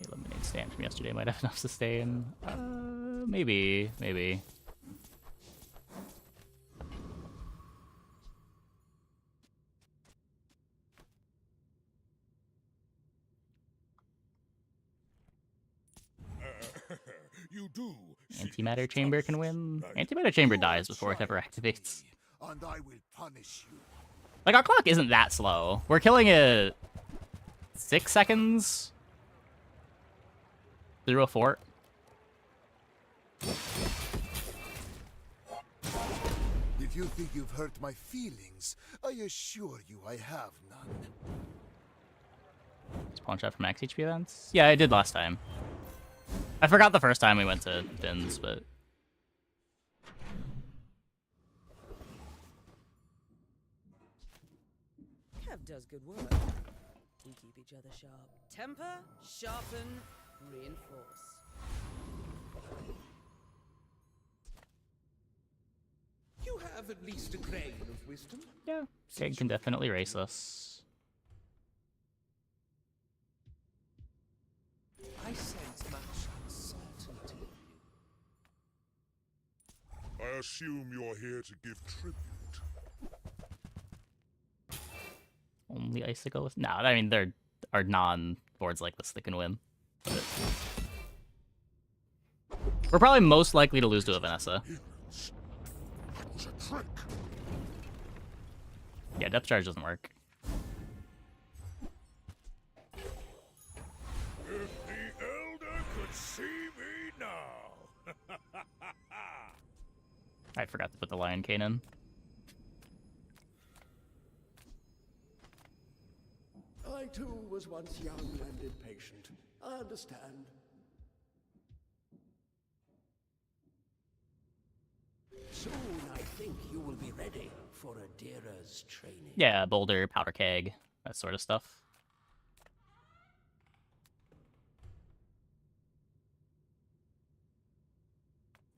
Eliminate stand from yesterday might have enough sustain. Maybe. You do. Antimatter Chamber can win. Antimatter Chamber dies before it ever activates. And I will punish you. Like, our clock isn't that slow. We're killing it 6 seconds through a fort. If you think you've hurt my feelings, I assure you I have none. Just pawn shot for max HP events? Yeah, I did last time. I forgot the first time we went to Fins, but... Kev does good work. We keep each other sharp. Temper, sharpen, reinforce. You have at least a grain of wisdom. Yeah, Keg can definitely race us. I sense much uncertainty. I assume you're here to give tribute. Only Icicle? No, I mean, there are non-boards like this that can win. But... we're probably most likely to lose to a Vanessa. That was a trick. Yeah, Depth Charge doesn't work. If the Elder could see me now. I forgot to put the Lion Cane in. I too was once young and impatient. I understand. Soon I think you will be ready for Adira's training. Yeah, Boulder, Powder Keg, that sort of stuff.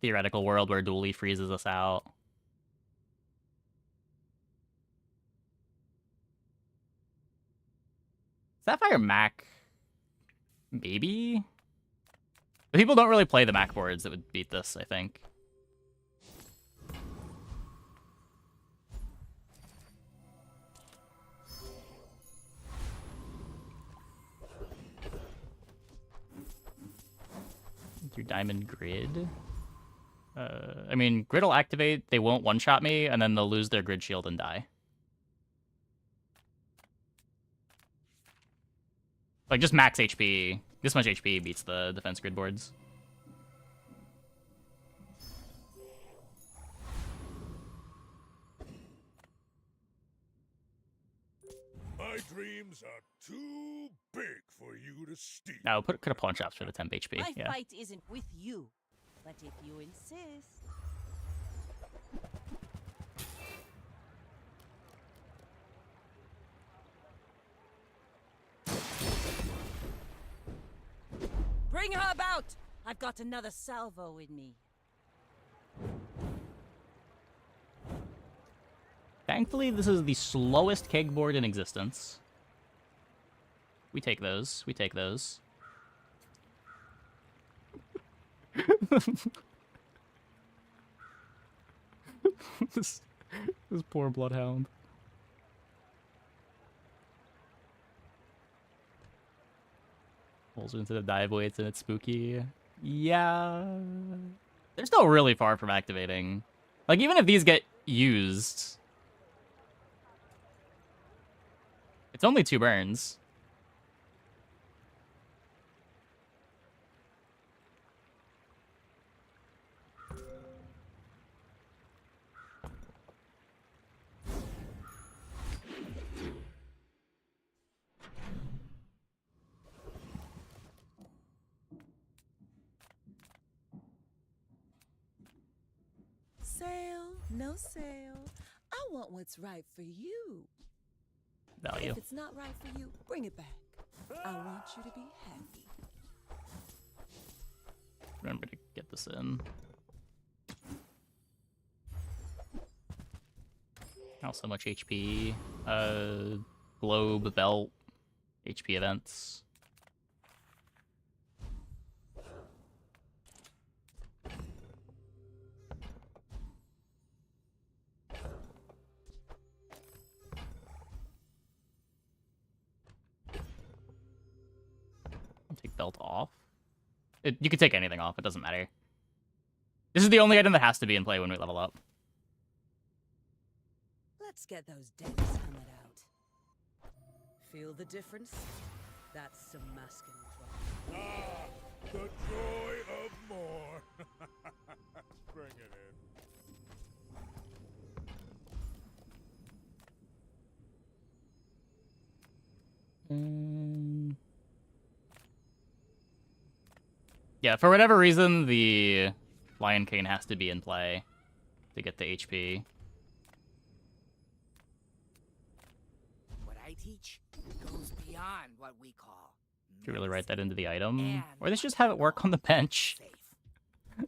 Theoretical world where Dooley freezes us out. Sapphire Mac, maybe? But people don't really play the Mac boards that would beat this, I think. Through Diamond Grid. I mean, Grid will activate, they won't one-shot me, and then they'll lose their Grid Shield and die. Like, just max HP. This much HP beats the defense grid boards. My dreams are too big for you to steal. No, could have pawn shops for the temp HP. My Yeah. fight isn't with you, but if you insist. Bring her about! I've got another salvo in me. Thankfully, this is the slowest keg board in existence. We take those. We take those. this poor Bloodhound. Pulls into the dive weights and it's spooky. Yeah. They're still really far from activating. Like, even if these get used... it's only 2 burns. No sale. I want what's right for you. Value. If it's not right for you, bring it back. I want you to be happy. Remember to get this in. Not so much HP. Globe, belt, HP events. Take belt off. You can take anything off, it doesn't matter. This is the only item that has to be in play when we level up. Let's get those dents hammered out. Feel the difference? That's some masking trouble. Ah, the joy of more. Bring it in. Yeah, for whatever reason, the Lion Cane has to be in play to get the HP. What I teach goes beyond what we call. Could you really write that into the item? Or let's just have it work on the bench.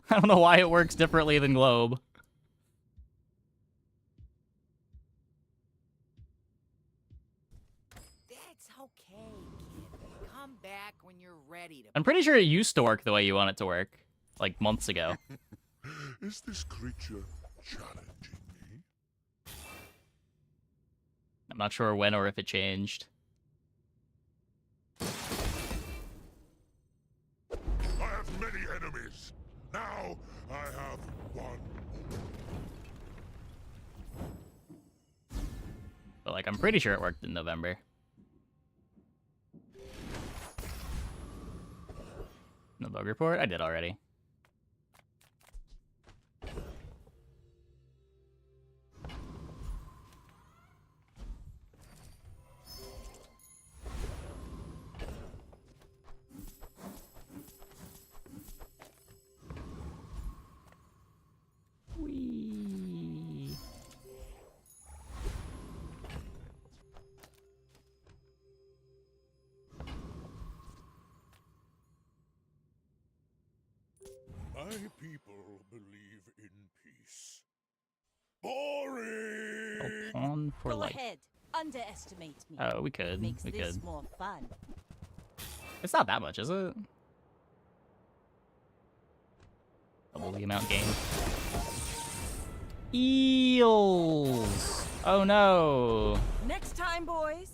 I don't know why it works differently than Globe. That's okay, kid. Come back when you're ready to. I'm pretty sure it used to work the way you want it to work, like months ago. Is this creature challenging me? I'm not sure when or if it changed. I have many enemies. Now I have one. But like, I'm pretty sure it worked in November. No bug report? I did already. Whee. My people believe in peace. Boring! Pawn for Go life. ahead. Underestimate me. Oh, we could. Makes We this could. more fun. It's not that much, is it? Double the amount gained. Eels! Oh no! Next time, boys,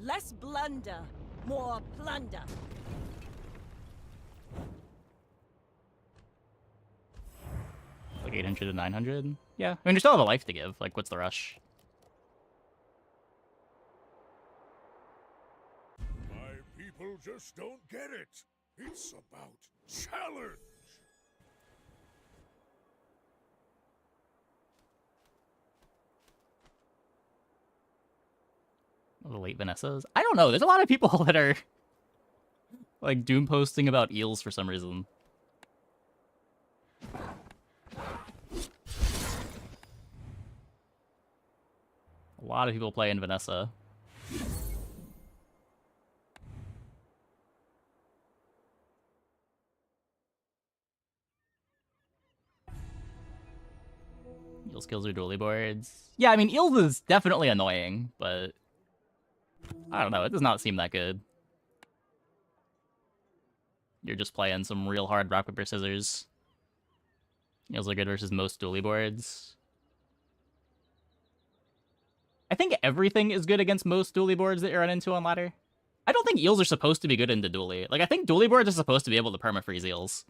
less blunder, more plunder. Like 800 to 900? Yeah. I mean, you still have a life to give. Like, what's the rush? My people just don't get it. It's about challenge. The late Vanessas? I don't know. There's a lot of people that are like doom posting about eels for some reason. A lot of people playing Vanessa. Eel skills are dually boards. Yeah, I mean, eels is definitely annoying, but I don't know. It does not seem that good. You're just playing some real hard rock, paper, scissors. Eels are good versus most dually boards. I think everything is good against most dually boards that you run into on ladder. I don't think eels are supposed to be good into dually. Like, I think dually boards are supposed to be able to perma-freeze eels.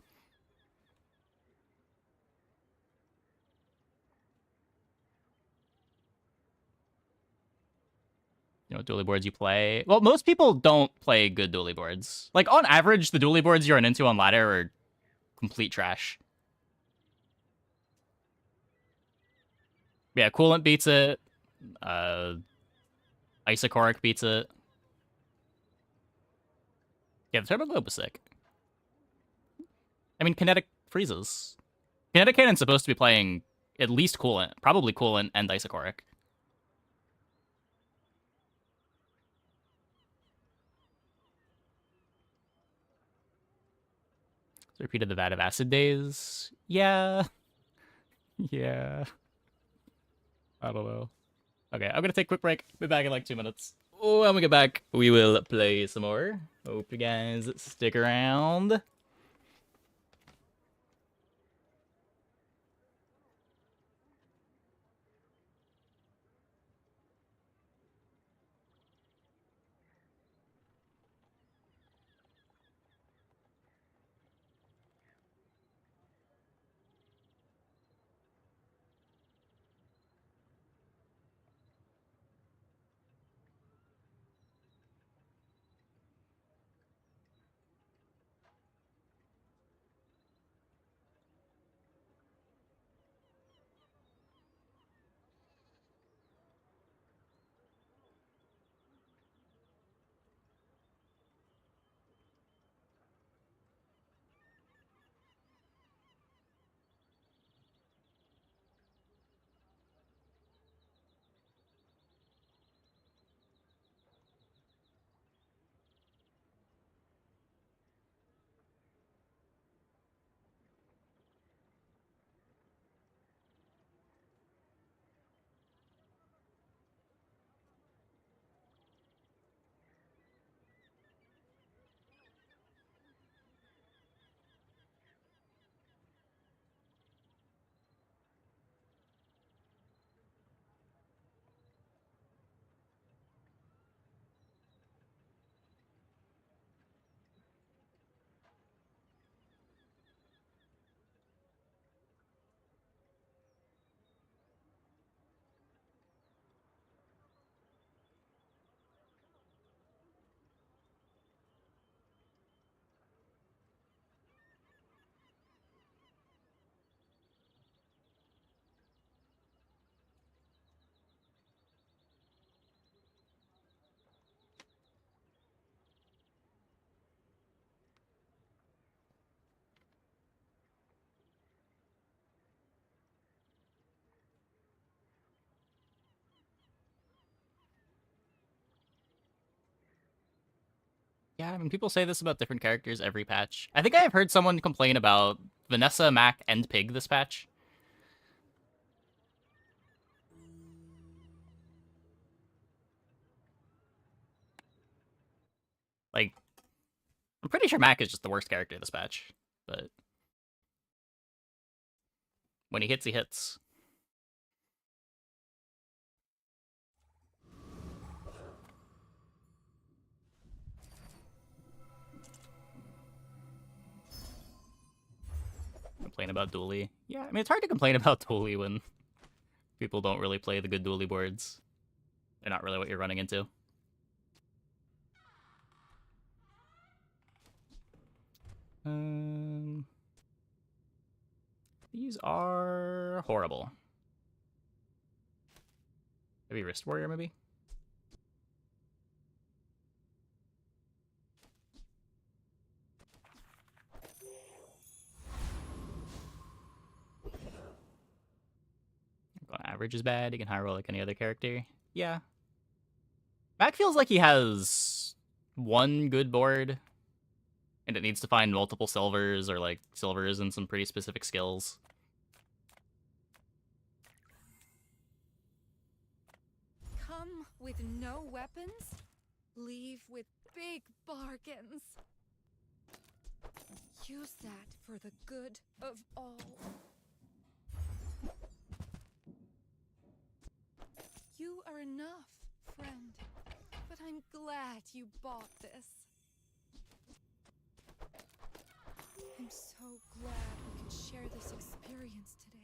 You know what dually boards you play? Well, most people don't play good dually boards. Like, on average, the dually boards you run into on ladder are complete trash. Yeah, Coolant beats it. Isocoric beats it. Yeah, the Turbo Globe was sick. I mean, Kinetic freezes. Kinetic Cannon's supposed to be playing at least Coolant. Probably Coolant and Isocoric. Repeated the Vat of Acid days. Yeah. Yeah. I don't know. Okay, I'm gonna take a quick break. Be back in like 2 minutes. When we get back, we will play some more. Hope you guys stick around. Yeah, I mean, people say this about different characters every patch. I think I have heard someone complain about Vanessa, Mac, and Pig this patch. Like, I'm pretty sure Mac is just the worst character this patch, but when he hits, he hits. Complain about Dually. Yeah, I mean, it's hard to complain about Dually when people don't really play the good Dually boards. They're not really what you're running into. These are horrible. Maybe Wrist Warrior, maybe? Average is bad. You can high roll like any other character. Yeah. Mac feels like he has one good board, and it needs to find multiple silvers or like silvers and some pretty specific skills. Come with no weapons, leave with big bargains. Use that for the good of all. You are enough, friend. But I'm glad you bought this. I'm so glad we could share this experience today.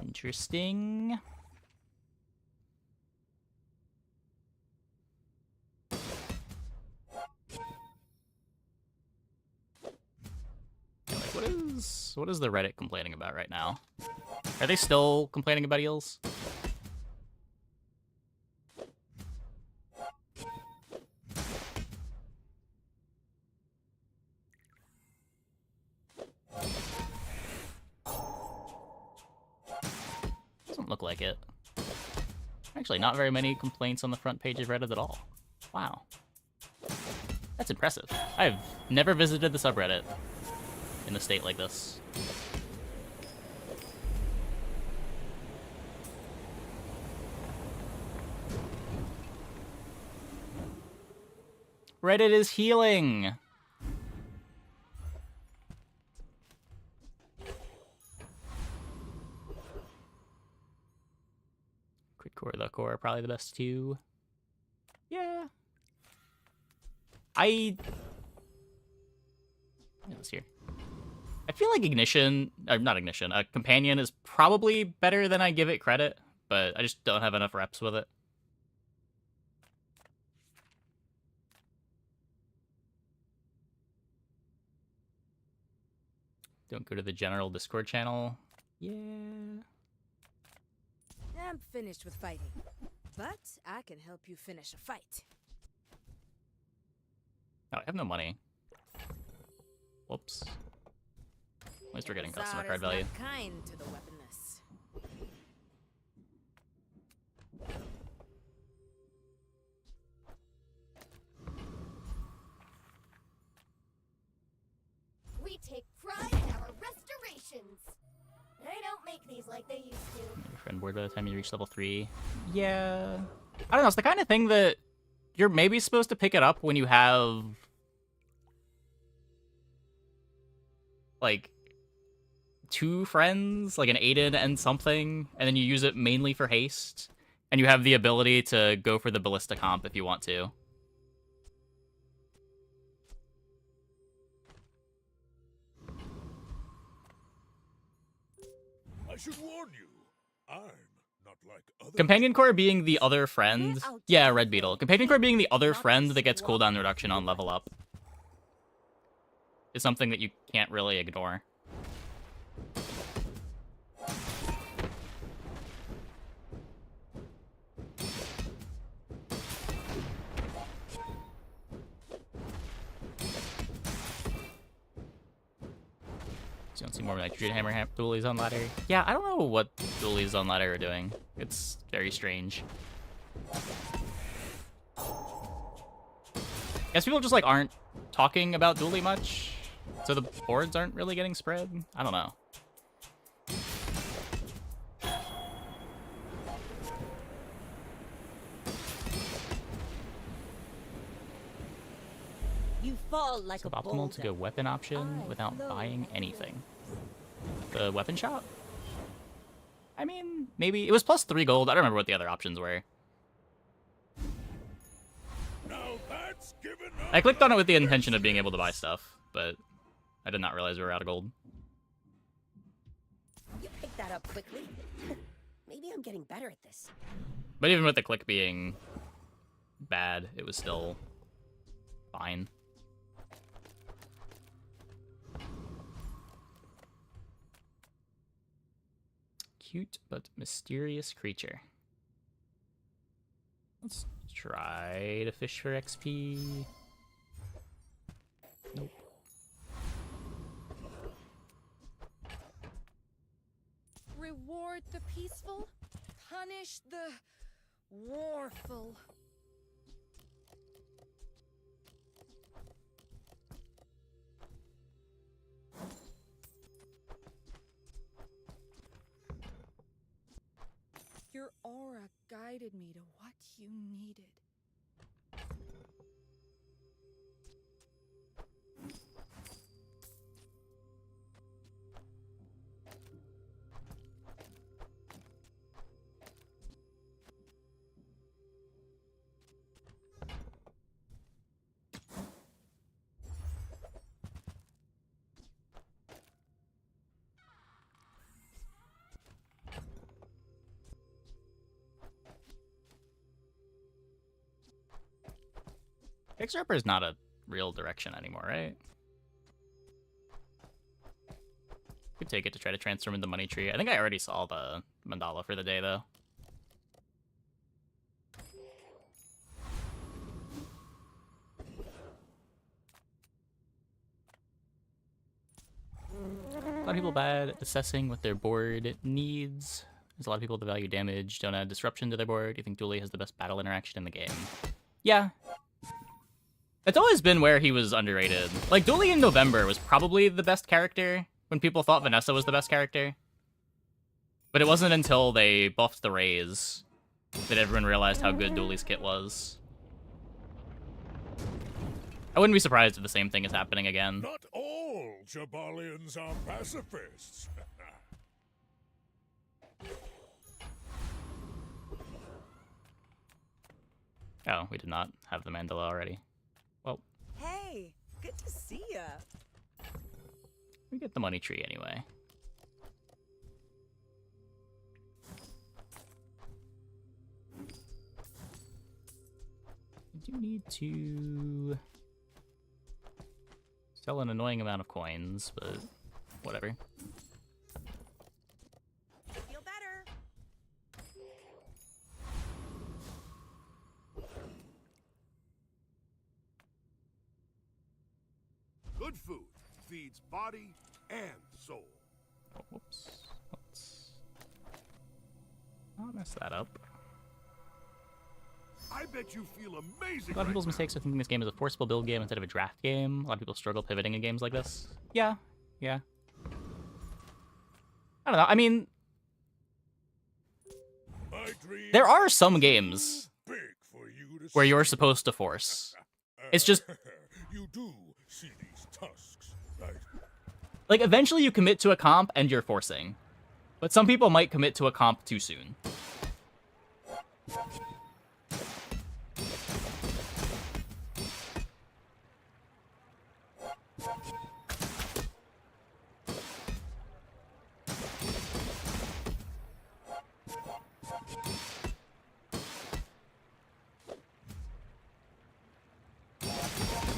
Interesting. Like, what is the Reddit complaining about right now? Are they still complaining about eels? like it. Actually, not very many complaints on the front page of Reddit at all. Wow. That's impressive. I've never visited the subreddit in a state like this. Reddit is healing! Crit core, the core are probably the best too. Yeah. What's here? I feel like Ignition, or not Ignition, Companion is probably better than I give it credit, but I just don't have enough reps with it. Don't go to the general Discord channel. Yeah. I'm finished with fighting, but I can help you finish a fight. Oh, I have no money. Whoops. At least we're getting customer card value. Not kind to the weaponness. We take pride in our restorations. They don't make these like they used to. Your friend board by the time you reach level 3. Yeah. I don't know, it's the kind of thing that you're maybe supposed to pick it up when you have like 2 friends, like an Aiden and something, and then you use it mainly for haste, and you have the ability to go for the ballista comp if you want to. I should warn you, I'm not like other. Companion Core being the other friend. Yeah, Red Beetle. Companion Core being the other friend that gets cooldown reduction on level up is something that you can't really ignore. So you don't see more like Druid Hammer dualies on ladder. Yeah, I don't know what dualies on ladder are doing. It's very strange. I guess people just like aren't talking about dually much, so the boards aren't really getting spread. I don't know. You fall like a Suboptimal boulder. to go weapon option without buying anything. The weapon shop? I mean, maybe. It was plus 3 gold. I don't remember what the other options were. Now that's given I clicked on it with the intention of being able to buy stuff, but I did not realize we were out of gold. You picked that up quickly. Maybe I'm getting better at this. But even with the click being bad, it was still fine. Cute but mysterious creature. Let's try to fish for XP. Nope. Reward the peaceful, punish the warful. Your aura guided me to what you needed. Fixer-upper is not a real direction anymore, right? Could take it to try to transform into money tree. I think I already saw the mandala for the day, though. A lot of people bad at assessing what their board needs. There's a lot of people that value damage, don't add disruption to their board. Do you think Dooley has the best battle interaction in the game? Yeah. It's always been where he was underrated. Like, Dooley in November was probably the best character when people thought Vanessa was the best character. But it wasn't until they buffed the Rays that everyone realized how good Dooley's kit was. I wouldn't be surprised if the same thing is happening again. Not all Jabalians are pacifists. Oh, we did not have the mandala already. Well, Hey, good to see ya. we get the money tree anyway. We do need to sell an annoying amount of coins, but whatever. Feel better. Good food feeds body and soul. Oh, whoops. Let's not mess that up. I bet you feel amazing. A lot of people's mistakes are thinking this game is a forcible build game instead of a draft game. A lot of people struggle pivoting in games like this. Yeah. I don't know. I mean, there are some games where you're supposed to force. It's just You do see these tusks, right? like eventually you commit to a comp and you're forcing. But some people might commit to a comp too soon.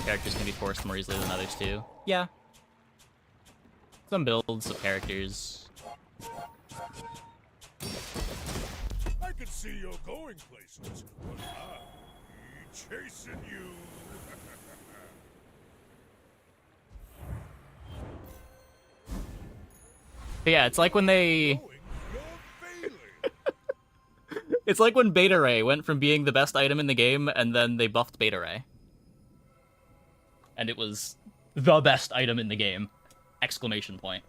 Characters can be forced more easily than others too. Yeah. Some builds of characters. I can see you're going places, but I'm chasing you. But yeah, it's like when they... It's like when Beta Ray went from being the best item in the game, and then they buffed Beta Ray. And it was the best item in the game. Exclamation point.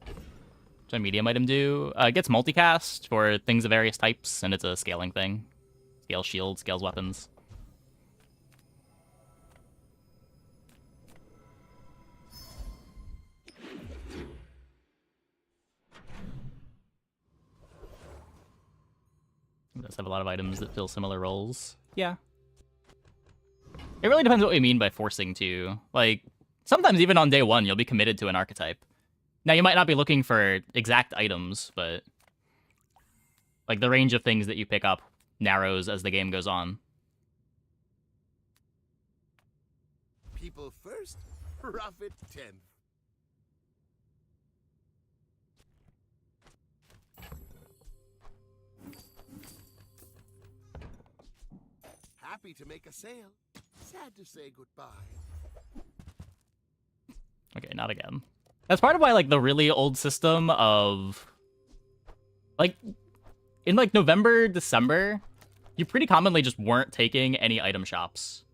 What's a medium item do? It gets multicast for things of various types, and it's a scaling thing. Scales shields, scales weapons. It does have a lot of items that fill similar roles. Yeah. It really depends what we mean by forcing to. Like, sometimes even on day one, you'll be committed to an archetype. Now, you might not be looking for exact items, but like the range of things that you pick up narrows as the game goes on. People first, profit 10th. Happy to make a sale. Sad to say goodbye. Okay, not again. That's part of why, like, the really old system of... Like, in, like, November, December, you pretty commonly just weren't taking any item shops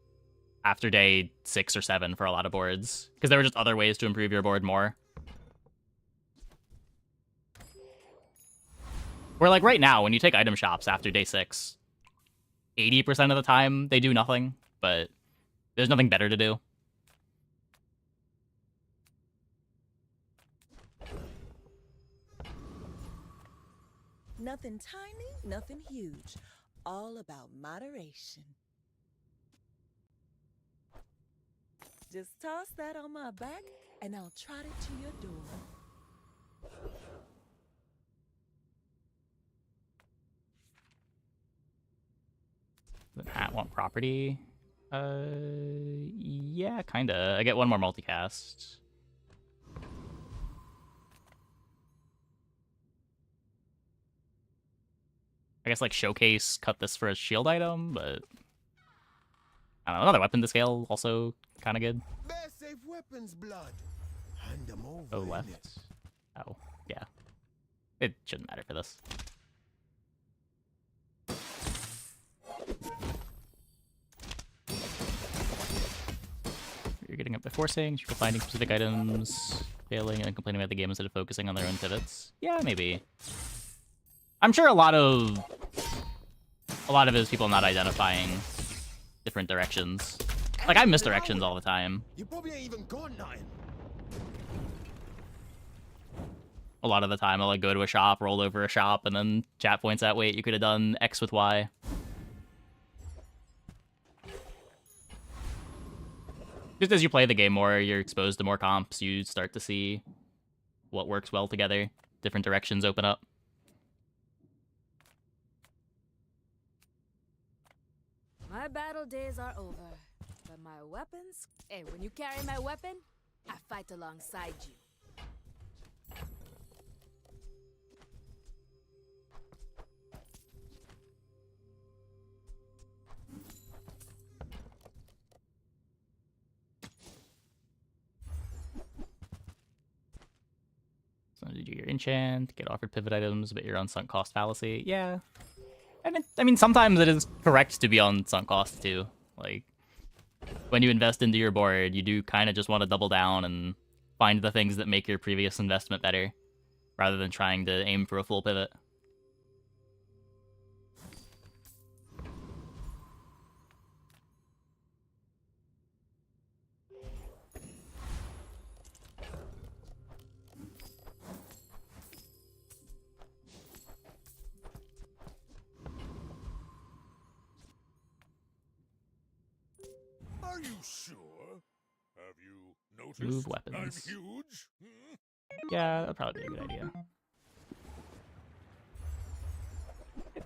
after day 6 or 7 for a lot of boards, because there were just other ways to improve your board more. Where, like, right now, when you take item shops after day 6, 80% of the time, they do nothing, but there's nothing better to do. Nothing tiny, nothing huge. All about moderation. Just toss that on my back, and I'll trot it to your door. Does the hat want property? Yeah, kinda. I get one more multicast. I guess, like, Showcase cut this for a shield item, but... I don't know, another weapon to scale, also kind of good. Bear safe weapons, blood. Hand them over. Oh, innit? left. Oh, yeah. It shouldn't matter for this. You're getting up by forcing, you're finding specific items, failing, and then complaining about the game instead of focusing on their own pivots. Yeah, maybe. I'm sure a lot of it is people not identifying different directions. Like, I miss directions all the time. You probably ain't even got nothing. A lot of the time, I'll like go to a shop, roll over a shop, and then chat points out, wait, you could have done X with Y. Just as you play the game more, you're exposed to more comps, you start to see what works well together. Different directions open up. My battle days are over, but my weapons... Hey, when you carry my weapon, I fight alongside you. So you do your enchant, get offered pivot items, but you're on sunk cost fallacy. Yeah. And I mean, sometimes it is correct to be on sunk cost too. Like, when you invest into your board, you do kind of just want to double down and find the things that make your previous investment better, rather than trying to aim for a full pivot. Are you sure? Have you noticed Move I'm weapons. huge? Hmm? Yeah, that'd probably be a good idea.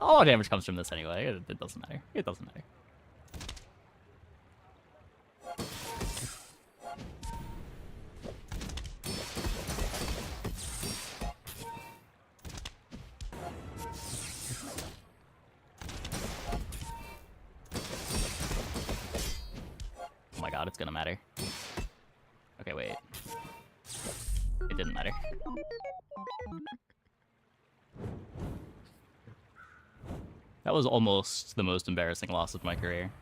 All our damage comes from this anyway. It doesn't matter. It doesn't matter. Oh my god, it's gonna matter. Okay, wait. It didn't matter. That was almost the most embarrassing loss of my career.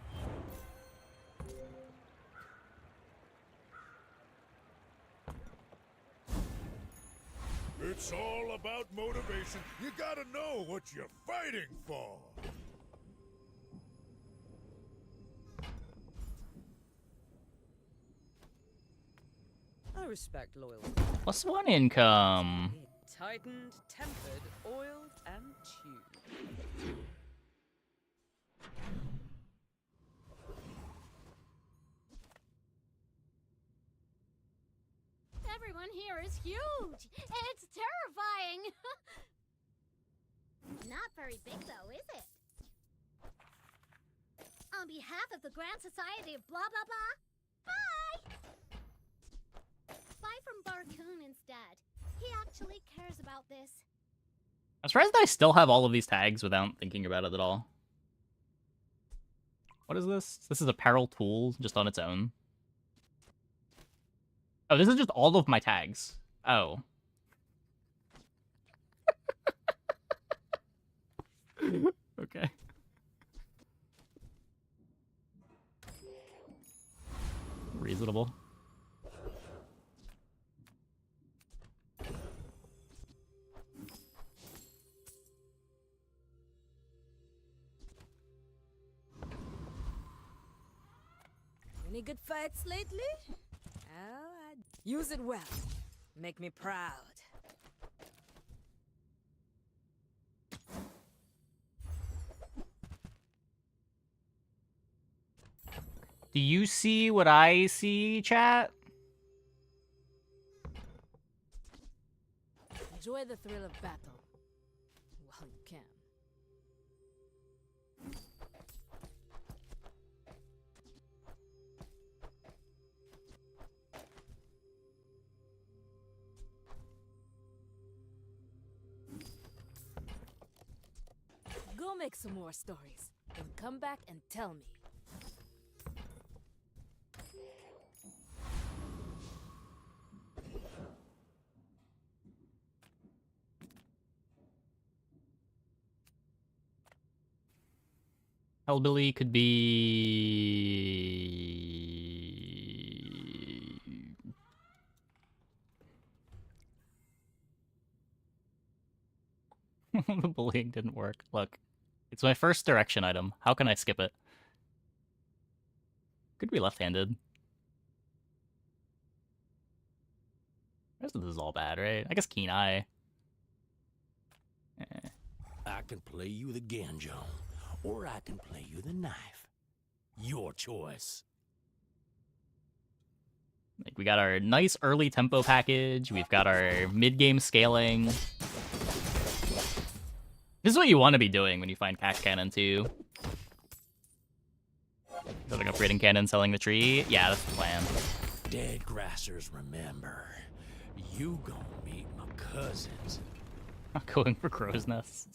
It's all about motivation. You gotta know what you're fighting for. I respect loyalty. +1 income. Tightened, tempered, oiled, and tuned. Everyone here is huge. It's terrifying. Not very big, though, is it? On behalf of the Grand Society of blah blah blah, bye. Buy from Barcoon instead. He actually cares about this. I'm surprised I still have all of these tags without thinking about it at all. What is this? This is apparel tool just on its own. Oh, this is just all of my tags. Oh. Okay. Reasonable. Any good fights lately? Oh, I'd use it well. Make me proud. Do you see what I see, chat? Enjoy the thrill of battle while you can. Go make some more stories, then come back and tell me. Hellbilly could be... The bullying didn't work. Look, it's my first direction item. How can I skip it? Could be left-handed. The rest of this is all bad, right? I guess Keen Eye. I can play you the Ganjo, or I can play you the knife. Your choice. Like, we got our nice early tempo package. We've got our mid-game scaling. This is what you want to be doing when you find Cash Cannon, too. Building upgrading cannon, selling the tree. Yeah, that's the plan. Dead grassers, remember. You gonna meet my cousins. Not going for crow's nests.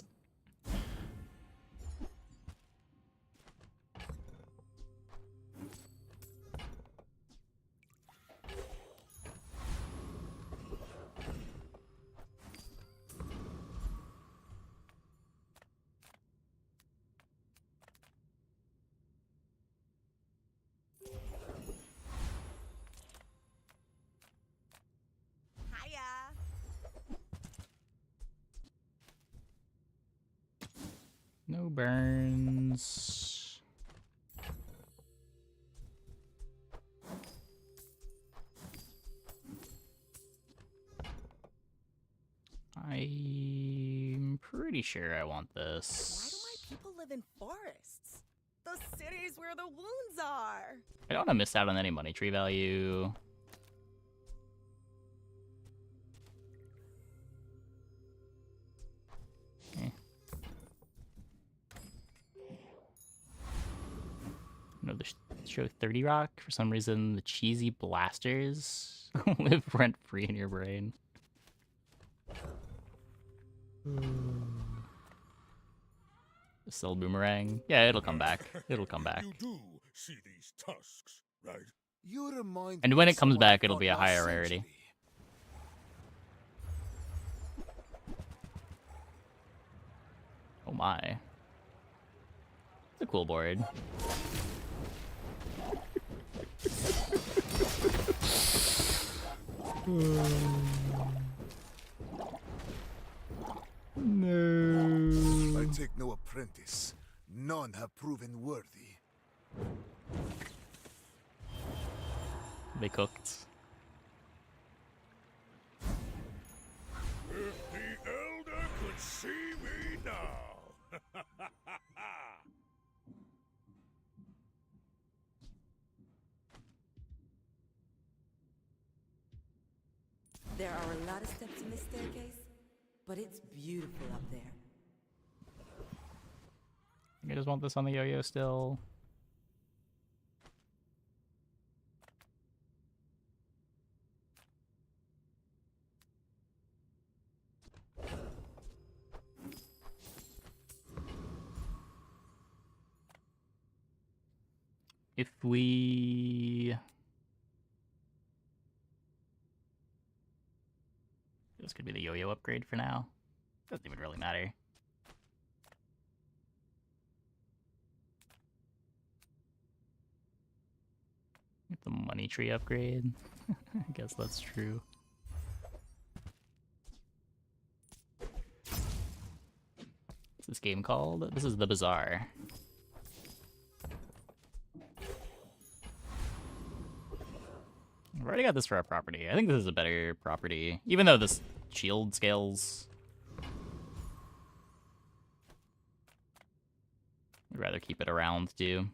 No burns. I'm pretty sure I want this. Why do my people live in forests? The cities where the wounds are. I don't want to miss out on any money tree value. Okay. No, the show 30 Rock. For some reason, the cheesy blasters live rent free in your brain. Still boomerang. Yeah, it'll come back. It'll come back. You do see these tusks, right? You remind And me when of it comes someone I back, it'll fought be a last higher rarity. century. Oh my. It's a cool board. No. I take no apprentice. None have proven worthy. They cooked. If the Elder could see me now! There are a lot of steps in this staircase, but it's beautiful up there. I just want this on the yo-yo still. If we... This could be the yo-yo upgrade for now. Doesn't even really matter. Get the money tree upgrade. I guess that's true. What's this game called? This is The Bazaar. I've already got this for our property. I think this is a better property. Even though this shield scales... I'd rather keep it around, too.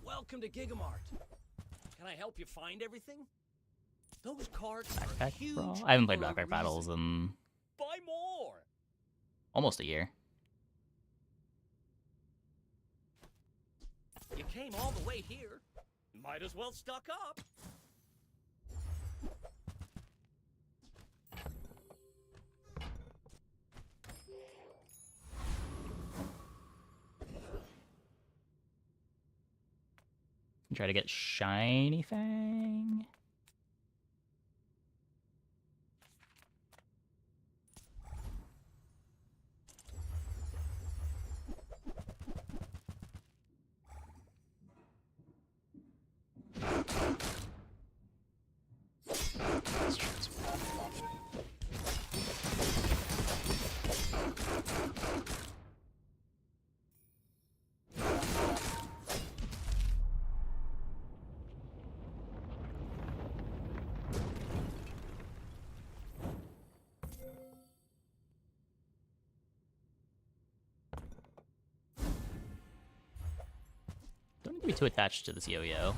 Welcome to Gigamart. Can I help you find everything? Those cards are Backpack huge. Brawl? I haven't played for a Backpack Battles reason. in Buy more. almost a year. You came all the way here. Might as well stock up. Try to get Shiny Fang. Maybe too attached to this yo-yo.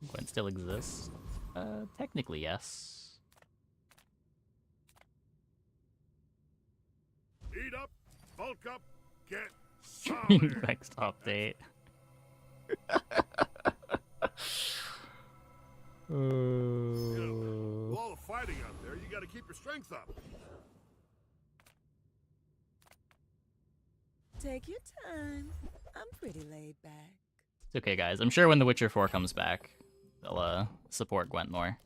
Gwent still exists. Technically, yes. Eat up, bulk up, get solid. Next update. With all the fighting out there, you gotta keep your strength up. Take your time. I'm pretty laid back. It's okay, guys. I'm sure when The Witcher 4 comes back, they'll support Gwent more.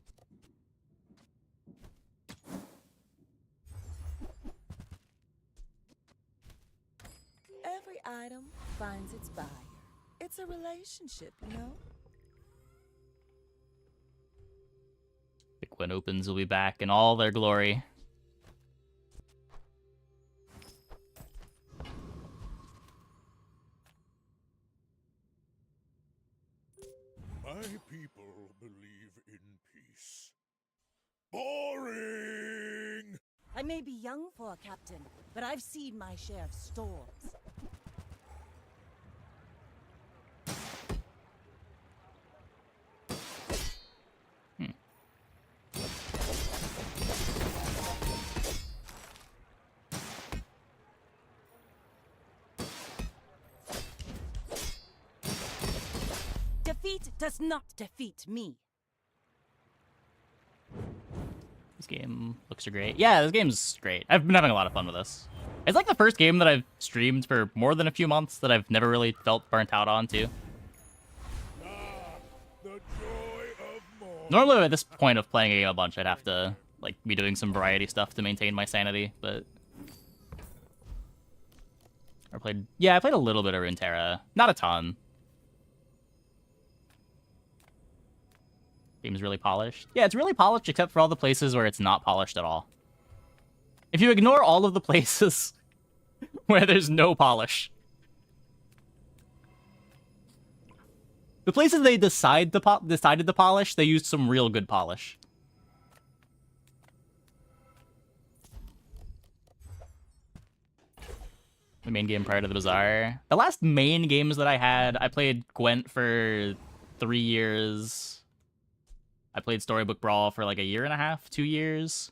Every item finds its buyer. It's a relationship, you know? The Gwent Opens will be back in all their glory. My people believe in peace. Boring! I may be young for a captain, but I've seen my share of storms. Defeat does not defeat me. This game looks great. Yeah, this game's great. I've been having a lot of fun with this. It's like the first game that I've streamed for more than a few months that I've never really felt burnt out on, too. Normally at this point of playing a game a bunch, I'd have to like be doing some variety stuff to maintain my sanity, but I played a little bit of Runeterra. Not a ton. Game's really polished. Yeah, it's really polished except for all the places where it's not polished at all. If you ignore all of the places where there's no polish. The places they decided to polish, they used some real good polish. The main game prior to the Bazaar. The last main games that I had, I played Gwent for 3 years. I played Storybook Brawl for like a year and a half, 2 years.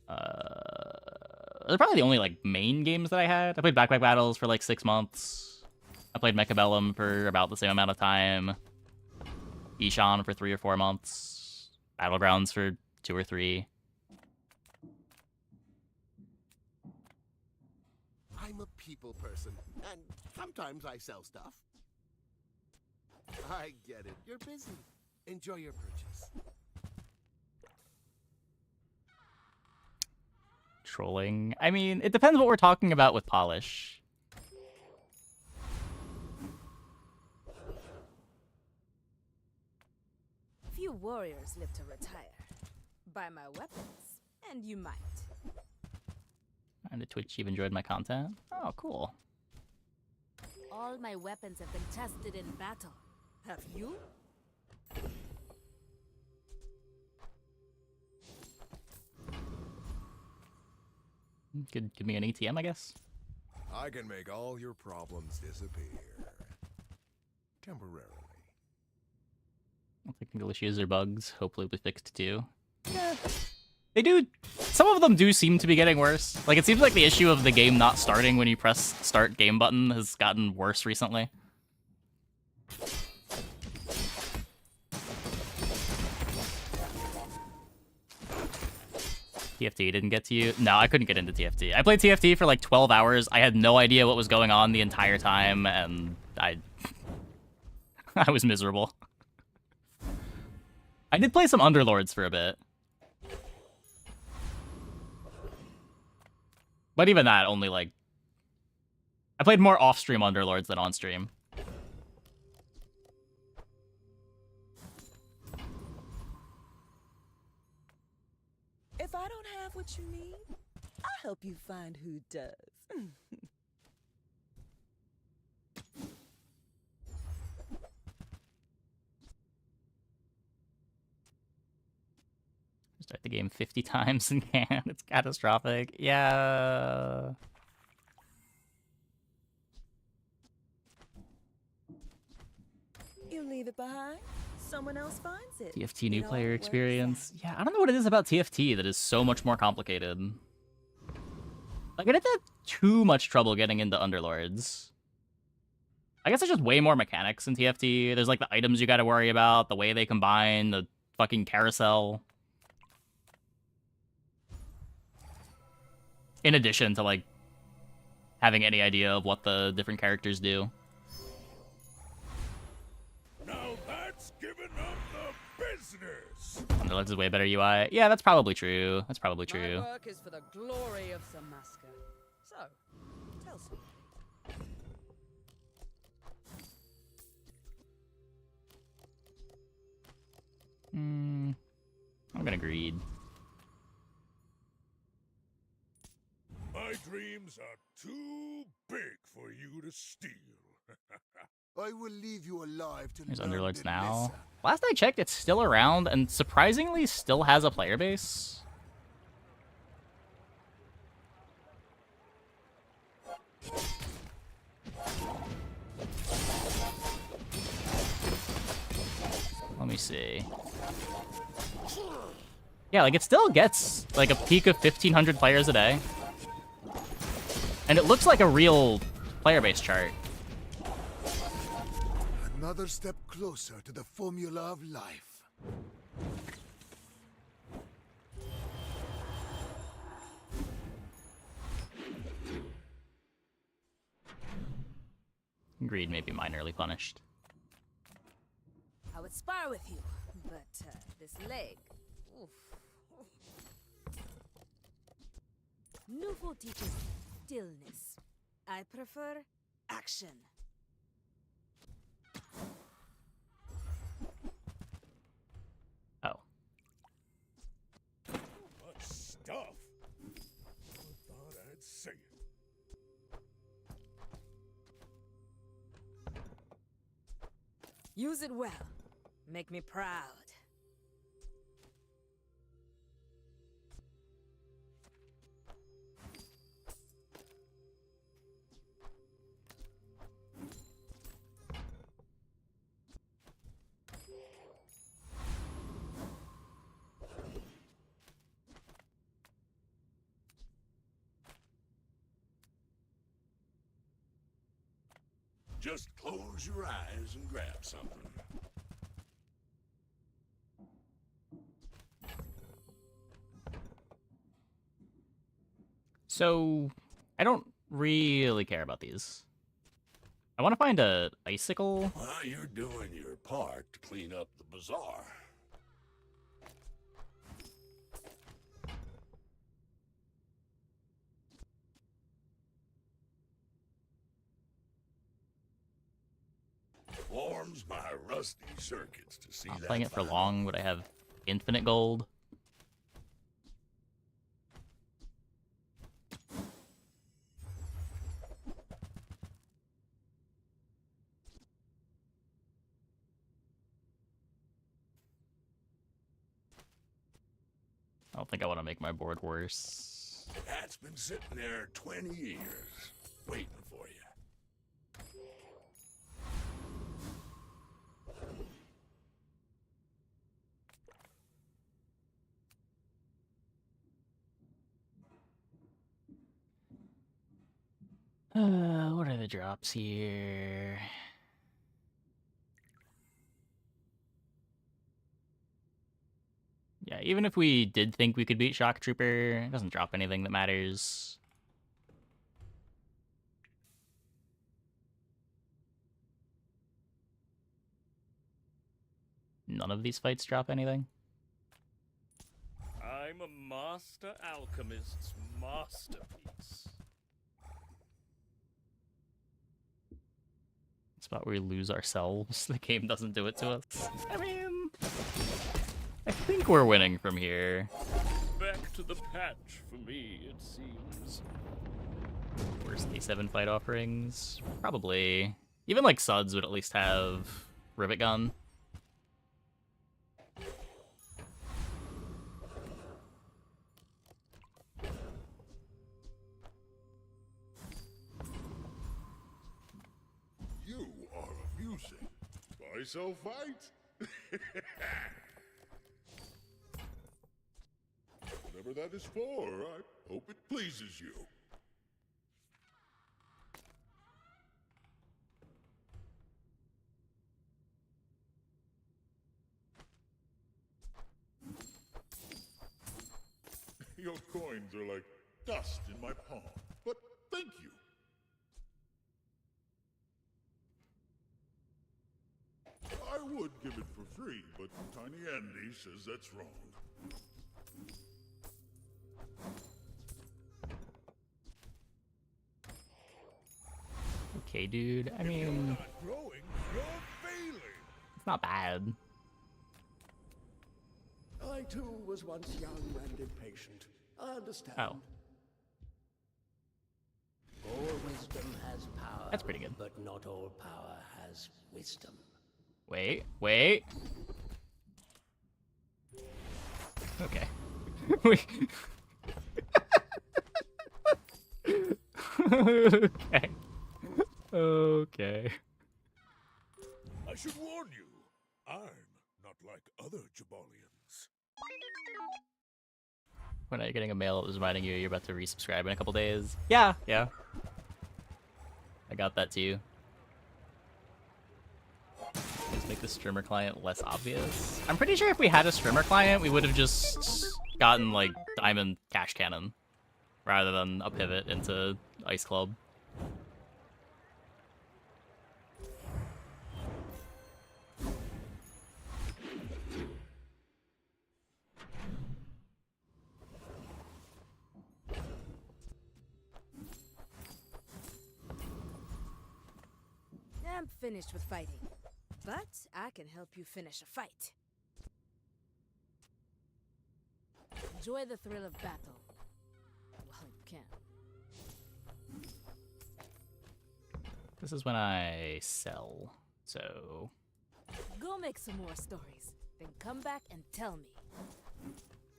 They're probably the only like main games that I had. I played Backpack Battles for like 6 months. I played Mechabellum for about the same amount of time. Ishan for 3 or 4 months. Battlegrounds for 2 or 3. I'm a people person, and sometimes I sell stuff. I get it. You're busy. Enjoy your purchase. Trolling. I mean, it depends what we're talking about with polish. Few warriors live to retire. Buy my weapons, and you might. And the Twitch, you've enjoyed my content? Oh, cool. All my weapons have been tested in battle. Have you? Could give me an ATM, I guess. I can make all your problems disappear. Temporarily. Technical issues or bugs. Hopefully it'll be fixed too. Yeah. They do. Some of them do seem to be getting worse. Like, it seems like the issue of the game not starting when you press start game button has gotten worse recently. TFT didn't get to you? No, I couldn't get into TFT. I played TFT for like 12 hours. I had no idea what was going on the entire time, and I was miserable. I did play some Underlords for a bit. But even that, only like... I played more off-stream Underlords than on-stream. If I don't have what you need, I'll help you find who does. Start the game 50 times and can't. It's catastrophic. Yeah. leave it behind, someone else finds it. TFT new It all player works experience. Yeah, I don't know what it is about TFT that is so much more complicated. Like, I didn't have too much trouble getting into Underlords. I guess there's just way more mechanics in TFT. There's, like, the items you gotta worry about, the way they combine, the fucking carousel. In addition to, like, having any idea of what the different characters do. Now that's giving up the business. Underlords is way better UI. Yeah, that's probably true. That's probably My true. work is for the glory of Samaska. So, tell somebody. I'm gonna greed. My dreams are too big for you to steal. I will leave you alive to There's learn Underlords the now. lesson. Last I checked, it's still around and surprisingly still has a player base. Let me see. Yeah, like it still gets like a peak of 1,500 players a day. And it looks like a real player base chart. Another step closer to the formula of life. Greed may be minorly punished. I would spar with you, but this leg. Oof. Nouveau teaches stillness. I prefer action. Oh. Much stuff. Never thought I'd say it. Use it well. Make me proud. Just close your eyes and grab something. So, I don't really care about these. I want to find a icicle. Well, you're doing your part to clean up the bazaar. Warms my rusty circuits to see Not that. playing it for final. long, would I have infinite gold? I don't think I want to make my board worse. That's been sitting there 20 years, waiting for you. What are the drops here? Yeah, even if we did think we could beat Shock Trooper, it doesn't drop anything that matters. None of these fights drop anything. I'm a master alchemist's masterpiece. Spot where we lose ourselves. The game doesn't do it to us. I mean, I think we're winning from here. Back to the patch for me, it seems. Worst A7 fight offerings? Probably. Even like Suds would at least have Rivet Gun. You are amusing. I myself fight. Whatever that is for, I hope it pleases you. Your coins are like dust in my palm, but thank you. I would give it for free, but Tiny Andy says that's wrong. Okay, dude. I mean, Not growing, you're failing. it's not bad. I too was once young and impatient. I understand. Oh. All wisdom has power. That's pretty good. But not all power has wisdom. Wait. Okay. Wait. Okay. Okay. I should warn you, I'm not like other Jabalians. When are you getting a mail that was reminding you you're about to resubscribe in a couple days? Yeah. I got that too. Let's make the streamer client less obvious. I'm pretty sure if we had a streamer client, we would have just gotten like Diamond Cash Cannon rather than a pivot into Ice Club. I'm finished with fighting, but I can help you finish a fight. Enjoy the thrill of battle while you can. This is when I sell, so... Go make some more stories, then come back and tell me.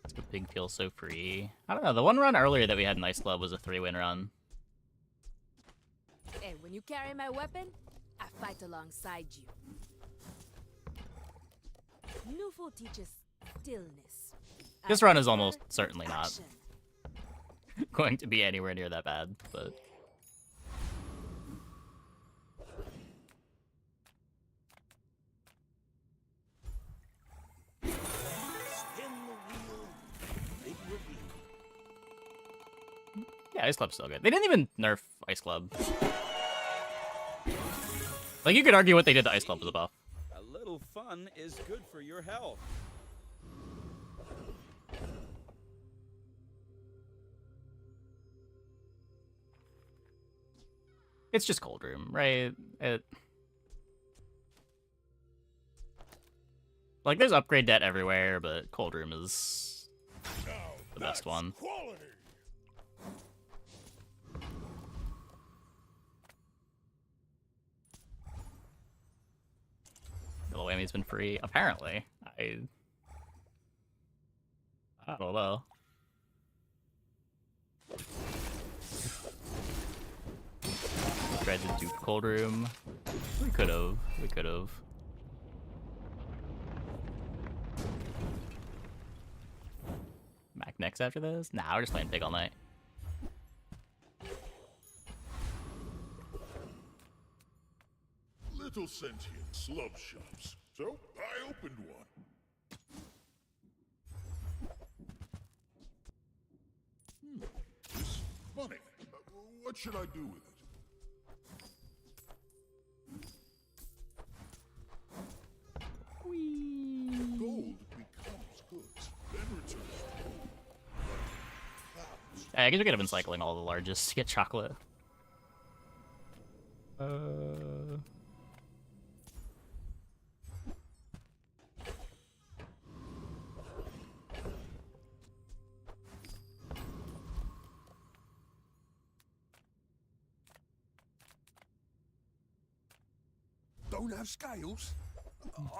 This pig feels so free. I don't know, the one run earlier that we had in Ice Club was a 3-win run. Hey, when you carry my weapon, I fight alongside you. Nufo teaches stillness. This run is almost certainly not going to be anywhere near that bad, but... Yeah, Ice Club's still good. They didn't even nerf Ice Club. Like, you could argue what they did to Ice Club was a buff. A little fun is good for your health. It's just Cold Room, right? Like, there's upgrade debt everywhere, but Cold Room is the best one. Quality. Little Whammy's been free, apparently. I don't know. Tried to dupe Cold Room. We could have. Mac next after this? Nah, we're just playing Pig all night. Little sentient slub shops. So I opened one. This money. What should I do with it? Gold becomes goods, then returns to gold. I guess we could have been cycling all the largest to get chocolate. Don't have scales?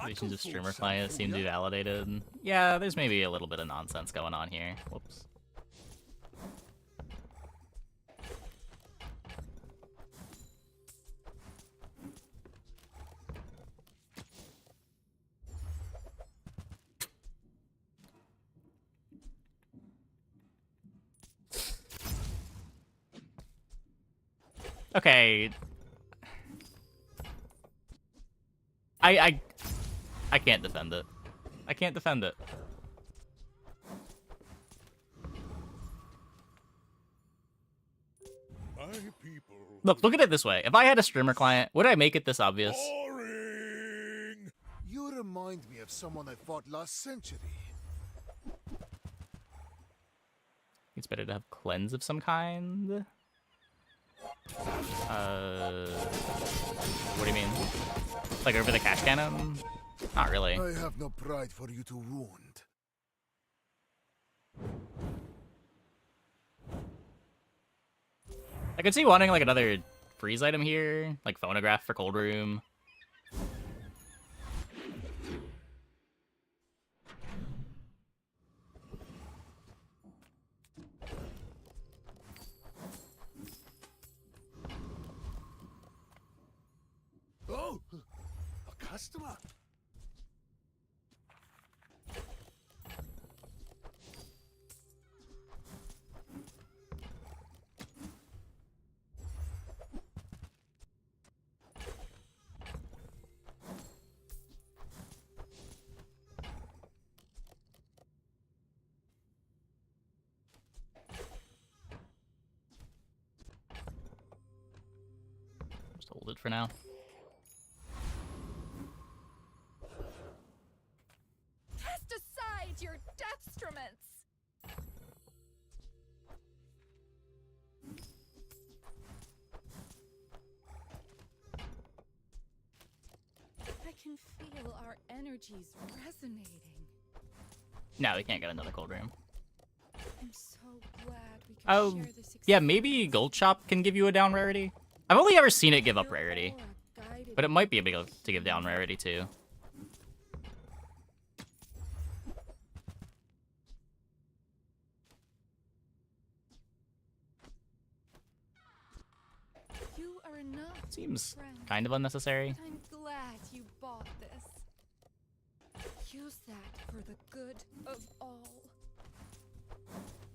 Relations of streamer client seem to be validated. Yeah, there's maybe a little bit of nonsense going on here. Whoops. Okay. I can't defend it. I can't defend it. My people. Look at it this way. If I had a streamer client, would I make it this obvious? Boring. You remind me of someone I fought last century. It's better to have cleanse of some kind. What do you mean? Like over the cash cannon? Not really. I have no pride for you to wound. I could see wanting like another freeze item here, like phonograph for cold room. Oh, a customer. Just hold it for now. Cast aside your deathstruments! I can feel our energies resonating. No, we can't get another cold room. I'm so glad we can Oh, share this yeah, maybe Gold Shop can give you a down rarity. I've only ever seen it give up rarity, but it might be able to give down rarity too. You are enough, Seems friend. kind of unnecessary. But I'm glad you bought this. Use that for the good of all.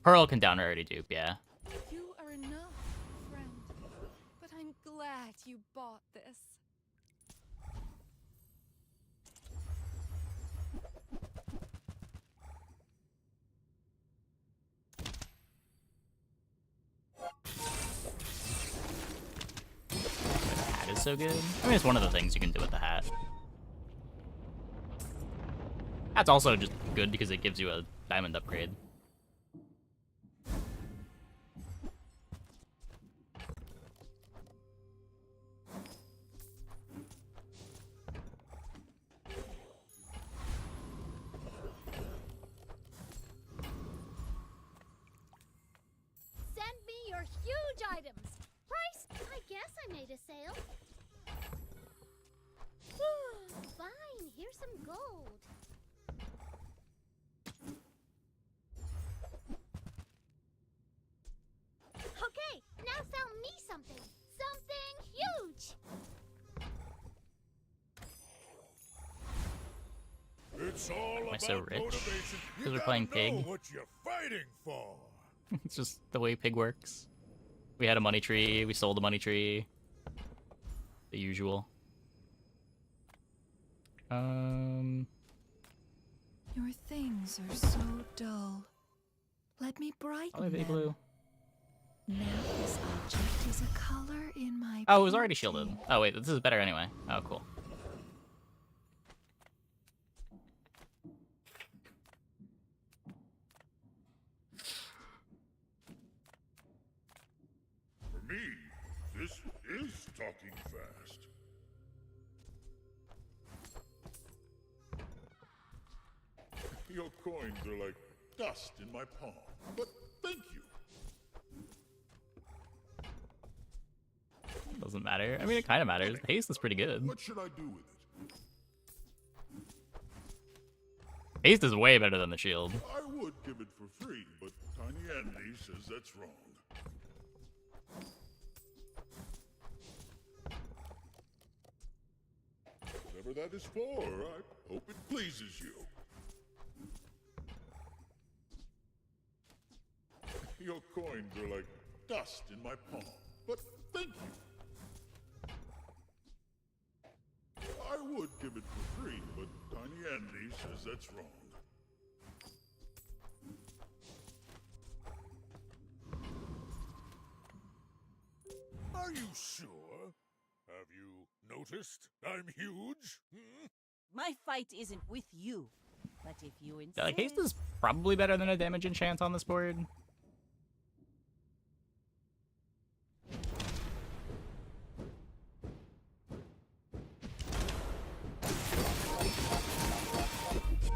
Pearl can down rarity dupe, yeah. You are enough, friend. But I'm glad you bought this. The hat is so good. I mean, it's one of the things you can do with the hat. Hat's also just good because it gives you a diamond upgrade. Send me your huge items. Price? I guess I made a sale. Fine, here's some gold. Okay, now sell me something. Something huge. It's all Am I about so rich? motivation. Because You we're playing gotta know Pig. what you're fighting for. It's just the way Pig works. We had a money tree, we sold a money tree. The usual. Your things are so dull. Let me brighten Probably big them. blue. Now this object is a color in my Oh, it was already shielded. Oh wait, this is better anyway. Oh, cool. For me, this is talking fast. Your coins are like dust in my palm, but thank you. Doesn't matter. I mean, it kind of matters. The haste is pretty good. What should I do with it? Haste is way better than the shield. I would give it for free, but Tiny Andy says that's wrong. Whatever that is for, I hope it pleases you. Your coins are like dust in my palm, but thank you. give it for free, but Tiny Andy says that's wrong. Are you sure? Have you noticed I'm huge? Hmm? My fight isn't with you, but if you Yeah, like, haste insist... is probably better than a damage enchant on this board.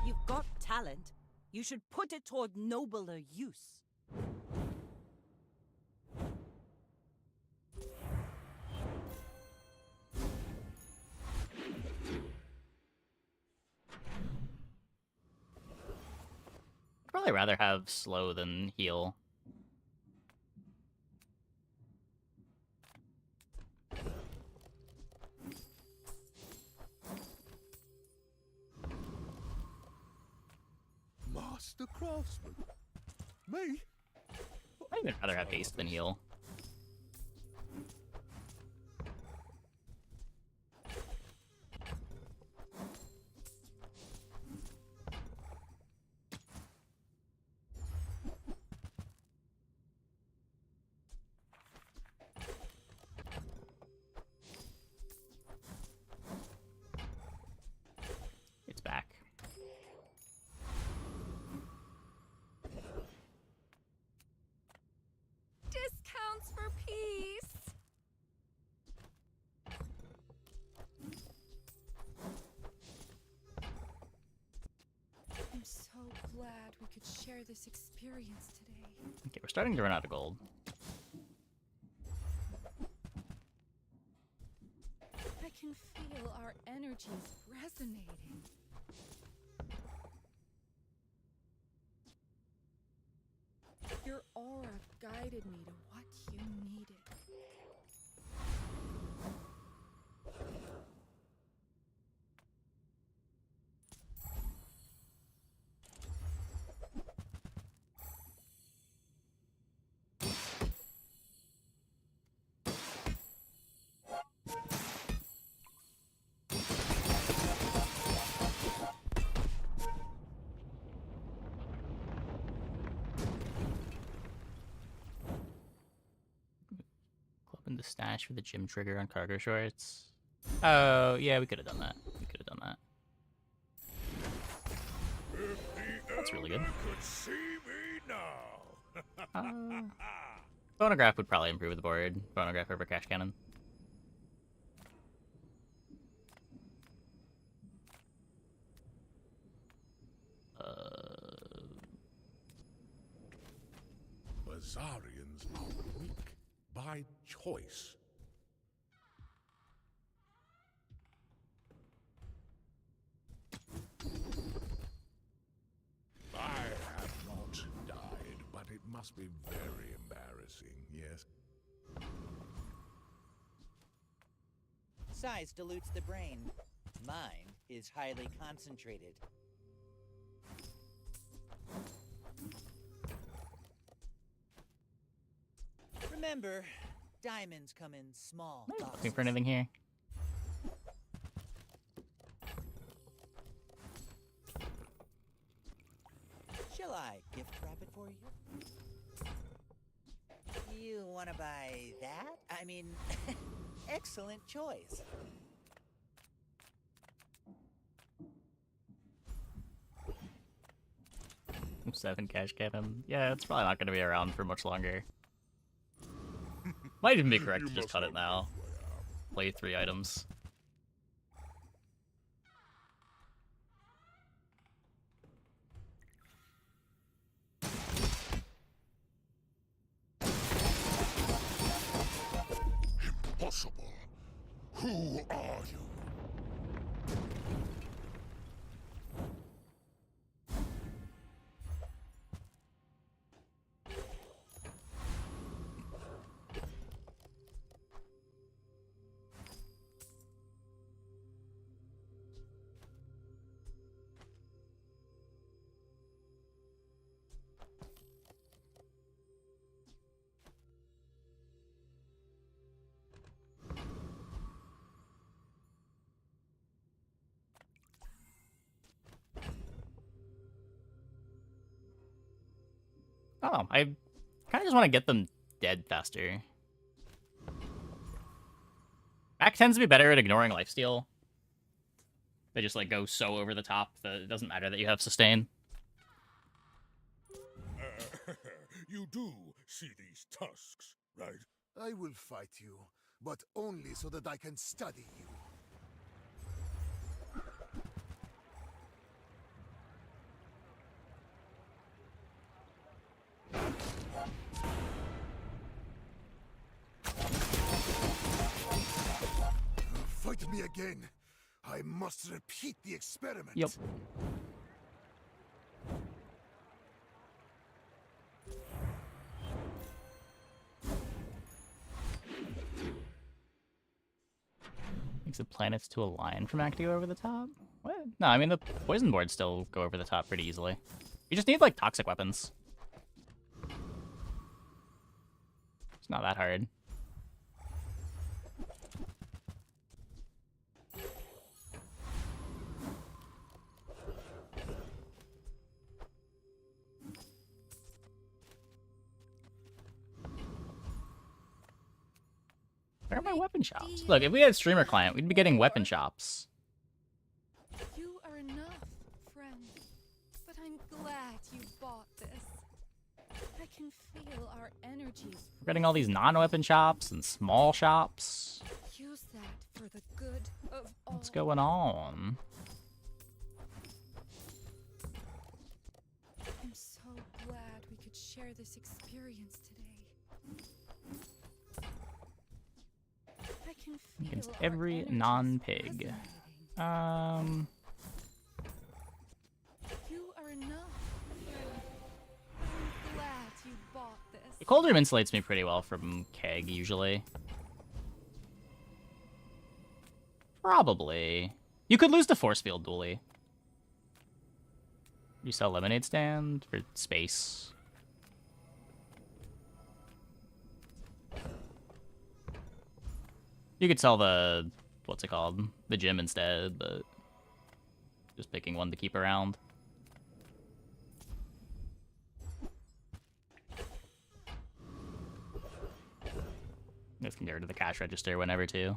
You've got talent. You should put it toward nobler use. I'd probably rather have slow than heal. Master craftsman. Me? I'd even rather have haste than heal. It's back. Discounts for peace. I'm so glad we could share this experience today. Okay, we're starting to run out of gold. I can feel our energies resonating. Your aura guided me to what you needed. Open the stash for the gym trigger on cargo shorts. Oh, yeah, we could have done that. We could have done that. That's really good. Could see me now. Phonograph would probably improve the board. Phonograph over cash cannon. Bazarians are weak by choice. I have not died, but it must be very embarrassing, yes? Size dilutes the brain. Mine is highly concentrated. Remember, diamonds come in small boxes. Looking for anything here? Shall I gift wrap it for you? You want to buy that? I mean, excellent choice. 7 cash cannon. Yeah, it's probably not going to be around for much longer. Might even be correct to just cut it now. Play 3 items. Impossible. Who are you? I don't know. I kind of just want to get them dead faster. Mac tends to be better at ignoring lifesteal. They just like go so over the top that it doesn't matter that you have sustain. You do see these tusks, right? I will fight you, but only so that I can study you. Fight me again. I must repeat the experiment. Yep. Makes the planets to align from acting over the top? What? No, I mean the poison boards still go over the top pretty easily. You just need like toxic weapons. It's not that hard. Where are my weapon shops? Look, if we had streamer client, we'd be getting weapon shops. You are enough, friend. But I'm glad you bought this. I can feel our energies. We're getting all these non-weapon shops and small shops. Use that for the good of all. What's going on? I'm so glad we could share this experience today. I can feel Against our every energies non-pig. You are enough, friend. I'm glad you bought this. The cold room insulates me pretty well from keg, usually. Probably. You could lose the force field dually. You sell lemonade stand for space. You could sell the, what's it called? The gym instead, but just picking one to keep around. This can get rid of the cash register whenever, too.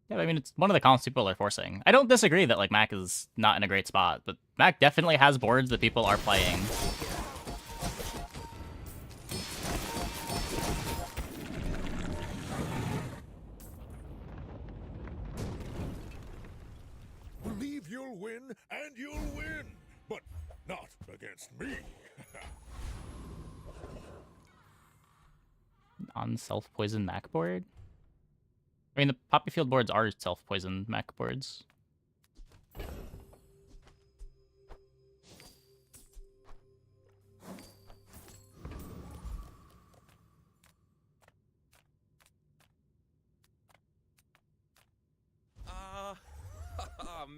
Yeah, I mean, it's one of the comps people are forcing. I don't disagree that, like, Mac is not in a great spot, but Mac definitely has boards that people are playing. Believe you'll win, and you'll win, but not against me. Non-self-poison Mac board? I mean, the Poppy Field boards are self-poison Mac boards.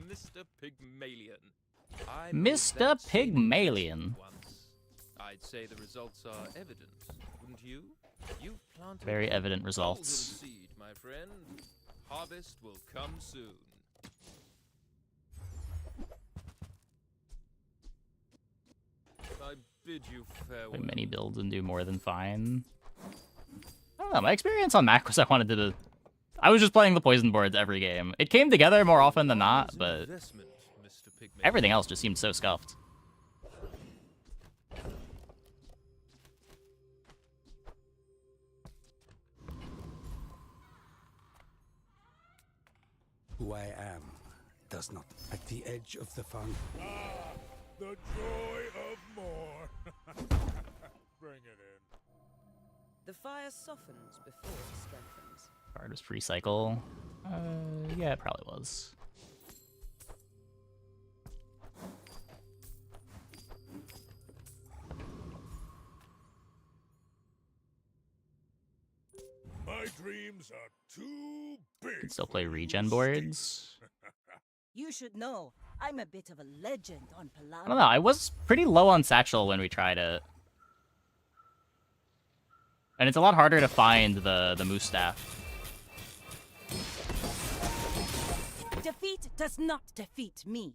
Mr. Pygmalien. I Mr. Pygmalien. I'd say the results are evident, wouldn't you? You've planted Very a evident golden results. seed, my friend. Harvest will come soon. I bid you farewell. Play many builds and do more than fine. I don't know, my experience on Mac was I was just playing the poison boards every game. It came together more often than not, but everything else just seemed so scuffed. Who I am does not at the edge of the fun. Ah, the joy of more. Bring it in. The fire softens before it strengthens. Card was free cycle. Yeah, it probably was. My dreams are too big. Can still play regen boards. You should know, I'm a bit of a legend on Pygmalien. I don't know, I was pretty low on Satchel when we tried it. And it's a lot harder to find the moose staff. Defeat does not defeat me.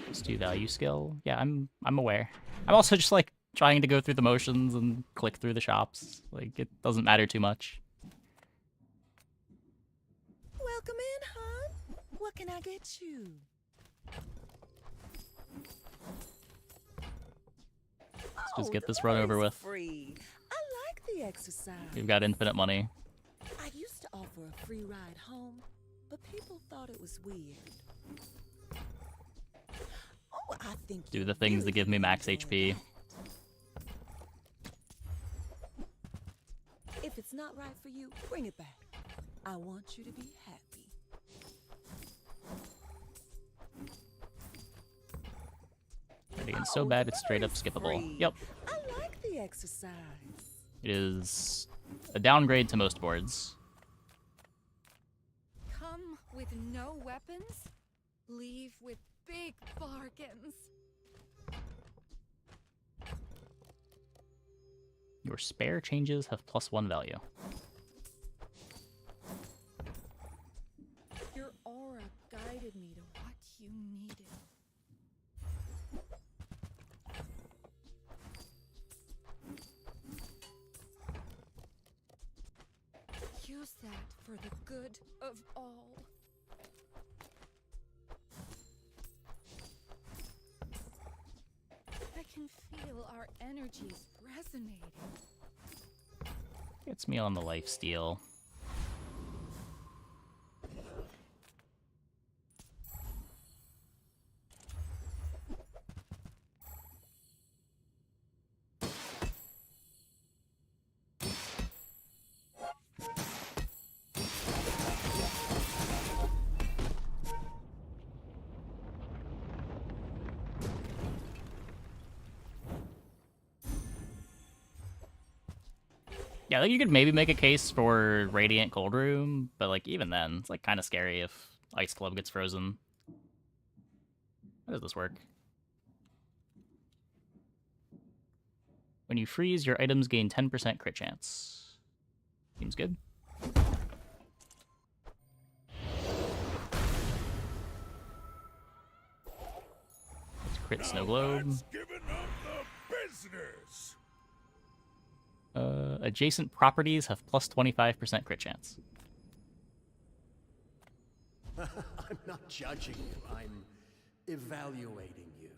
Let's do value skill. Yeah, I'm aware. I'm also just like trying to go through the motions and click through the shops. Like it doesn't matter too much. Welcome in, hon. What can I get you? Let's just get this run over with. Free. I like the exercise. We've got infinite money. I used to offer a free ride home, but people thought it was weird. Oh, I think Do the things that give me max HP. if it's not right for you, bring it back. I want you to be happy. Radiant's so bad it's straight up skippable. Free. Yep. I like the exercise. It is a downgrade to most boards. Come with no weapons, leave with big bargains. Your spare changes have +1 value. Your aura guided me to what you needed. Use that for the good of all. I can feel our energies resonating. Gets me on the lifesteal. Yeah, like you could maybe make a case for Radiant Cold Room, but like even then, it's like kind of scary if Ice Club gets frozen. How does this work? When you freeze, your items gain 10% crit chance. Seems good. Let's crit Snow Globe. Giving up the business. Adjacent properties have +25% crit chance. I'm not judging you, I'm evaluating you.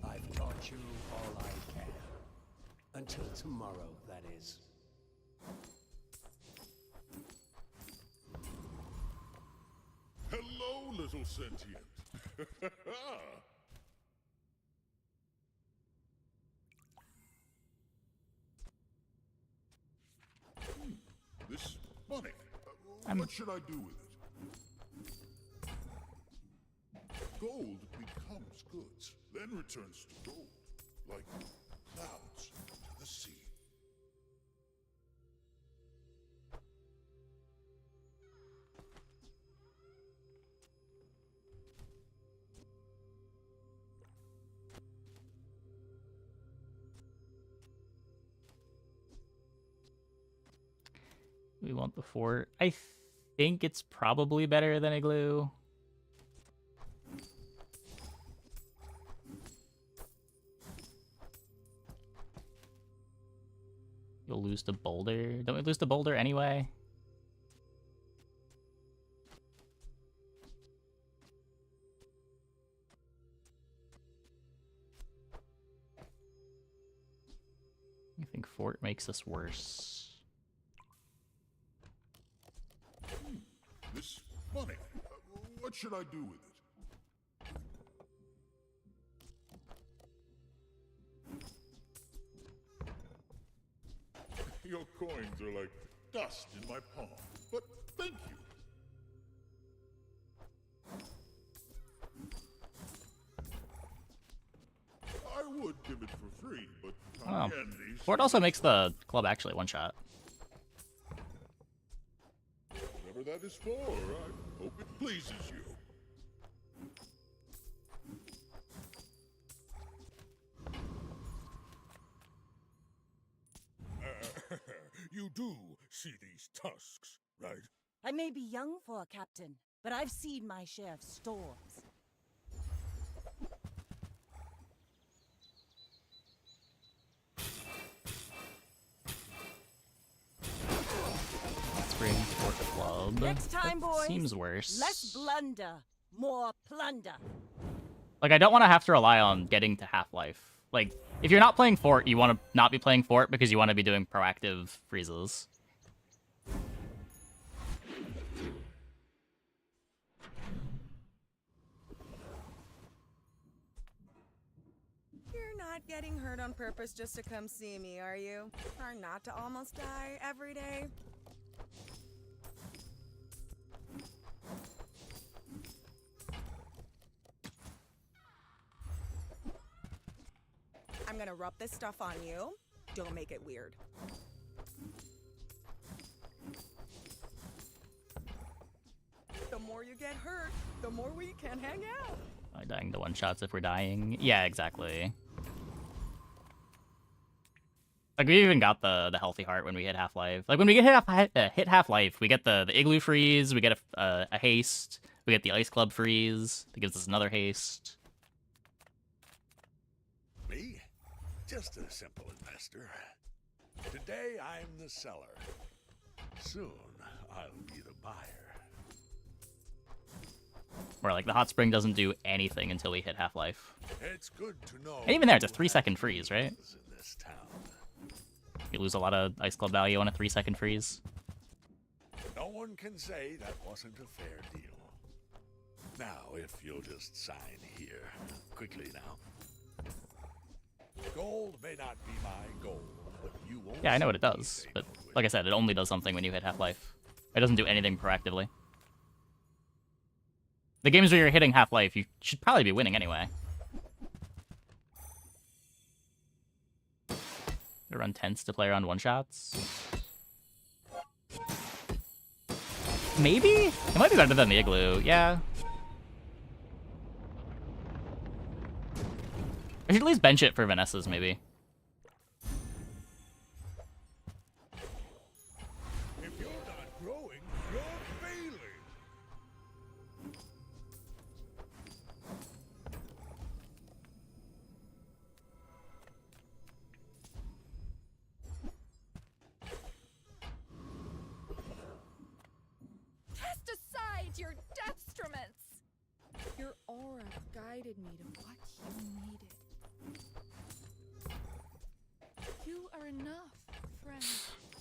I've taught you all I can. Until tomorrow, that is. Hello, little sentient. This money. What should I do with it? Gold becomes goods, then returns to gold, like clouds to the sea. We want the fort. I think it's probably better than Igloo. You'll lose to Boulder. Don't we lose to Boulder anyway? I think fort makes this worse. This money. What should I do with it? Your coins are like dust in my palm, but thank you. I would give it for free, but Oh. Fort also makes the club actually one shot. Whatever that is for, I hope it pleases you. You do see these tusks, right? I may be young for a captain, but I've seen my share of storms. Let's bring Fort the club. Next time, That boys. seems worse. Less blunder, more plunder. Like, I don't want to have to rely on getting to Half-Life. Like, if you're not playing Fort, you want to not be playing Fort because you want to be doing proactive freezes. You're not getting hurt on purpose just to come see me, are you? Or not to almost die every day? I'm gonna rub this stuff on you. Don't make it weird. The more you get hurt, the more we can hang out. Like dying to one-shots if we're dying. Yeah, exactly. Like, we even got the healthy heart when we hit Half-Life. Like, when we hit Half-Life, we get the igloo freeze, we get a haste, we get the ice club freeze that gives us another haste. Me? Just a simple investor. Today I'm the seller. Soon I'll be the buyer. Where, like, the hot spring doesn't do anything until we hit Half-Life. It's good to know. And even there, it's a 3-second freeze, right? in this town. You lose a lot of ice club value on a 3-second freeze. No one can say that wasn't a fair deal. Now, if you'll just sign here. Quickly now. Gold may not be my goal, but you won't. Yeah, I know what it does, but like I said, it only does something when you hit Half-Life. It doesn't do anything proactively. The games where you're hitting Half-Life, you should probably be winning anyway. They run tense to play around one-shots. Maybe? It might be better than the Igloo, yeah. I should at least bench it for Vanessa's, maybe. If you're not growing, you're failing. Cast aside your destruments! Your aura guided me to what you needed. You are enough, friend.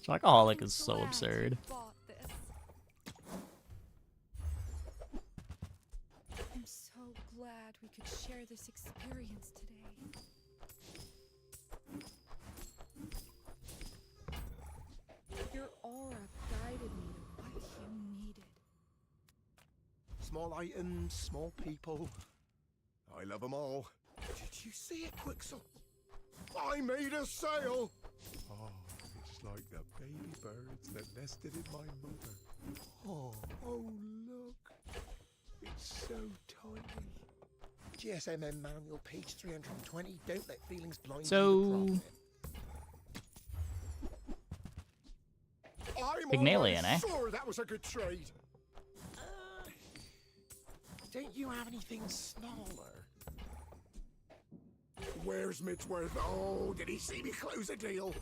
Alcoholic is so absurd. Bought this. I'm so glad we could share this experience today. Your aura guided me to what you needed. Small items, small people. I love them all. Did you see it, Quixel? I made a sale! Oh, it's like the baby birds that nested in my mother. Oh, look. It's so tiny. GSMM manual, page 320. Don't let feelings blind you to profit. I'm Pygmalien, almost eh? sure that was a good trade. Don't you have anything smaller? Where's Midsworth? Oh, did he see me close a deal?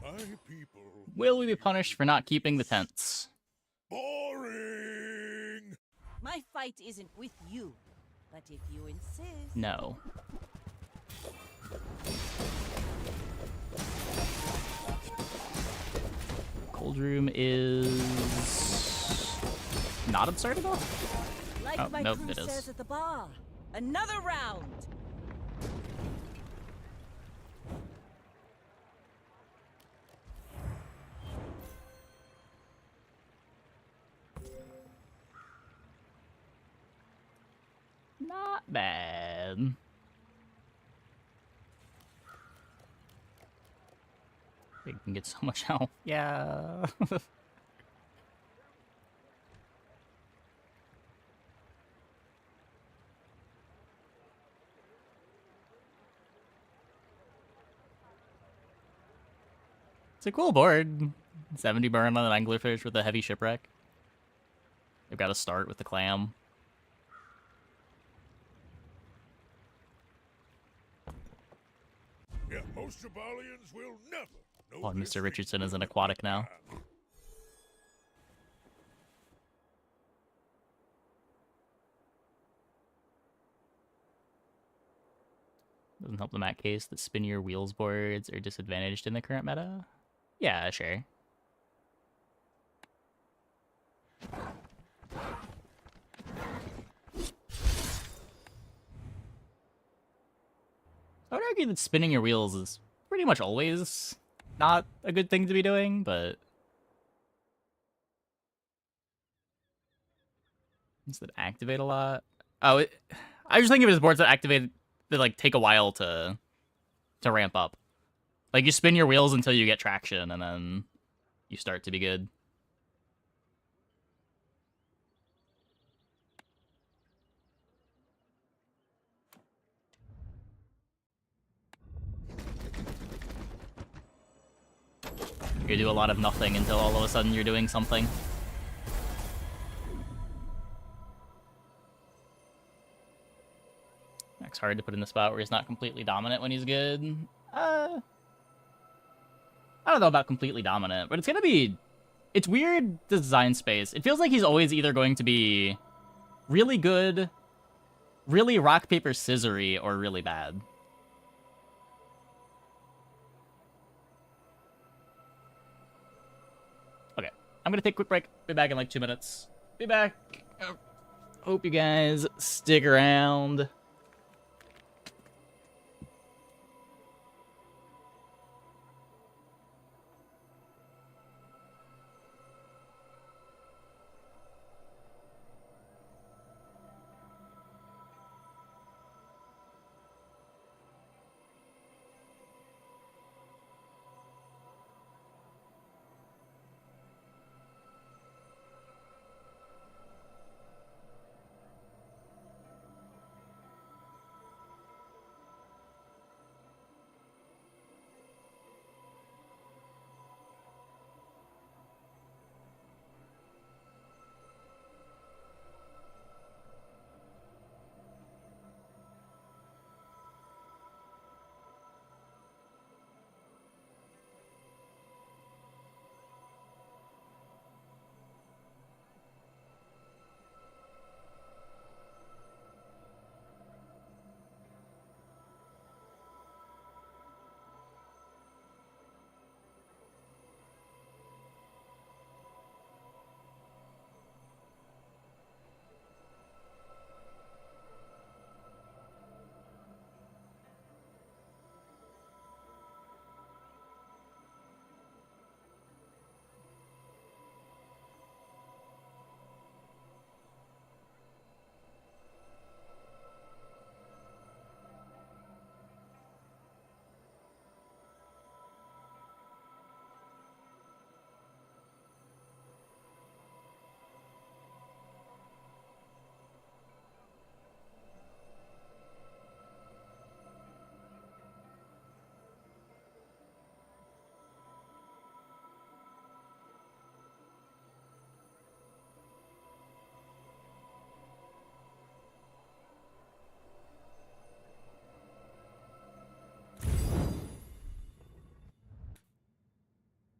My people. Will we be punished for not keeping the tents? Boring. My fight isn't with you, but if you insist. No. Cold room is not absurd enough? Like Oh, my nope, crew it is. says at the bar. Another round. bad. They can get so much health. Yeah. It's a cool board. 70 burn on an anglerfish with a heavy shipwreck. They've got to start with the clam. Yeah, most Pygmalians will never know Oh, this Mr. Richardson is an aquatic now. Doesn't help the Matt case that spinnier wheels boards are disadvantaged in the current meta. Yeah, sure. I would argue that spinning your wheels is pretty much always not a good thing to be doing, but does that activate a lot? Oh, I just think of it as boards that activate that like take a while to ramp up. Like you spin your wheels until you get traction, and then you start to be good. You do a lot of nothing until all of a sudden you're doing something. Max hard to put in the spot where he's not completely dominant when he's good. I don't know about completely dominant, but it's gonna be... It's weird design space. It feels like he's always either going to be really good, really rock, paper, scissory, or really bad. Okay, I'm gonna take a quick break. Be back in like 2 minutes. Be back. Hope you guys stick around.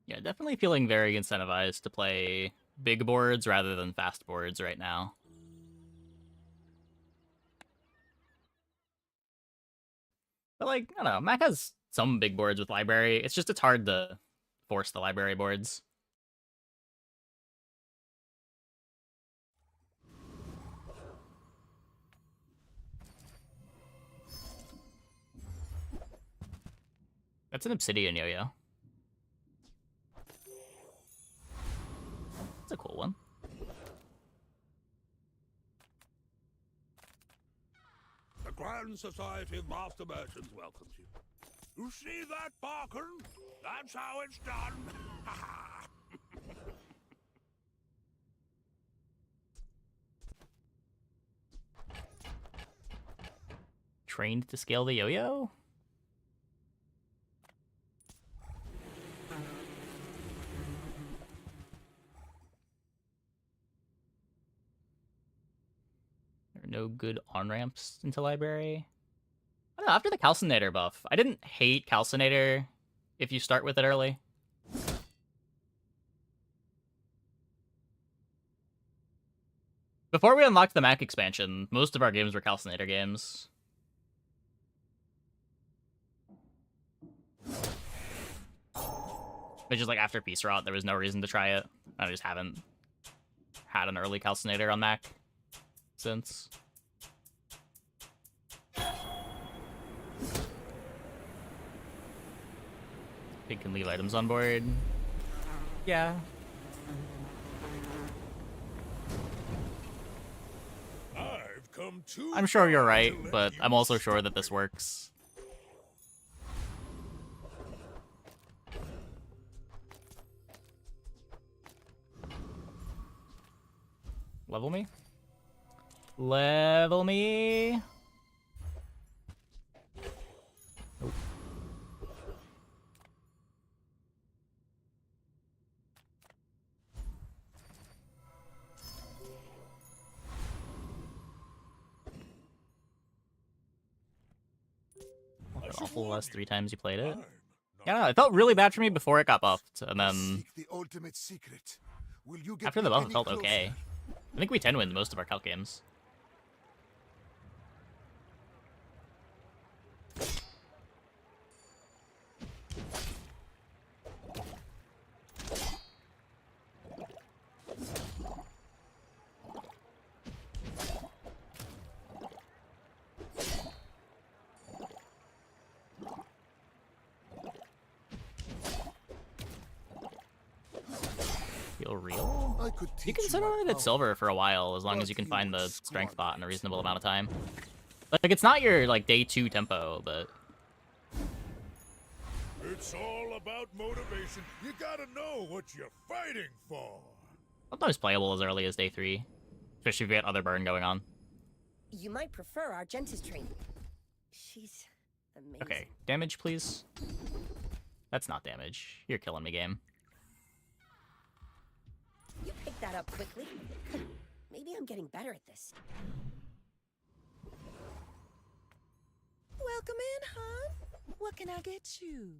Yeah, definitely feeling very incentivized to play big boards rather than fast boards right now. But like, I don't know, Mac has some big boards with library. It's just it's hard to force the library boards. That's an obsidian yo-yo. That's a cool one. Grand Society of Master Merchants welcomes you. You see that, Barkin? That's how it's done. Trained to scale the yo-yo? There are no good on-ramps into library. I don't know, after the Calcinator buff, I didn't hate Calcinator if you start with it early. Before we unlocked the Mac expansion, most of our games were Calcinator games. But just like after Peace Rot, there was no reason to try it. I just haven't had an early Calcinator on Mac since. Pig can leave items on board. Yeah. I've come too I'm sure you're far right, to let but you I'm also sure that this works. Level me? Level me! Nope. An awful less 3 times you played it. Yeah, it felt really bad for me before it got buffed, and then The ultimate secret. Will you get after the me buff it any felt closer? okay. I think we 10-win most of our calc games. Feel real? I could You teach can settle it at silver for a while, as long as you can find the strength bot in a reasonable amount of time. Like, it's not your, like, day 2 tempo, but... It's all about motivation. You gotta know what you're fighting for. Sometimes playable as early as day 3. Especially if you get other burn going on. You might prefer Argenta's training. She's amazing. Okay, damage, please. That's not damage. You're killing me, game. You picked that up quickly. Maybe I'm getting better at this. Welcome in, hon. What can I get you?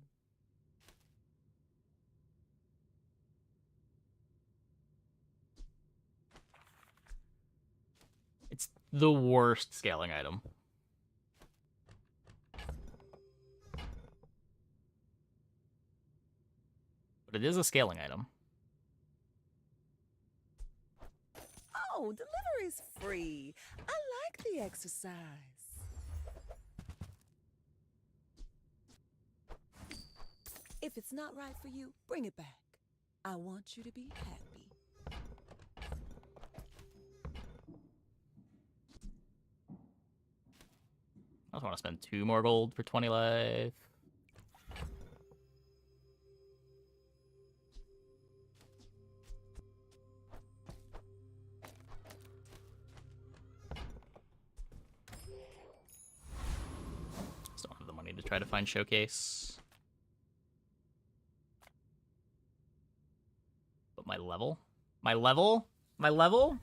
It's the worst scaling item. But it is a scaling item. Oh, delivery's free. I like the exercise. If it's not right for you, bring it back. I want you to be happy. I also want to spend 2 more gold for 20 life. Just don't have the money to try to find showcase. But my level? My level? My level?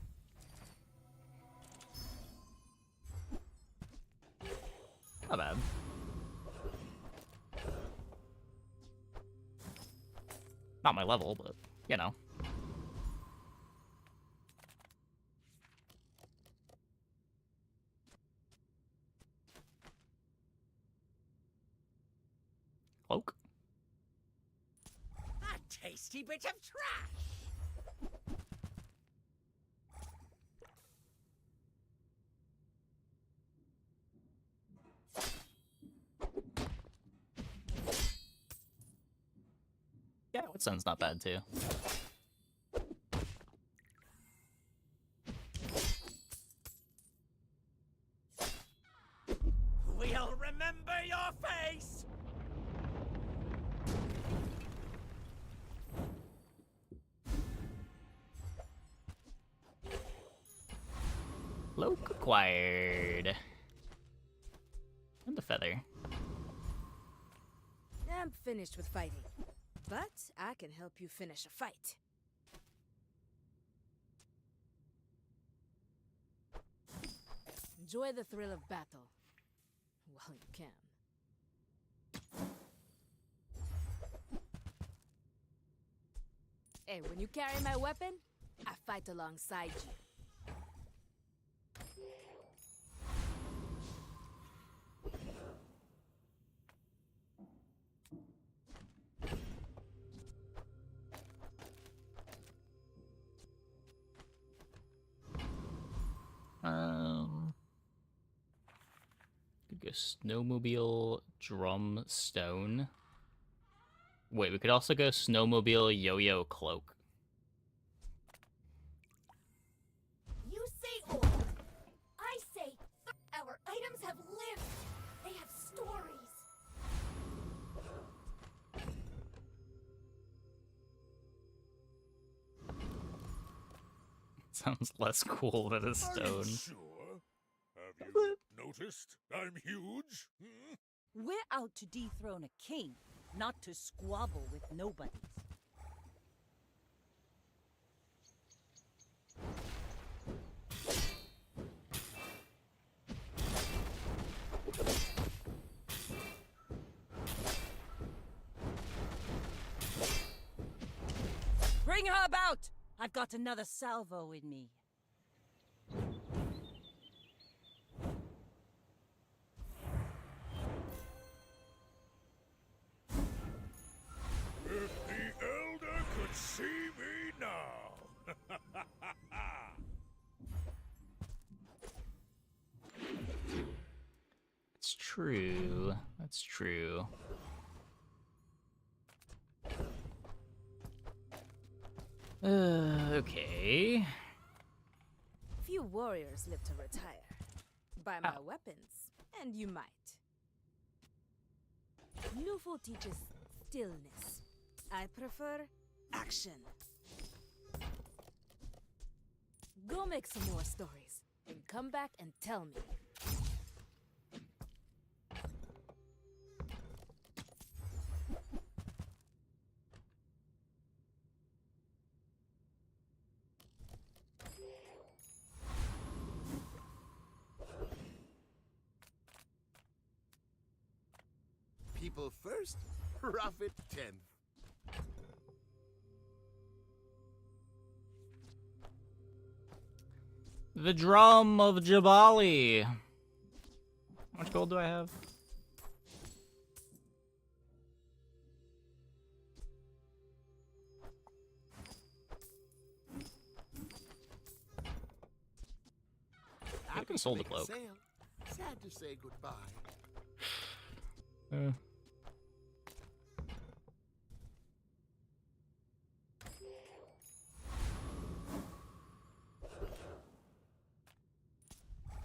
Not bad. Not my level, but, you know. Cloak? A tasty bit of trash! Yeah, Whetstone's not bad too. Cloak acquired. And the feather. I'm finished with fighting, but I can help you finish a fight. Enjoy the thrill of battle while you can. Hey, when you carry my weapon, I fight alongside you. Could go snowmobile, drum, stone. Wait, we could also go snowmobile, yo-yo, cloak. You say old. I say our items have lived. They have stories. Sounds less cool than a Are you stone. sure? Have you noticed I'm huge? Hmm? We're out to dethrone a king, not to squabble with nobodies. Bring her about! I've got another salvo in me. If the Elder could see me now! It's true. That's true. Okay. Few warriors live to retire. Buy my weapons, and you might. Newful teaches stillness. I prefer action. Go make some more stories, and come back and tell me. People first, profit 10th. The Drum of Jabali. How much gold do I have? I could have sold the Make a cloak. sale. Sad to say goodbye.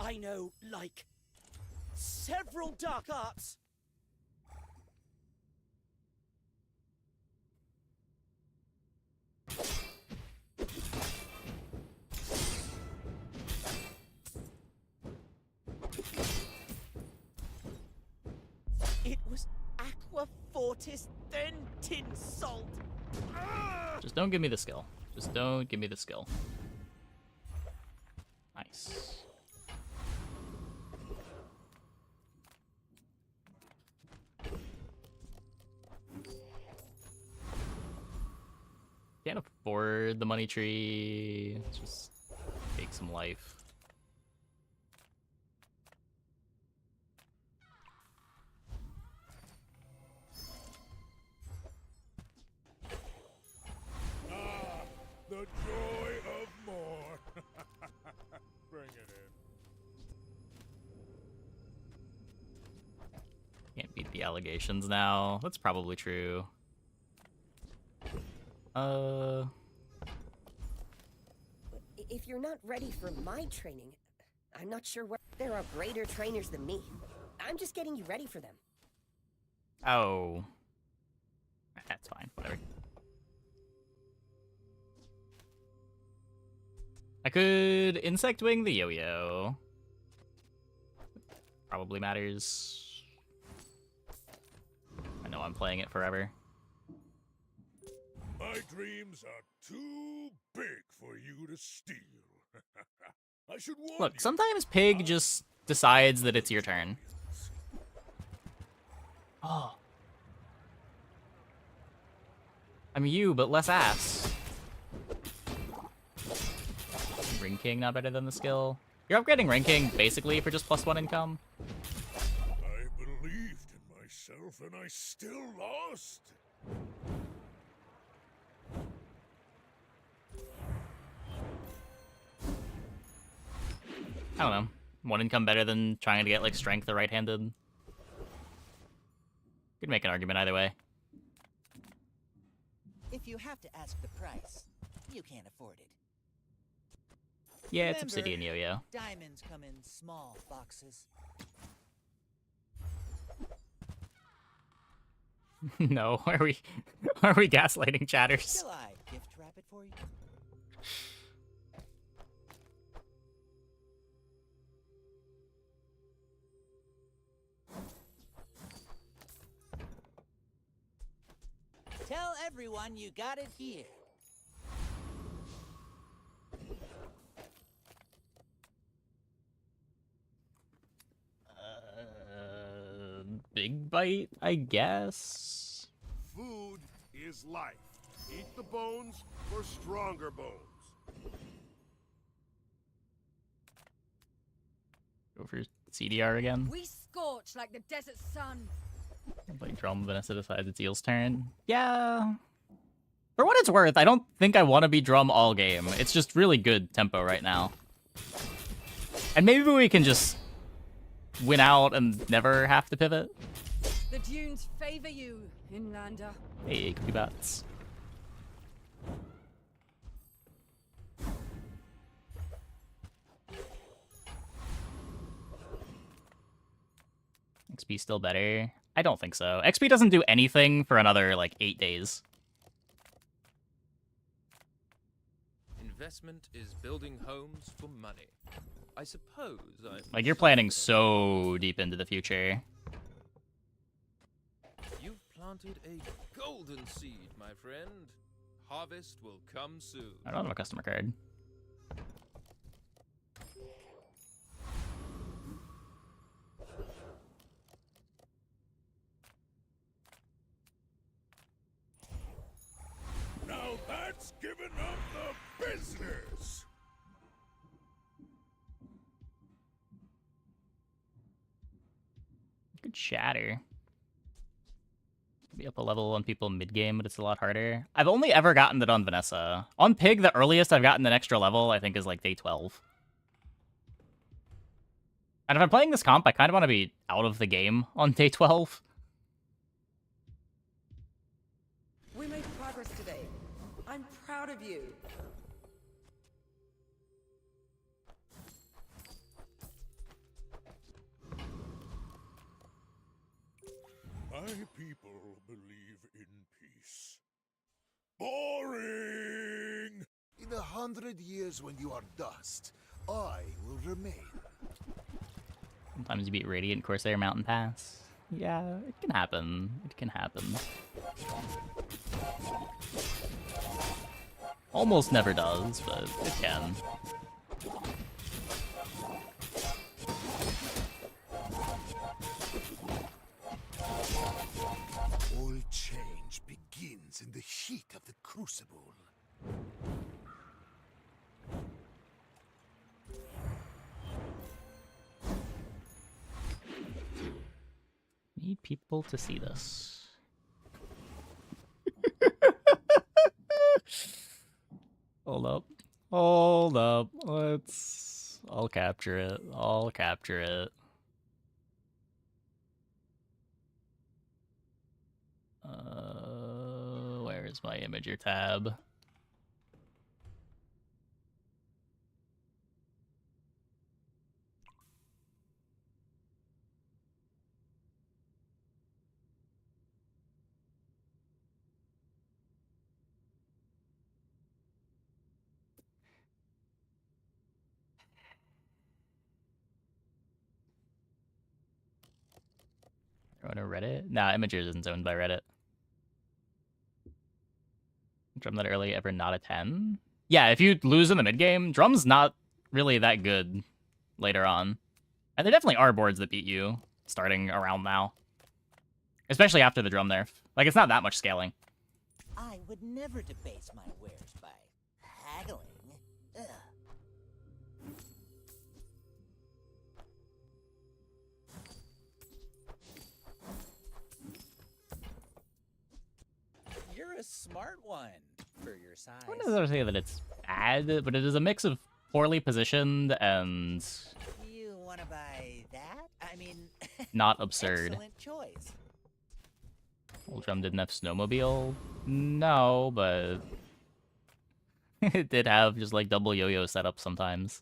I know, like, several dark arts. It was Aqua Fortis, then Tin Salt. Just don't give me the skill. Just don't give me the skill. Nice. Can't afford the money tree. Let's just take some life. Ah, the joy of more. Bring it in. Can't beat the allegations now. That's probably true. If you're not ready for my training, I'm not sure where there are greater trainers than me. I'm just getting you ready for them. Oh. That's fine. Whatever. I could Insect Wing the Yo-Yo. Probably matters. I know I'm playing it forever. My dreams are too big for you to steal. I should warn Look, you. sometimes Pig just decides that it's your turn. Oh. I'm you, but less ass. Ring King not better than the skill. You're upgrading Ring King basically for just +1 income. I believed in myself and I still lost. I don't know. 1 income better than trying to get like strength or right-handed. Could make an argument either way. If you have to ask the price, you can't afford it. Yeah, it's Remember, Obsidian Yo-Yo. diamonds come in small boxes. No, are we gaslighting chatters? Shall I gift wrap it for you? Tell everyone you got it here. Big bite, I guess. Food is life. Eat the bones for stronger bones. Go for CDR again. We scorch like the desert sun. Like Drum Vanessa decides it's Eel's turn. Yeah. For what it's worth, I don't think I want to be Drum all game. It's just really good tempo right now. And maybe we can just win out and never have to pivot. The dunes favor you, Inlander. Hey, cookie bats. XP still better? I don't think so. XP doesn't do anything for another, like, 8 days. Investment is building homes for money. I suppose I'm... Like, you're planning so deep into the future. You've planted a golden seed, my friend. Harvest will come soon. I don't have a customer card. Now that's giving up the business. Good shatter. Be up a level on people mid-game, but it's a lot harder. I've only ever gotten it on Vanessa. On Pig, the earliest I've gotten an extra level, I think, is like day 12. And if I'm playing this comp, I kind of want to be out of the game on day 12. We made progress today. I'm proud of you. My people believe in peace. Boring! In 100 years when you are dust, I will remain. Sometimes you beat Radiant Corsair Mountain Pass. Yeah, it can happen. It can happen. Almost never does, but it can. All change begins in the heat of the crucible. Need people to see this. Hold up. Hold up. I'll capture it. I'll capture it. Where is my imager tab? Go to Reddit? Nah, Imagers isn't owned by Reddit. Drum that early, ever not a 10? Yeah, if you lose in the mid game, Drum's not really that good later on. And there definitely are boards that beat you starting around now. Especially after the Drum nerf. Like, it's not that much scaling. I would never debase my wares by haggling. Ugh. You're a smart one for your size. I wouldn't necessarily say that it's bad, but it is a mix of poorly positioned and You want to buy that? I mean, not absurd. excellent choice. Old Drum didn't have Snowmobile? No, but it did have just like double yo-yo setup sometimes.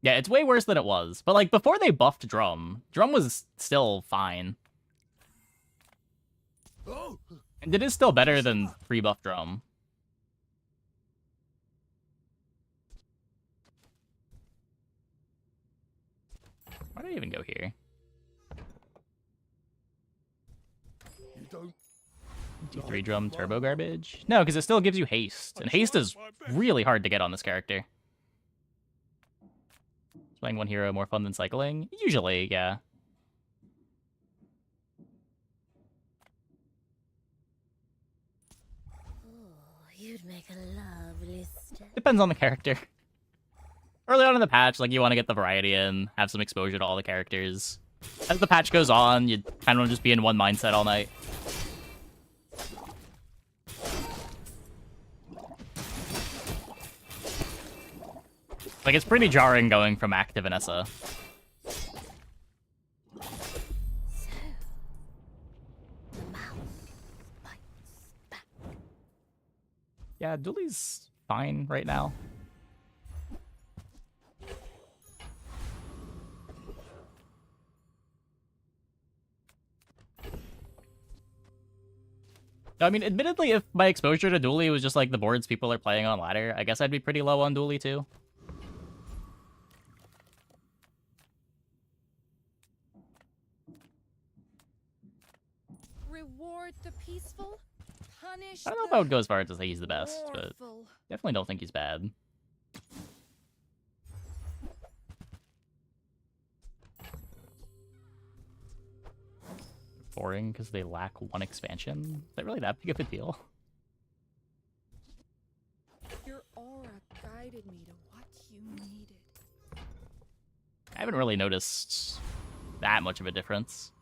Yeah, it's way worse than it was. But like before they buffed Drum, Drum was still fine. And it is still better than pre-buff Drum. Why did I even go here? D3 Drum turbo garbage? No, because it still gives you haste. And haste is really hard to get on this character. Is playing one hero more fun than cycling? Usually, yeah. You'd make a lovely step. Depends on the character. Early on in the patch, like, you want to get the variety in, have some exposure to all the characters. As the patch goes on, you kind of want to just be in one mindset all night. Like, it's pretty jarring going from active and Essa. Yeah, Dooley's fine right now. I mean, admittedly, if my exposure to Dooley was just like the boards people are playing on ladder, I guess I'd be pretty low on Dooley too. Reward the peaceful, punish I don't know if I would go as far as to say he's the best, but mournful. definitely don't think he's bad. Boring because they lack one expansion? Is that really that big of a deal? Your aura guided me to what you needed. I haven't really noticed that much of a difference.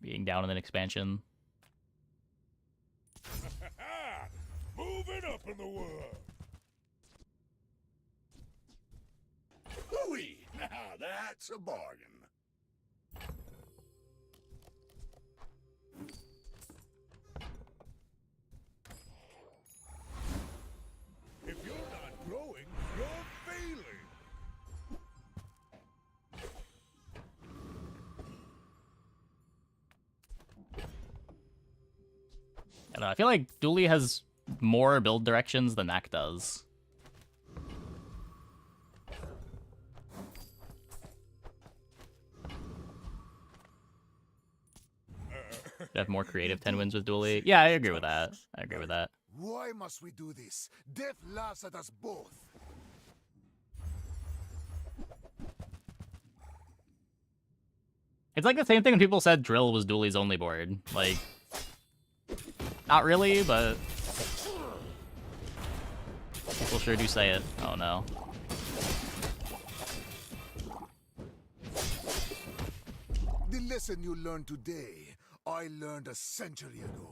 Being down in an expansion. Moving up in the world. Hooey! Now that's a bargain. If you're not growing, you're failing. I don't know, I feel like Dooley has more build directions than Knack does. Should have more creative 10 wins with Dooley. Yeah, I agree with that. I agree with that. Why must we do this? Death laughs at us both. It's like the same thing when people said Drill was Dooley's only board. Like, not really, but people sure do say it. Oh no. The lesson you learned today, I learned a century ago.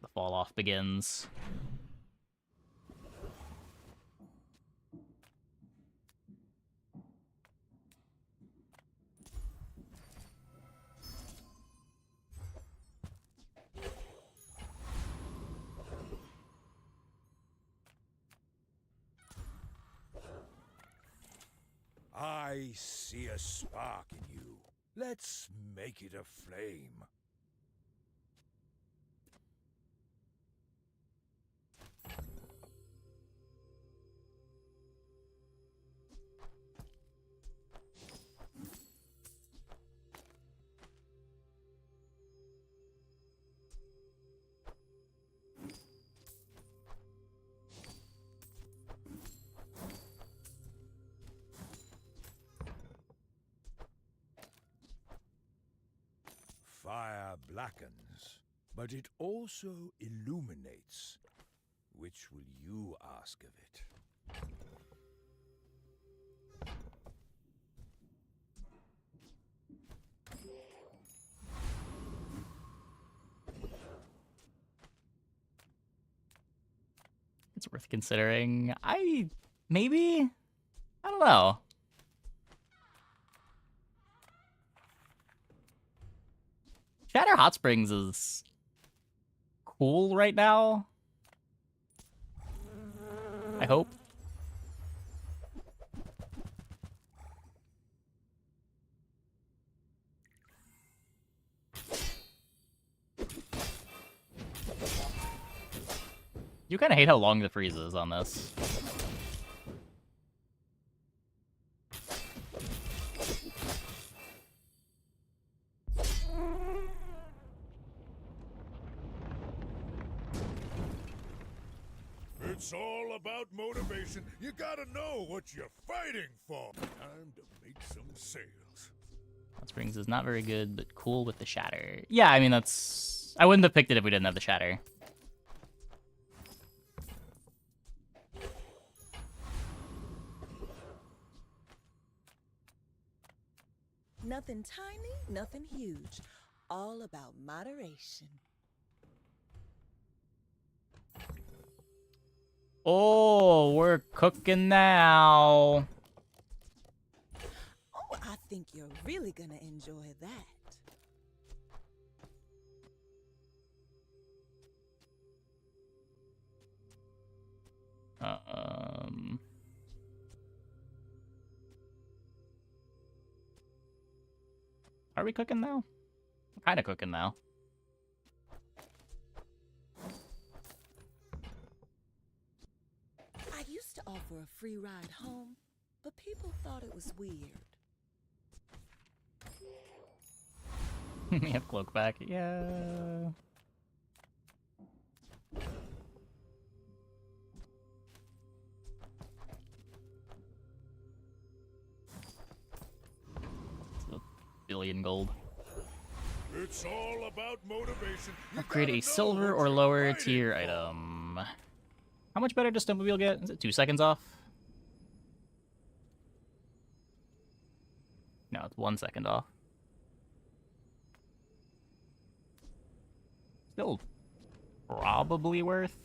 The fall off begins. I see a spark in you. Let's make it a flame. Fire blackens, but it also illuminates. Which will you ask of it? It's worth considering. Maybe? I don't know. Shatter Hot Springs is cool right now. I hope. You kind of hate how long the freeze is on this. It's all about motivation. You gotta know what you're fighting for. Time to make some sales. Hot Springs is not very good, but cool with the Shatter. Yeah, I mean, that's... I wouldn't have picked it if we didn't have the Shatter. Nothing tiny, nothing huge. All about moderation. Oh, we're cooking now. Oh, I think you're really gonna enjoy that. Are we cooking now? We're kind of cooking now. I used to offer a free ride home, but people thought it was weird. We have cloak back. Yeah. Billion gold. It's all about motivation. Upgrade a silver or lower tier item. How much better does Snowmobile get? Is it 2 seconds off? No, it's 1 second off. Still probably worth.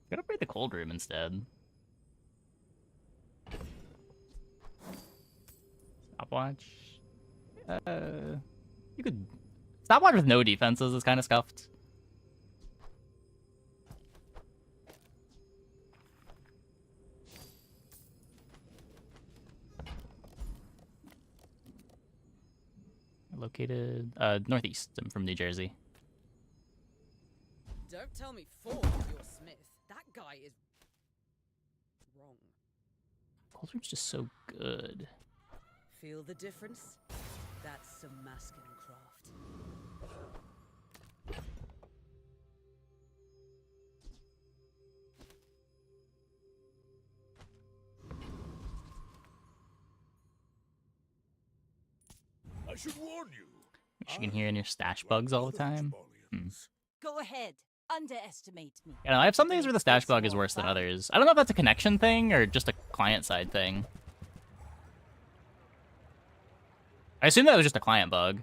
Could upgrade the cold room instead. Stopwatch. You could... Stopwatch with no defenses is kind of scuffed. Located northeast. I'm from New Jersey. Don't tell me Ford is your Smith. That guy is wrong. Cold room's just so good. Feel the difference? That's some masculine craft. I should warn you. You can hear in your stash bugs all the time. Go ahead. Underestimate me. I have some days where the stash bug is worse than others. I don't know if that's a connection thing or just a client-side thing. I assume that was just a client bug.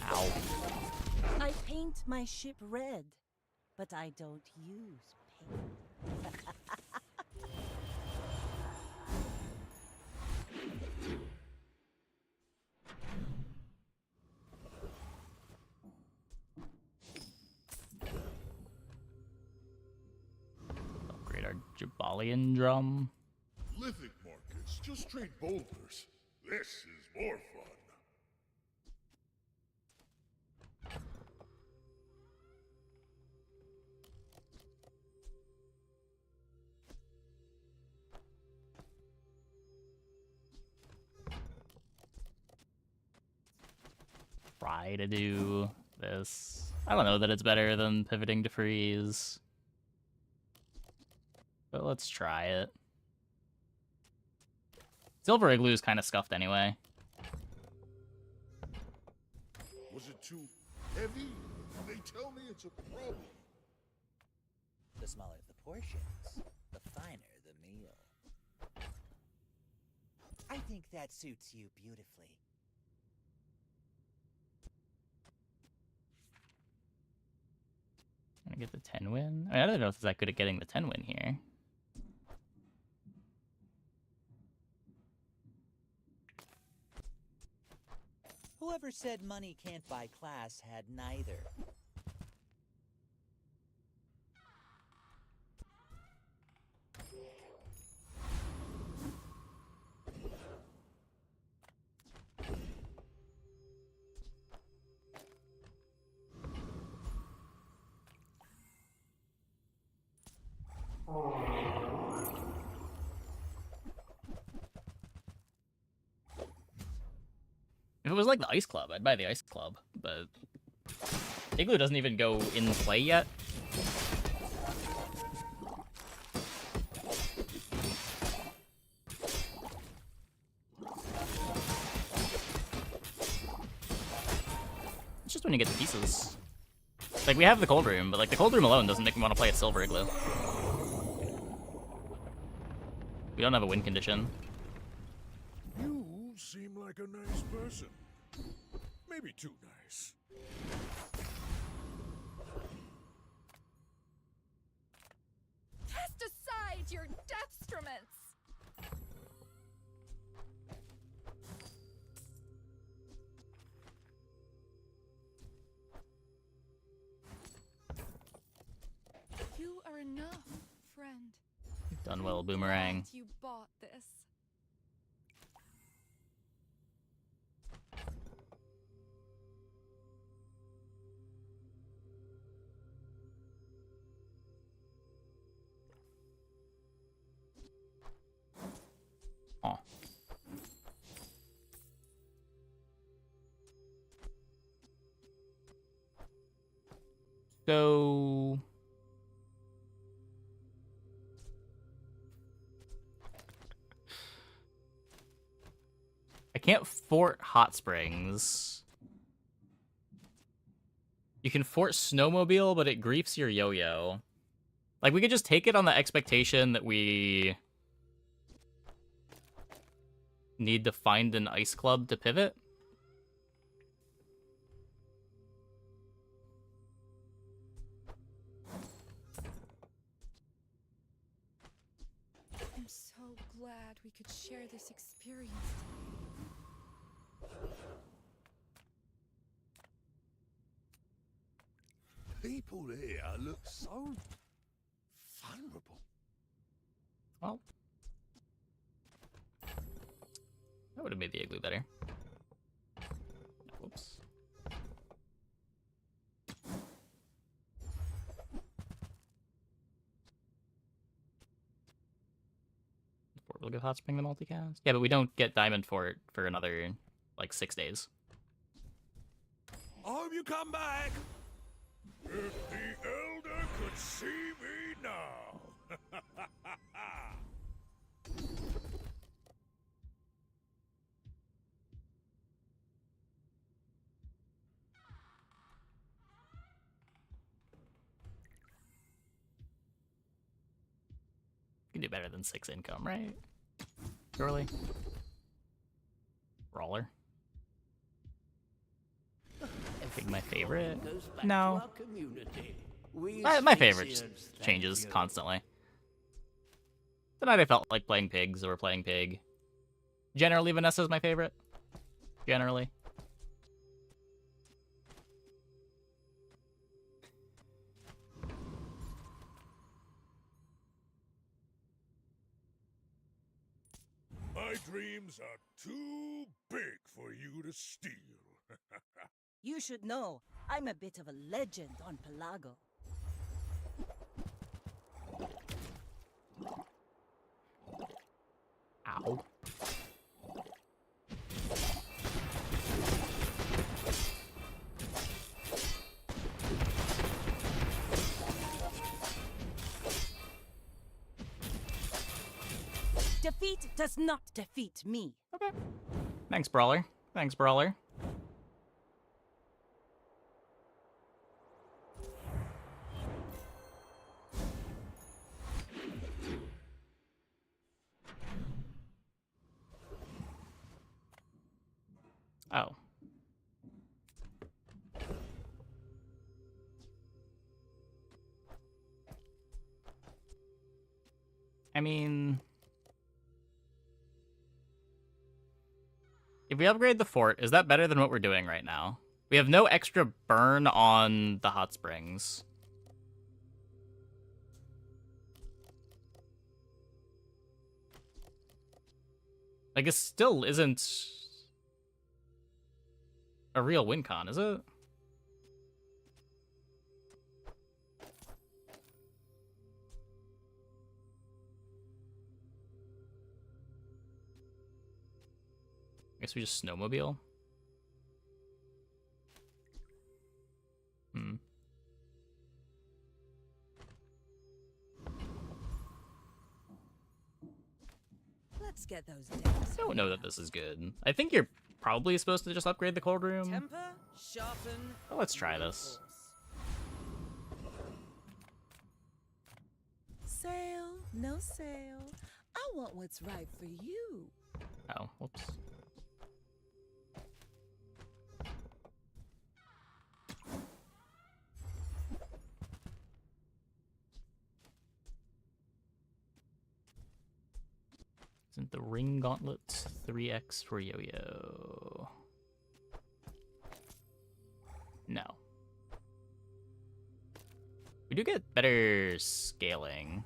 Ow. I paint my ship red, but I don't use paint. Upgrade our Pygmalien drum. Lithic markets, just trade boulders. This is more fun. try to do this. I don't know that it's better than pivoting to freeze. But let's try it. Silver Igloo is kind of scuffed anyway. Was it too heavy? They tell me it's a problem. The smaller the portions, the finer the meal. I think that suits you beautifully. Gonna get the 10 win? I mean, I don't know if it's that good at getting the 10 win here. Whoever said money can't buy class had neither. If it was like the Ice Club, I'd buy the Ice Club, but Igloo doesn't even go in play yet. It's just when you get the pieces. Like, we have the Cold Room, but like the Cold Room alone doesn't make me want to play a Silver Igloo. We don't have a win condition. You seem like a nice person. Maybe too nice. Cast aside your deathstruments! You are enough, friend. You've done well, Boomerang. Glad you bought this. Oh. So I can't fort Hot Springs. You can fort Snowmobile, but it griefs your yo-yo. Like, we could just take it on the expectation that we need to find an ice club to pivot. I'm so glad we could share this experience People here look so vulnerable. Well, that would have made the Igloo better. Whoops. Fort will give Hot Spring the multicast. Yeah, but we don't get Diamond Fort for another, like, 6 days. I hope you come back. If the Elder could see me now. You can do better than 6 income, right? Surely. Brawler. I think my favorite. No. My favorite changes constantly. Tonight I felt like playing Pig, so we're playing Pig. Generally, Vanessa's my favorite. Generally. My dreams are too big for you to steal. You should know, I'm a bit of a legend on Pelago. Ow. Defeat does not defeat me. Okay. Thanks, Brawler. Thanks, Brawler. Oh. I mean, if we upgrade the fort, is that better than what we're doing right now? We have no extra burn on the hot springs. Like, it still isn't a real win con, is it? I guess we just snowmobile. Hmm. Let's get those I decks. don't know that this is good. I think you're probably supposed to just upgrade the cold room. Temper, sharpen. But let's try this. Sale, no sale. I want what's right for you. Oh, whoops. Isn't the ring gauntlet 3x for yo-yo? No. We do get better scaling.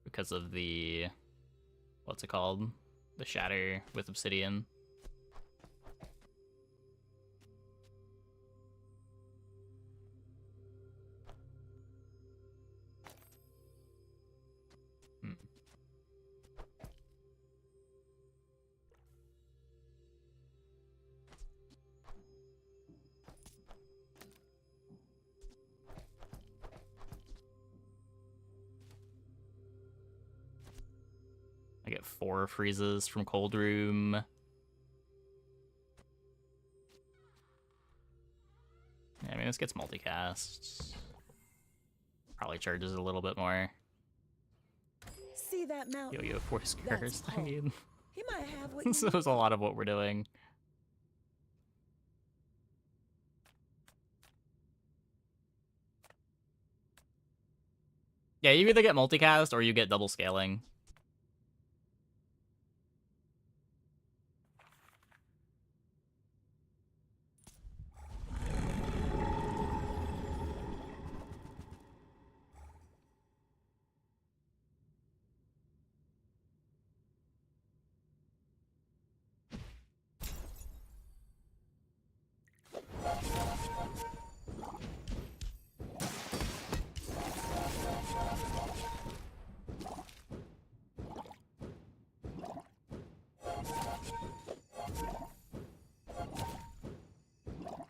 Because of the, what's it called? The shatter with obsidian. I get 4 freezes from cold room. Yeah, I mean, this gets multicast. Probably charges a little bit more. See that mountain? Yo-yo force curse. I mean, He might have what this you is a lot of what we're doing. Yeah, you either get multicast or you get double scaling.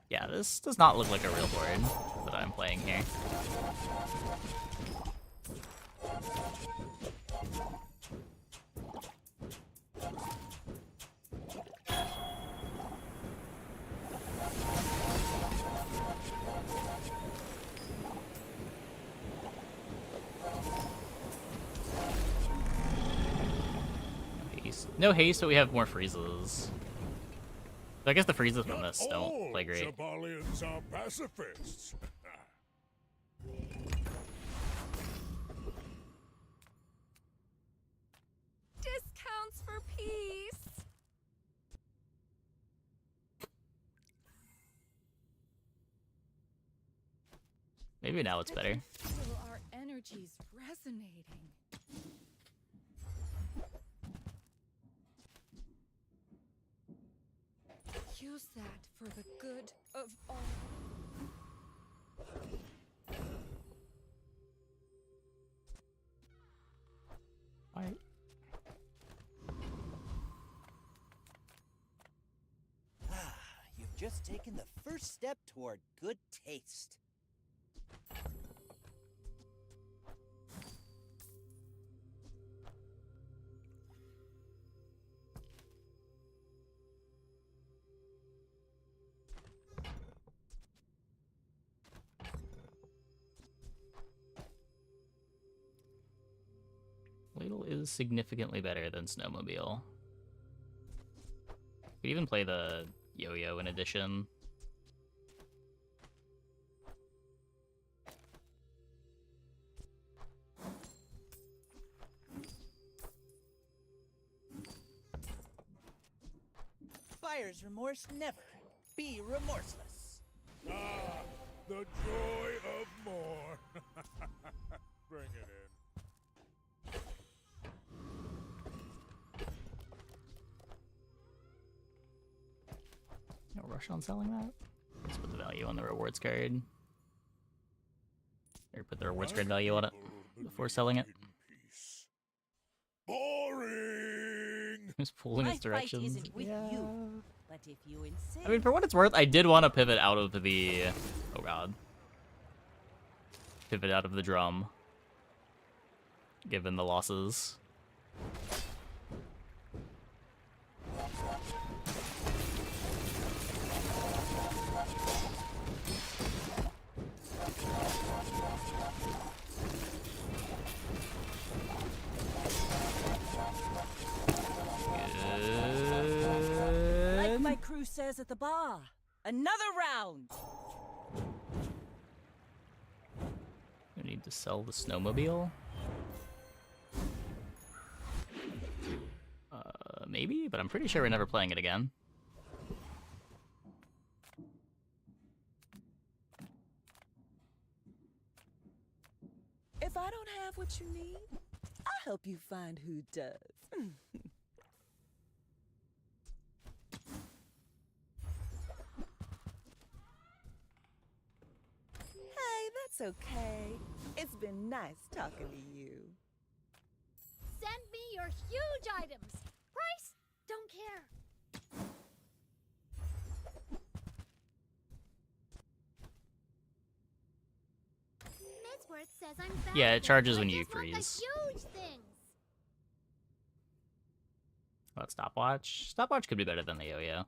Yeah, this does not look like a real board that I'm playing here. No haste, but we have more freezes. So I guess the freezes from this don't play great. Pygmalians are pacifists. Discounts for peace. Maybe now it's better. Feel our energies resonating. Use that for the good of all. Alright. You've just taken the first step toward good taste. is significantly better than Snowmobile. Could even play the yo-yo in addition. Buyer's remorse never. Be remorseless. Ah, the joy of more. Bring it in. No rush on selling that. Let's put the value on the rewards card. Or put the rewards card value on it before selling it. Boring. Just pulling My its fight directions. isn't with you, but if you insist. I mean, for what it's worth, I did want to pivot out of the... Oh god. Pivot out of the drum. Given the losses. Like my crew says at the bar, another round. We need to sell the snowmobile. Maybe, but I'm pretty sure we're never playing it again. If I don't have what you need, I'll help you find who does. Hey, that's okay. It's been nice talking to you. Send me your huge items. Price? Don't care. Midsworth says I'm valuable, Yeah, it charges but when I you just want the freeze. huge things. What, stopwatch? Stopwatch could be better than the yo-yo.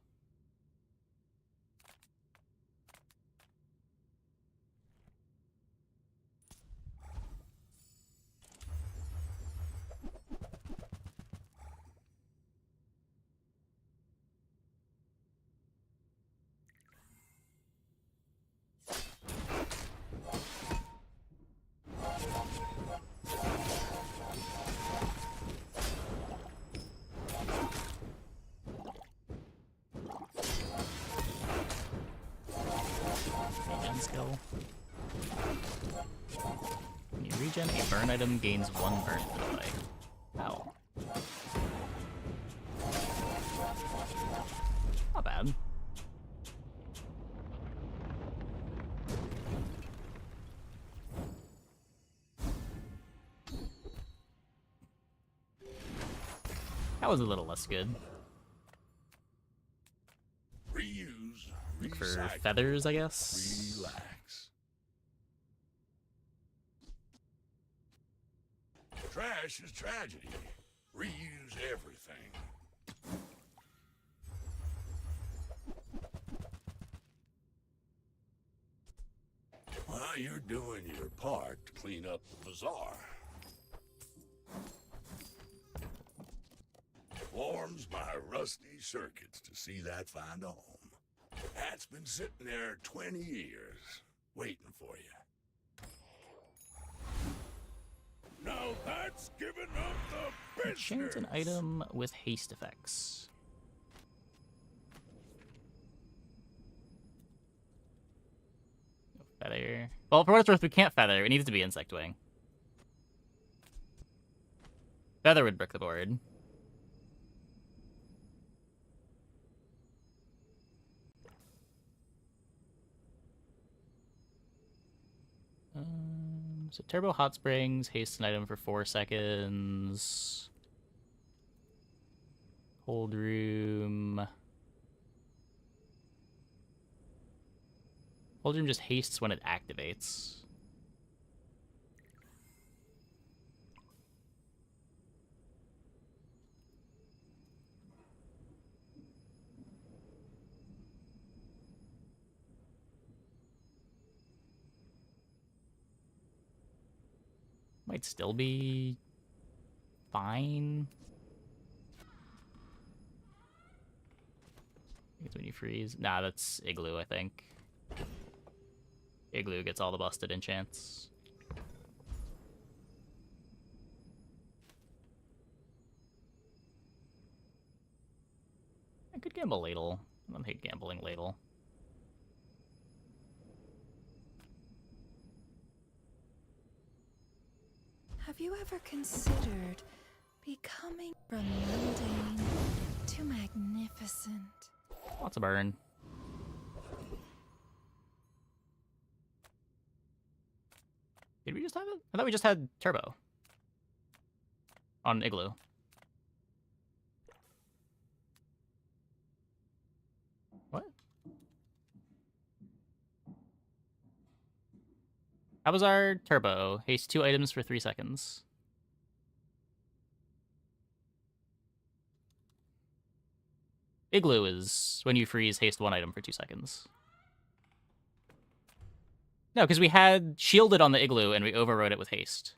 Regen skill. When you regen, a burn item gains 1 burn delay. Ow. Not bad. That was a little less good. Reuse, Look for recycle, feathers, I guess. relax. Trash is tragedy. Reuse everything. Well, you're doing your part to clean up the bazaar. Warms my rusty circuits to see that find a home. That's been sitting there 20 years, waiting for you. Now that's giving up the business. Chance an item with haste effects. No feather. Well, for what it's worth, we can't feather. It needs to be insect wing. Feather would brick the board. So Turbo Hot Springs, haste an item for 4 seconds. Cold Room. Cold Room just hastes when it activates. Might still be fine. It's when you freeze. Nah, that's Igloo, I think. Igloo gets all the busted enchants. I could gamble Ladle. I hate gambling Ladle. Have you ever considered becoming from mundane to magnificent? Lots of burn. Did we just have it? I thought we just had Turbo. On Igloo. What? How was our Turbo? Haste 2 items for 3 seconds. Igloo is when you freeze, haste 1 item for 2 seconds. No, because we had shielded on the Igloo and we overrode it with haste.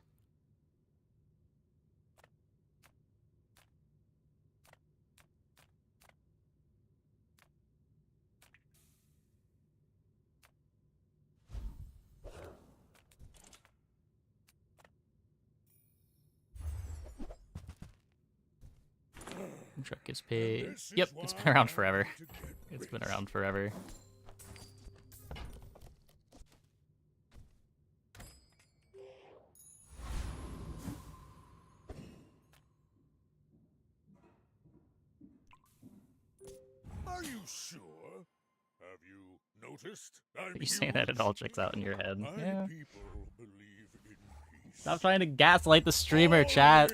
Truck is paid. Yep, it's been around forever. It's been around forever. Are you sure? Have you noticed? You saying that it all checks out in your head. My Yeah. people believe in peace. Stop trying to gaslight the streamer, chat.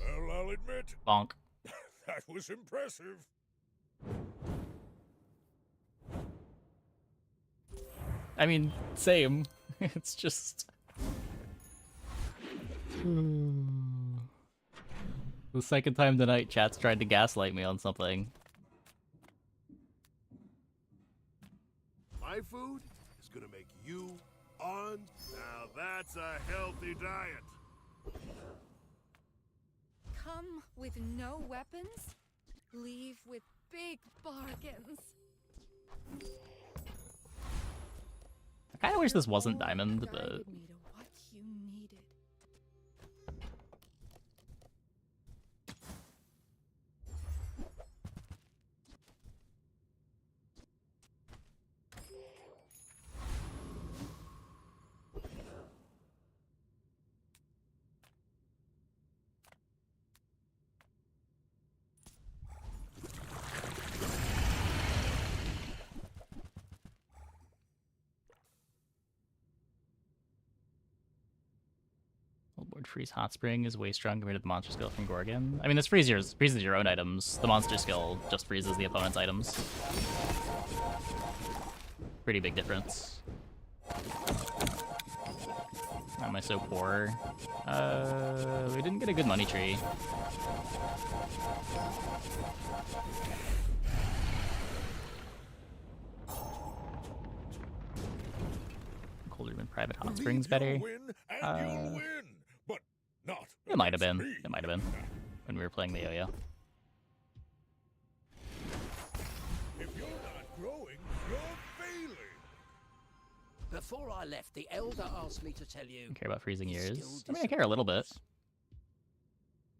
Well, I'll admit, Bonk. that was impressive. I mean, same. It's just... The second time tonight, chat's tried to gaslight me on something. My food is gonna make you on. Now that's a healthy diet. Come with no weapons, leave with big bargains. I kind of wish this wasn't Diamond, but... Guided me to what you needed. Board freeze hot spring is way strong compared to the monster skill from Gorgon. I mean, this freezes your own items. The monster skill just freezes the opponent's items. Pretty big difference. Why am I so poor? We didn't get a good money tree. Cold Room and Private Hot Springs better. It might have been. It might have been when we were playing the yo-yo. If you're not growing, you're failing. Before I left, the elder asked me to tell you. Care about freezing years? I mean, I care a little bit.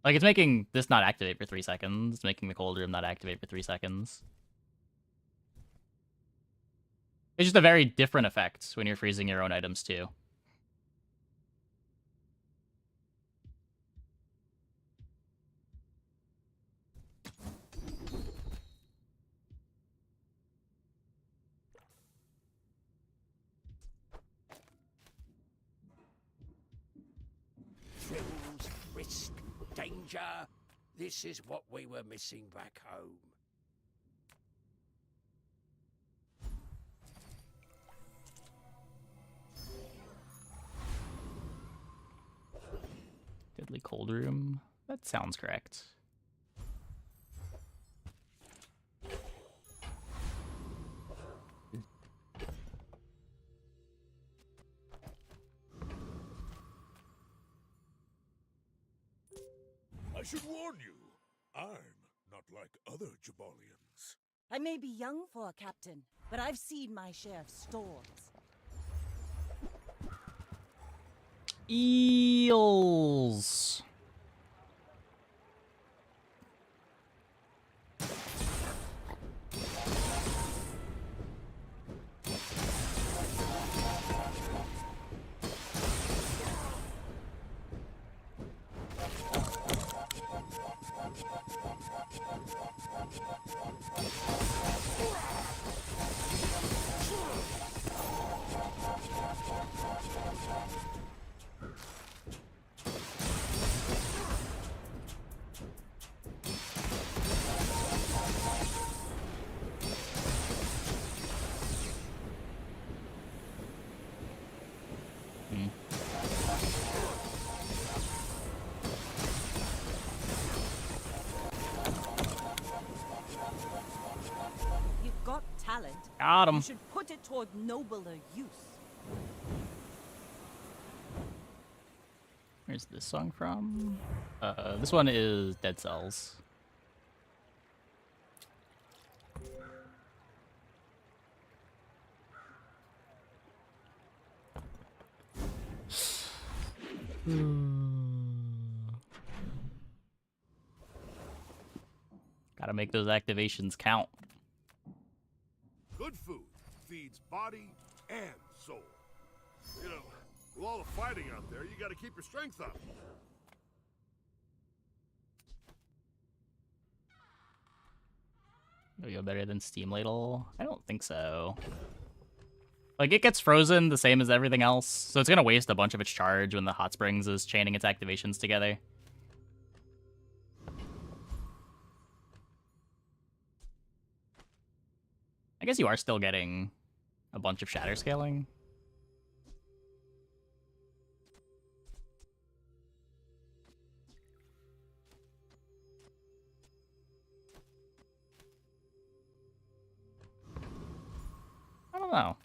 Like, it's making this not activate for 3 seconds. It's making the Cold Room not activate for 3 seconds. It's just a very different effect when you're freezing your own items, too. Thrills, risk, danger. This is what we were missing back home. Deadly Cold Room. That sounds correct. I should warn you, I'm not like other Jabalians. I may be young for a captain, but I've seen my share of storms. Eels. You've got talent. Got 'em. You should put it toward nobler use. Where's this song from? This one is Dead Cells. Gotta make those activations count. Good food feeds body and soul. You know, with all the fighting out there, you gotta keep your strength up. Yo-yo better than Steam Ladle? I don't think so. Like, it gets frozen the same as everything else, so it's gonna waste a bunch of its charge when the Hot Springs is chaining its activations together. I guess you are still getting a bunch of shatter scaling. I don't know.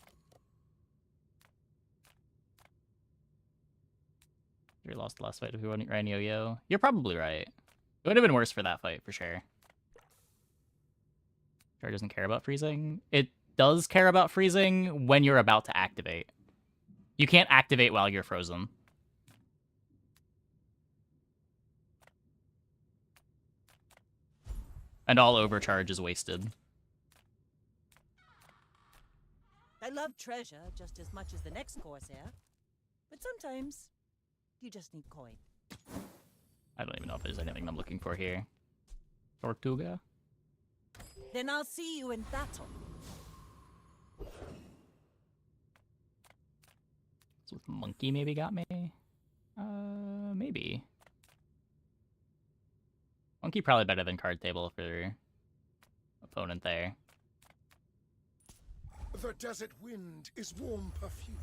You lost the last fight if you ran yo-yo. You're probably right. It would have been worse for that fight, for sure. Sure doesn't care about freezing. It does care about freezing when you're about to activate. You can't activate while you're frozen. And all overcharge is wasted. I love treasure just as much as the next Corsair, but sometimes you just need coin. I don't even know if there's anything I'm looking for here. Tortuga? Then I'll see you in battle. So monkey maybe got me? Maybe. Monkey probably better than card table for opponent there. The desert wind is warm perfume.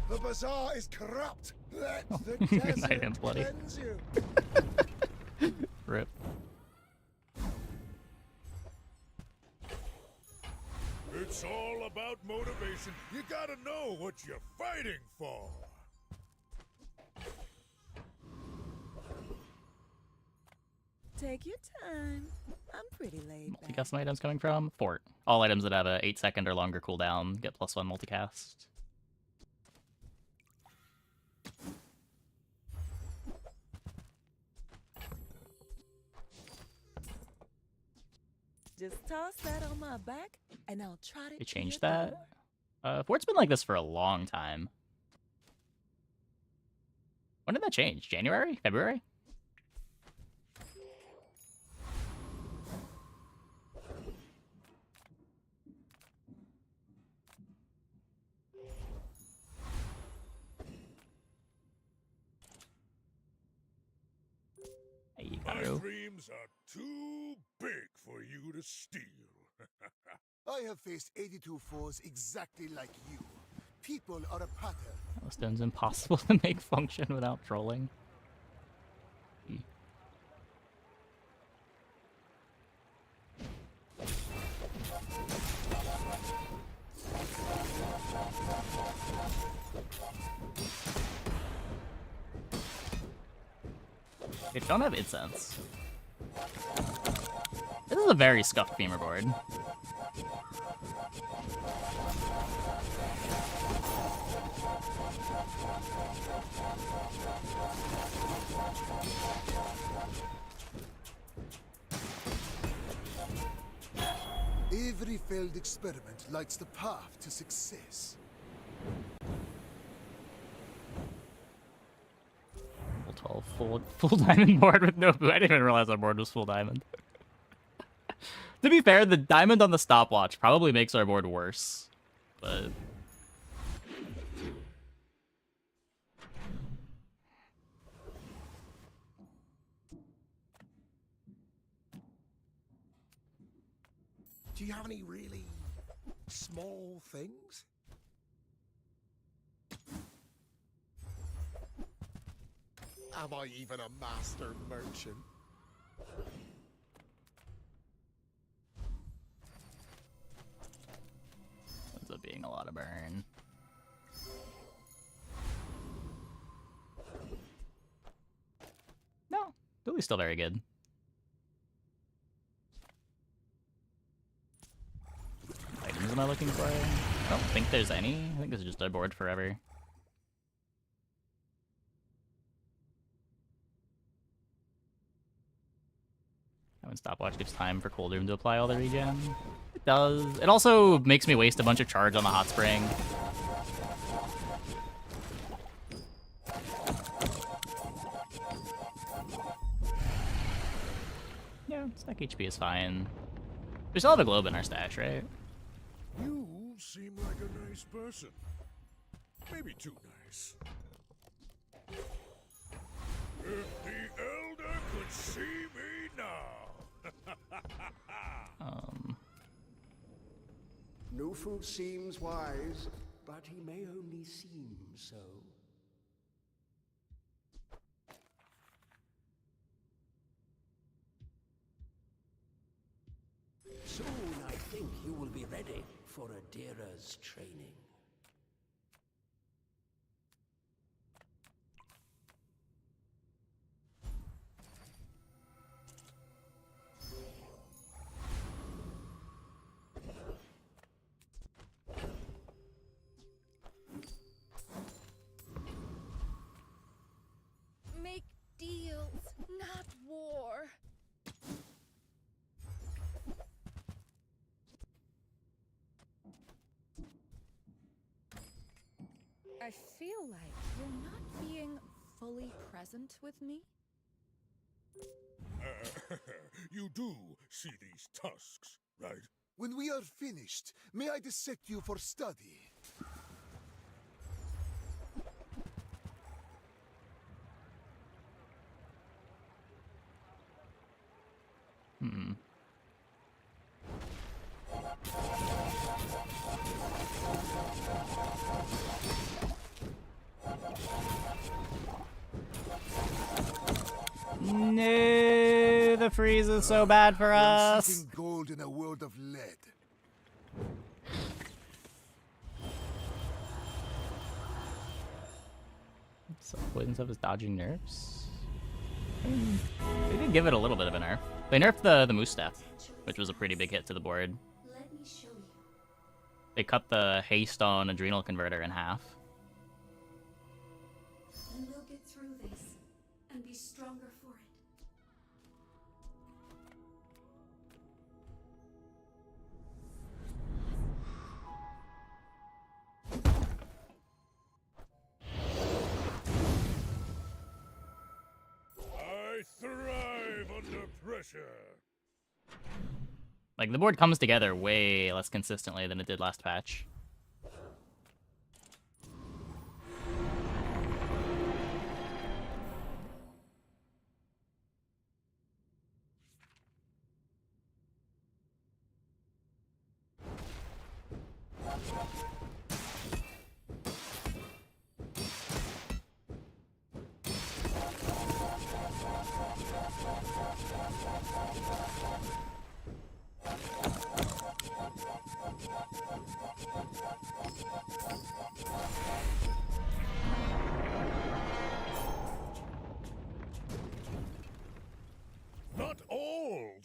The bazaar is corrupt. Let the Good desert night, Aunt Bloody. cleanse you. Rip. It's all about motivation. You gotta know what you're fighting for. Take your time. I'm pretty laid back. Multicast items coming from? Fort. All items that have a 8-second or longer cooldown get +1 multicast. Just toss that on my back, and I'll trot it. They to changed your that? door. Fort's been like this for a long time. When did that change? January? February? dreams are too big for you to steal. I have faced 82 foes exactly like you. People are a pattern. Stone's impossible to make function without trolling. They don't have incense. This is a very scuffed femur board. Every failed experiment lights the path to success. Full 12, full diamond board with no boot. I didn't even realize our board was full diamond. To be fair, the diamond on the stopwatch probably makes our board worse, but Do you have any really small things? Am I even a master merchant? ends up being a lot of burn. No, Lily's still very good. Items am I looking for? I don't think there's any. I think this is just a board forever. When stopwatch gives time for cold room to apply all the regen. It does. It also makes me waste a bunch of charge on the hot spring. Yeah, stack HP is fine. We still have a globe in our stash, right? You seem like a nice person. Maybe too nice. If the Elder could see me now. Nufu seems wise, but he may only seem so. Soon I think you will be ready for Adira's training. Make deals, not war. I feel like you're not being fully present with me. You do see these tusks, right? When we are finished, may I dissect you for study? No, the freeze is so bad for us. Seeking gold in a world of lead. So Poison stuff is dodging nerfs. They did give it a little bit of a nerf. They nerfed the moose staff, which was a pretty big hit to the board. Let me show you. They cut the haste on adrenal converter in half. You will get through this and be stronger for it. I thrive under pressure. Like, the board comes together way less consistently than it did last patch.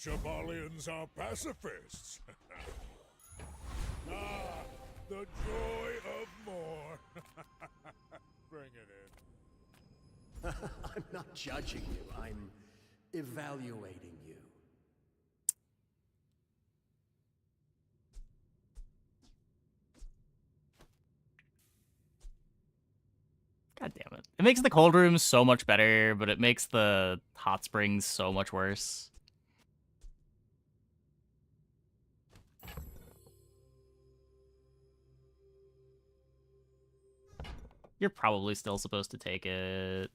Pygmalians are pacifists. Ah, the joy of more. Bring it in. I'm not judging you. I'm evaluating you. God damn it. It makes the cold rooms so much better, but it makes the hot springs so much worse. You're probably still supposed to take it.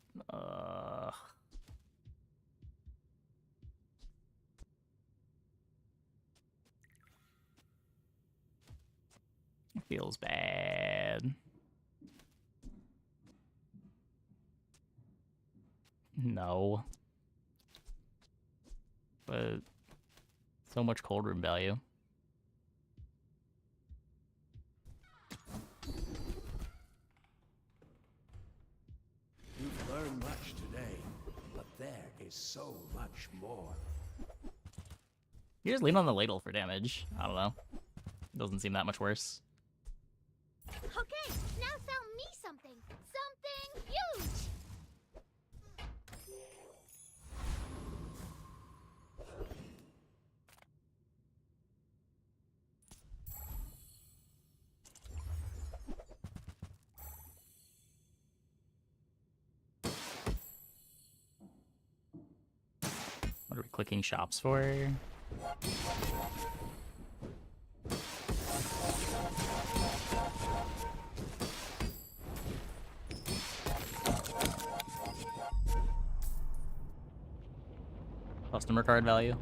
It feels bad. No. But so much cold room value. You've learned much today, but there is so much more. You just lean on the ladle for damage. I don't know. Doesn't seem that much worse. Okay, now sell me something. Something huge! What are we clicking shops for? Customer card value.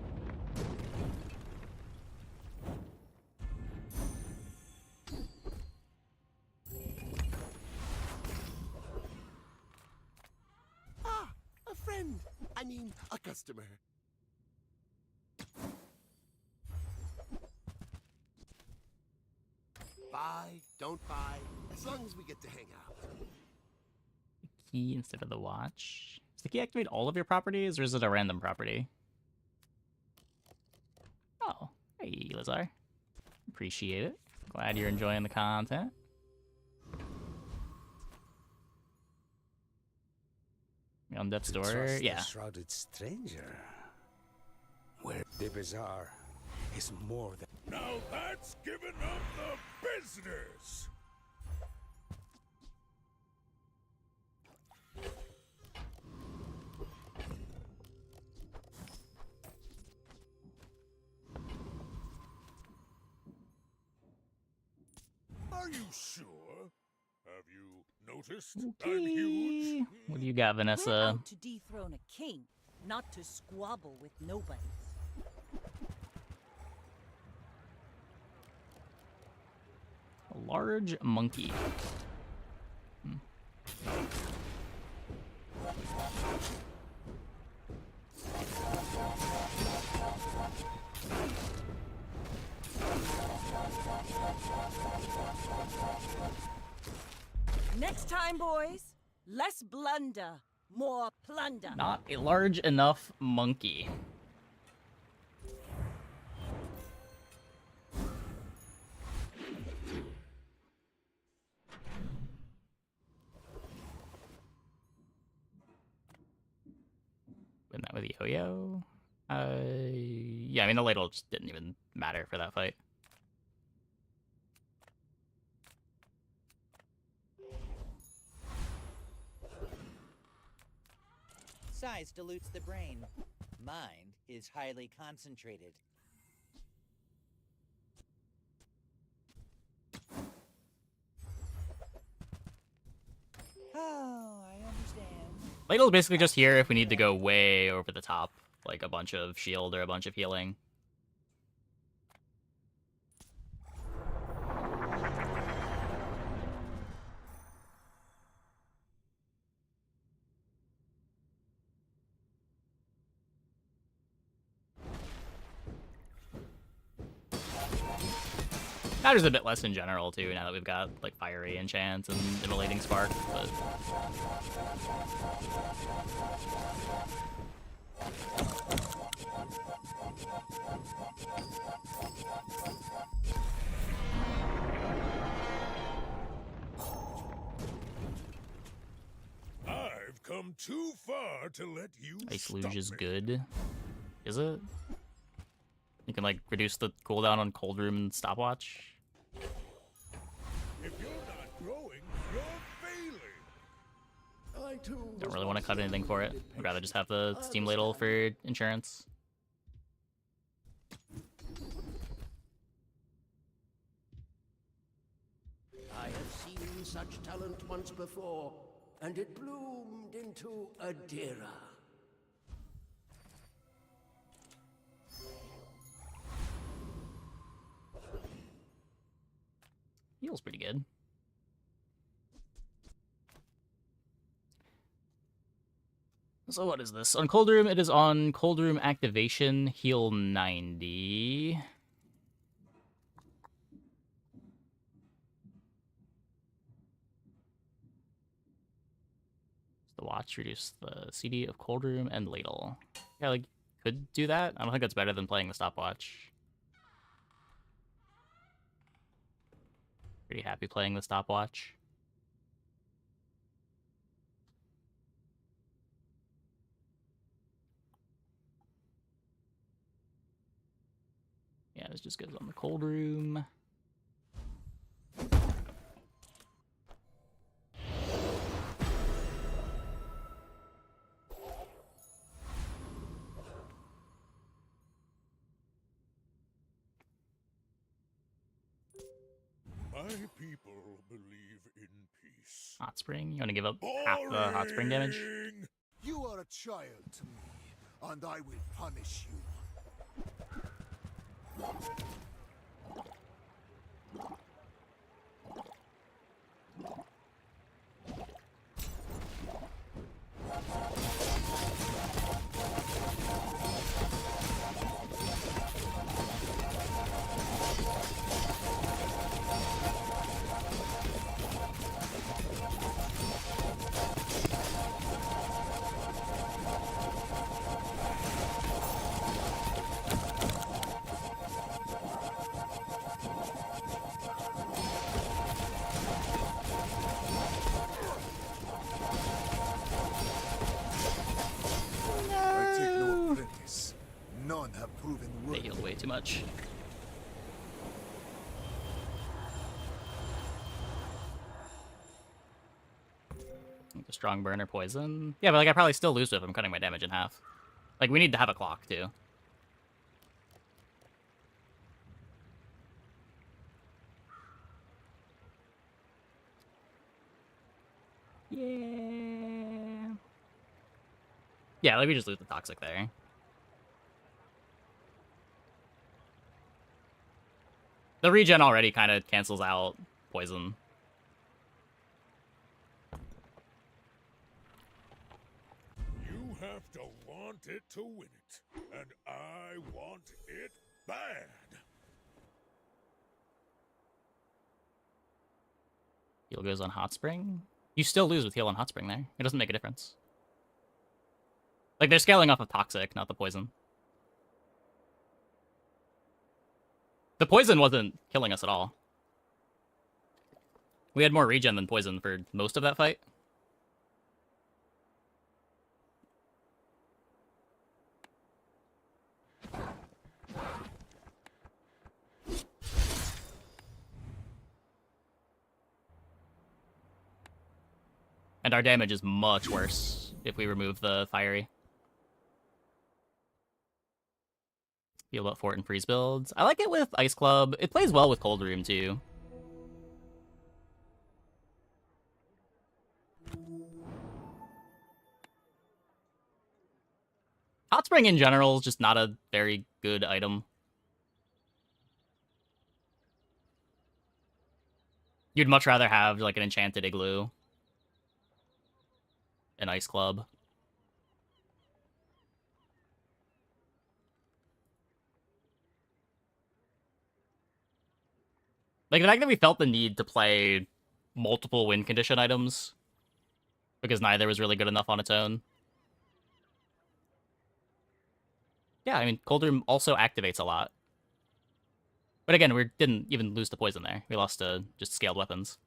Ah, a friend. I mean, a customer. Buy, don't buy, as long as we get to hang out. Key instead of the watch. Does the key activate all of your properties, or is it a random property? Oh, hey, Lazar. Appreciate it. Glad you're enjoying the content. On Death's Door, yeah. A shrouded stranger. Where the bazaar is more than. Now that's giving up the business. Are you sure? Have you noticed? I'm huge. What do you got, We're Vanessa? out to dethrone a king, not to squabble with nobody. A large monkey. Next time, boys, less blunder, more plunder. Not a large enough monkey. Win that with Yo-Yo? Yeah, I mean, the ladle just didn't even matter for that fight. Size dilutes the brain. Mind is highly concentrated. Oh, I understand. Ladle's basically just here if we need to go way over the top, like a bunch of shield or a bunch of healing. Matters a bit less in general, too, now that we've got, like, Fiery Enchants and Immolating Spark, but... I've come too far to let you Ice stop Luge is me. good. Is it? You can like reduce the cooldown on Cold Room and Stopwatch. If you're not growing, you're failing. I too Don't really want to cut anything for it. I'd rather just have the Steam Ladle for insurance. I have seen such talent once before, and it bloomed into Adira. Feels pretty good. So what is this? On Cold Room, it is on Cold Room activation, heal 90. The watch reduce the CD of Cold Room and Ladle. Yeah, like, could do that. I don't think that's better than playing the stopwatch. Pretty happy playing the stopwatch. Yeah, this just goes on the Cold Room. My people believe in peace. Hot Spring? You want to give up half the Hot Spring damage? You are a child to me, and I will punish you. I take no apprentice. None have proven They worthy. healed way too much. The strong burner poison. Yeah, but like I probably still lose if I'm cutting my damage in half. Like we need to have a clock too. Yeah. Yeah, like we just lose the toxic there. The regen already kind of cancels out poison. You have to want it to win it, and I want it bad. Heal goes on Hot Spring. You still lose with heal on Hot Spring there. It doesn't make a difference. Like, they're scaling off of Toxic, not the poison. The poison wasn't killing us at all. We had more regen than poison for most of that fight. And our damage is much worse if we remove the fiery. Feel about Fort and Freeze builds. I like it with Ice Club. It plays well with Cold Room too. Hot Spring in general is just not a very good item. You'd much rather have like an Enchanted Igloo. An Ice Club. Like, the fact that we felt the need to play multiple win condition items because neither was really good enough on its own. Yeah, I mean, Cold Room also activates a lot. But again, we didn't even lose to poison there. We lost to just scaled weapons.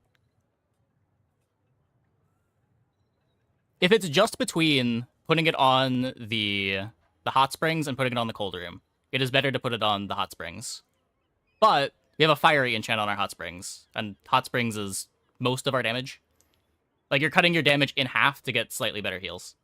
If it's just between putting it on the hot springs and putting it on the cold room, it is better to put it on the hot springs. But we have a fiery enchant on our hot springs, and hot springs is most of our damage. Like, you're cutting your damage in half to get slightly better heals.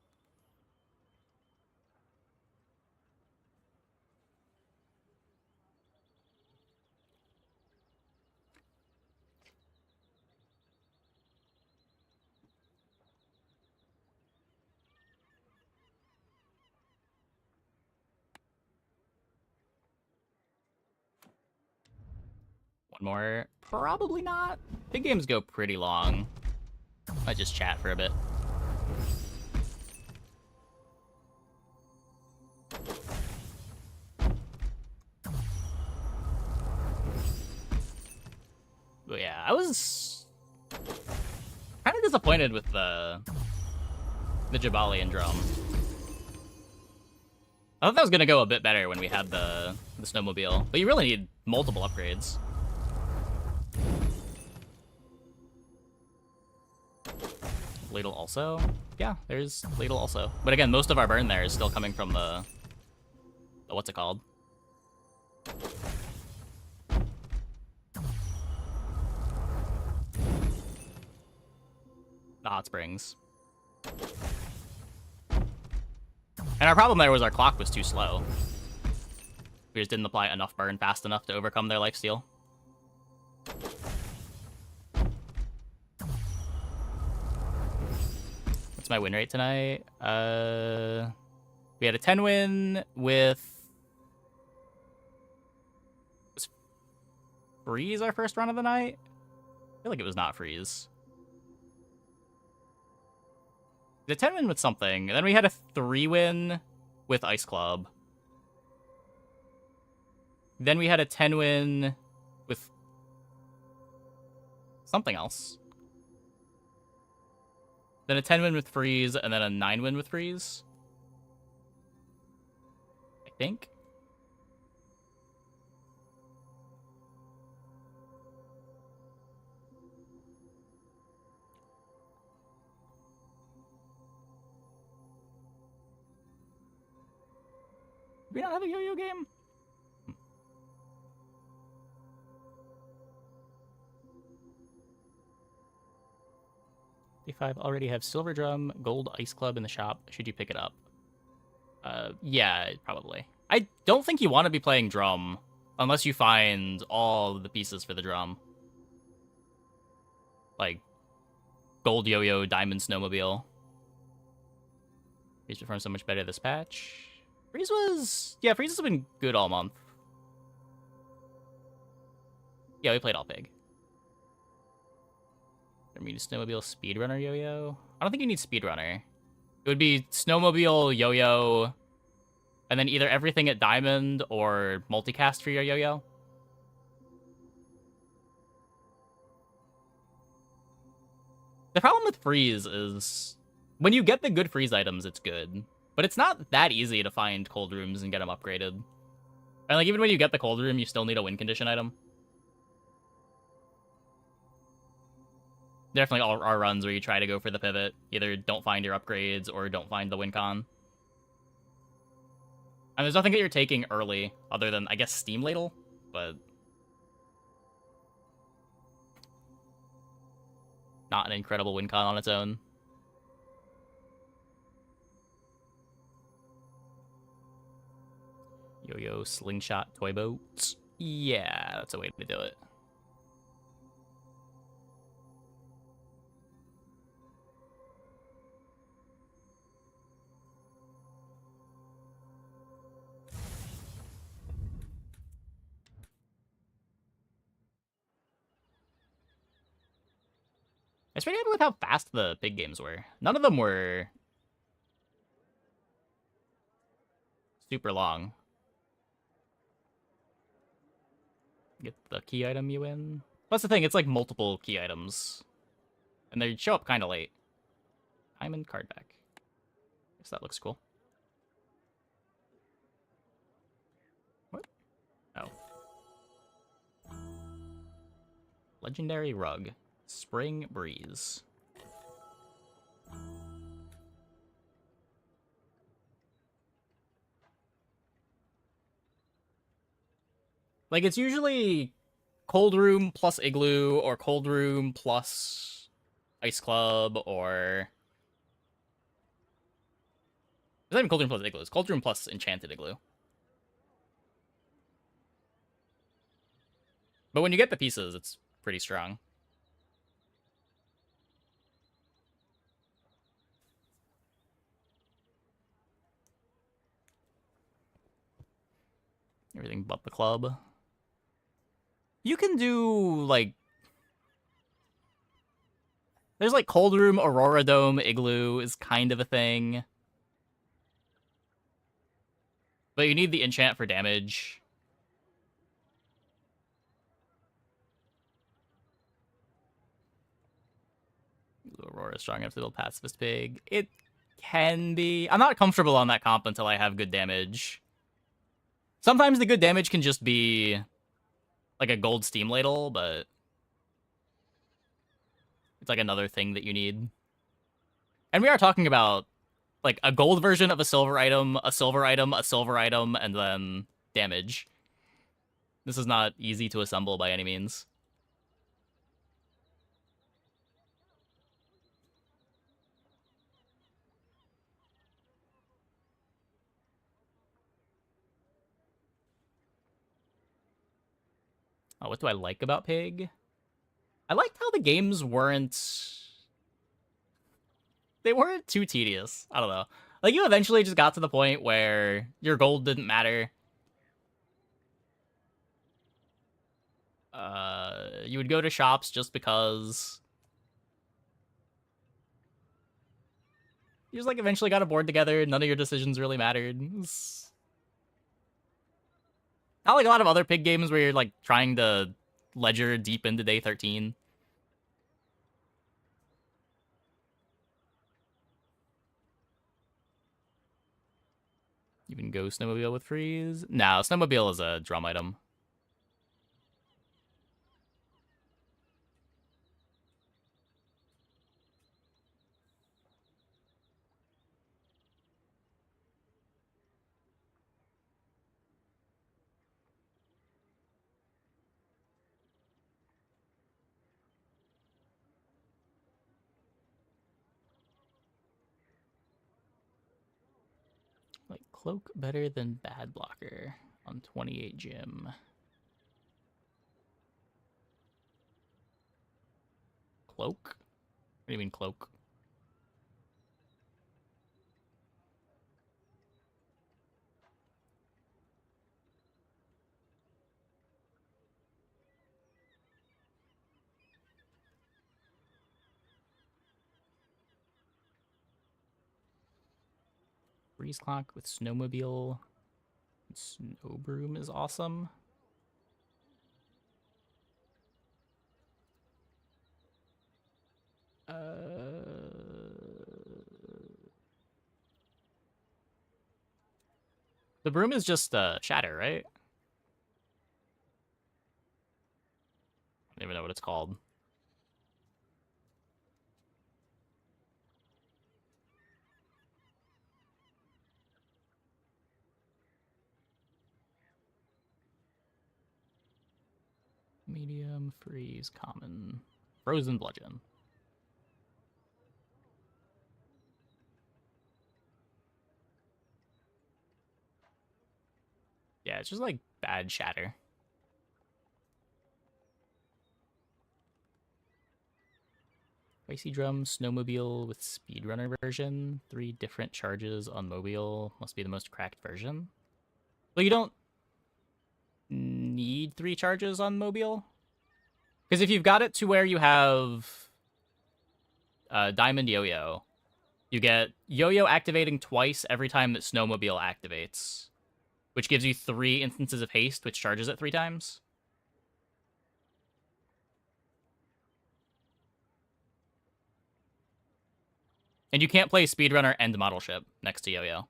One more. Probably not. Big games go pretty long. Might just chat for a bit. But yeah, I was kind of disappointed with the Pygmalien drum. I thought that was gonna go a bit better when we had the snowmobile, but you really need multiple upgrades. Ladle also? Yeah, there's Ladle also. But again, most of our burn there is still coming from the what's it called? The hot springs. And our problem there was our clock was too slow. We just didn't apply enough burn fast enough to overcome their lifesteal. What's my win rate tonight? We had a 10 win with... Was Freeze our first run of the night? I feel like it was not Freeze. The 10 win with something, and then we had a 3 win with Ice Club. Then we had a 10 win with something else. Then a 10 win with Freeze, and then a 9 win with Freeze. I think. Do we not have a yo-yo game? 55 already have Silver Drum, Gold Ice Club in the shop. Should you pick it up? Yeah, probably. I don't think you want to be playing drum unless you find all the pieces for the drum. Like, Gold Yo-Yo, Diamond Snowmobile. Freeze performed so much better this patch. Freeze was... Yeah, Freeze has been good all month. Yeah, we played all pig. I mean, Snowmobile, Speedrunner, Yo-Yo. I don't think you need Speedrunner. It would be Snowmobile, Yo-Yo, and then either everything at Diamond or multicast for your Yo-Yo. The problem with Freeze is when you get the good Freeze items, it's good. But it's not that easy to find cold rooms and get them upgraded. And like even when you get the cold room, you still need a win condition item. Definitely are runs where you try to go for the pivot. Either don't find your upgrades or don't find the win con. And there's nothing that you're taking early other than, I guess, Steam Ladle, but not an incredible win con on its own. Yo-Yo, Slingshot, Toy Boats. Yeah, that's a way to do it. I was pretty happy with how fast the big games were. None of them were super long. Get the key item you win. That's the thing, it's like multiple key items. And they show up kind of late. Diamond card back. Guess that looks cool. What? Oh. Legendary rug. Spring breeze. Like, it's usually cold room plus igloo, or cold room plus ice club, or... It's not even cold room plus igloo. It's cold room plus enchanted igloo. But when you get the pieces, it's pretty strong. Everything but the club. You can do, like... There's, like, cold room, Aurora Dome, igloo is kind of a thing. But you need the enchant for damage. Aurora is strong enough to build Pacifist Pig. It can be. I'm not comfortable on that comp until I have good damage. Sometimes the good damage can just be like a gold steam ladle, but it's like another thing that you need. And we are talking about like a gold version of a silver item, a silver item, a silver item, and then damage. This is not easy to assemble by any means. Oh, what do I like about Pig? I liked how the games weren't... They weren't too tedious. I don't know. Like, you eventually just got to the point where your gold didn't matter. You would go to shops just because... You just, like, eventually got a board together. None of your decisions really mattered. It's... Not like a lot of other Pig games where you're, like, trying to ledger deep into day 13. You can go Snowmobile with freeze. No, Snowmobile is a drum item. Like, cloak better than bad blocker on 28 gym. Cloak? What do you mean cloak? Breeze clock with snowmobile. Snow broom is awesome. The broom is just shatter, right? I don't even know what it's called. Medium, freeze, common, frozen bludgeon. Yeah, it's just like bad shatter. Icy drum, snowmobile with speedrunner version. 3 different charges on mobile. Must be the most cracked version. Well, you don't need 3 charges on mobile. Because if you've got it to where you have Diamond Yo-Yo, you get Yo-Yo activating twice every time that Snowmobile activates, which gives you 3 instances of haste, which charges it 3 times. And you can't play Speedrunner and Model Ship next to Yo-Yo.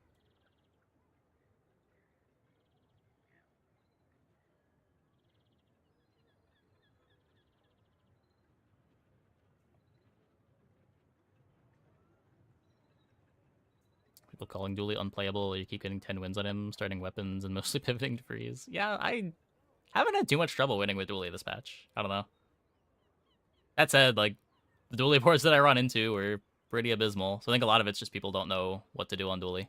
people calling Dually unplayable. You keep getting 10 wins on him, starting weapons, and mostly pivoting to freeze. Yeah, I haven't had too much trouble winning with Dually this patch. I don't know. That said, like, the Dually boards that I run into were pretty abysmal. So I think a lot of it's just people don't know what to do on Dually.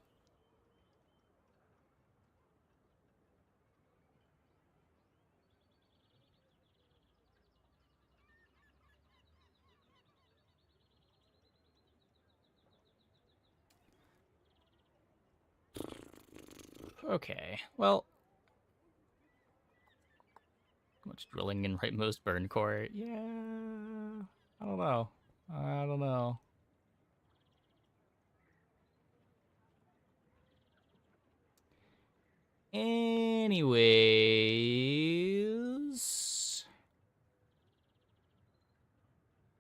Okay, well, much drilling in rightmost burn court. Yeah, I don't know. I don't know. Anyways,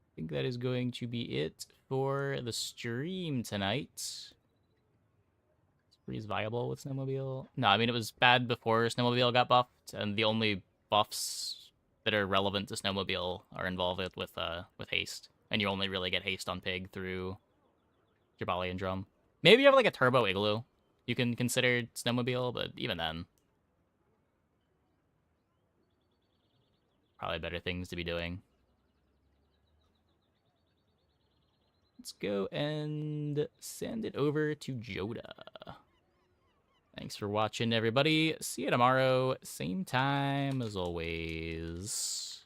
I think that is going to be it for the stream tonight. Freeze viable with Snowmobile? No, I mean, it was bad before Snowmobile got buffed, and the only buffs that are relevant to Snowmobile are involved with haste, and you only really get haste on Pig through Pygmalien Drum. Maybe you have like a Turbo Igloo. You can consider Snowmobile, but even then, probably better things to be doing. Let's go and send it over to Joda. Thanks for watching, everybody. See you tomorrow. Same time as always.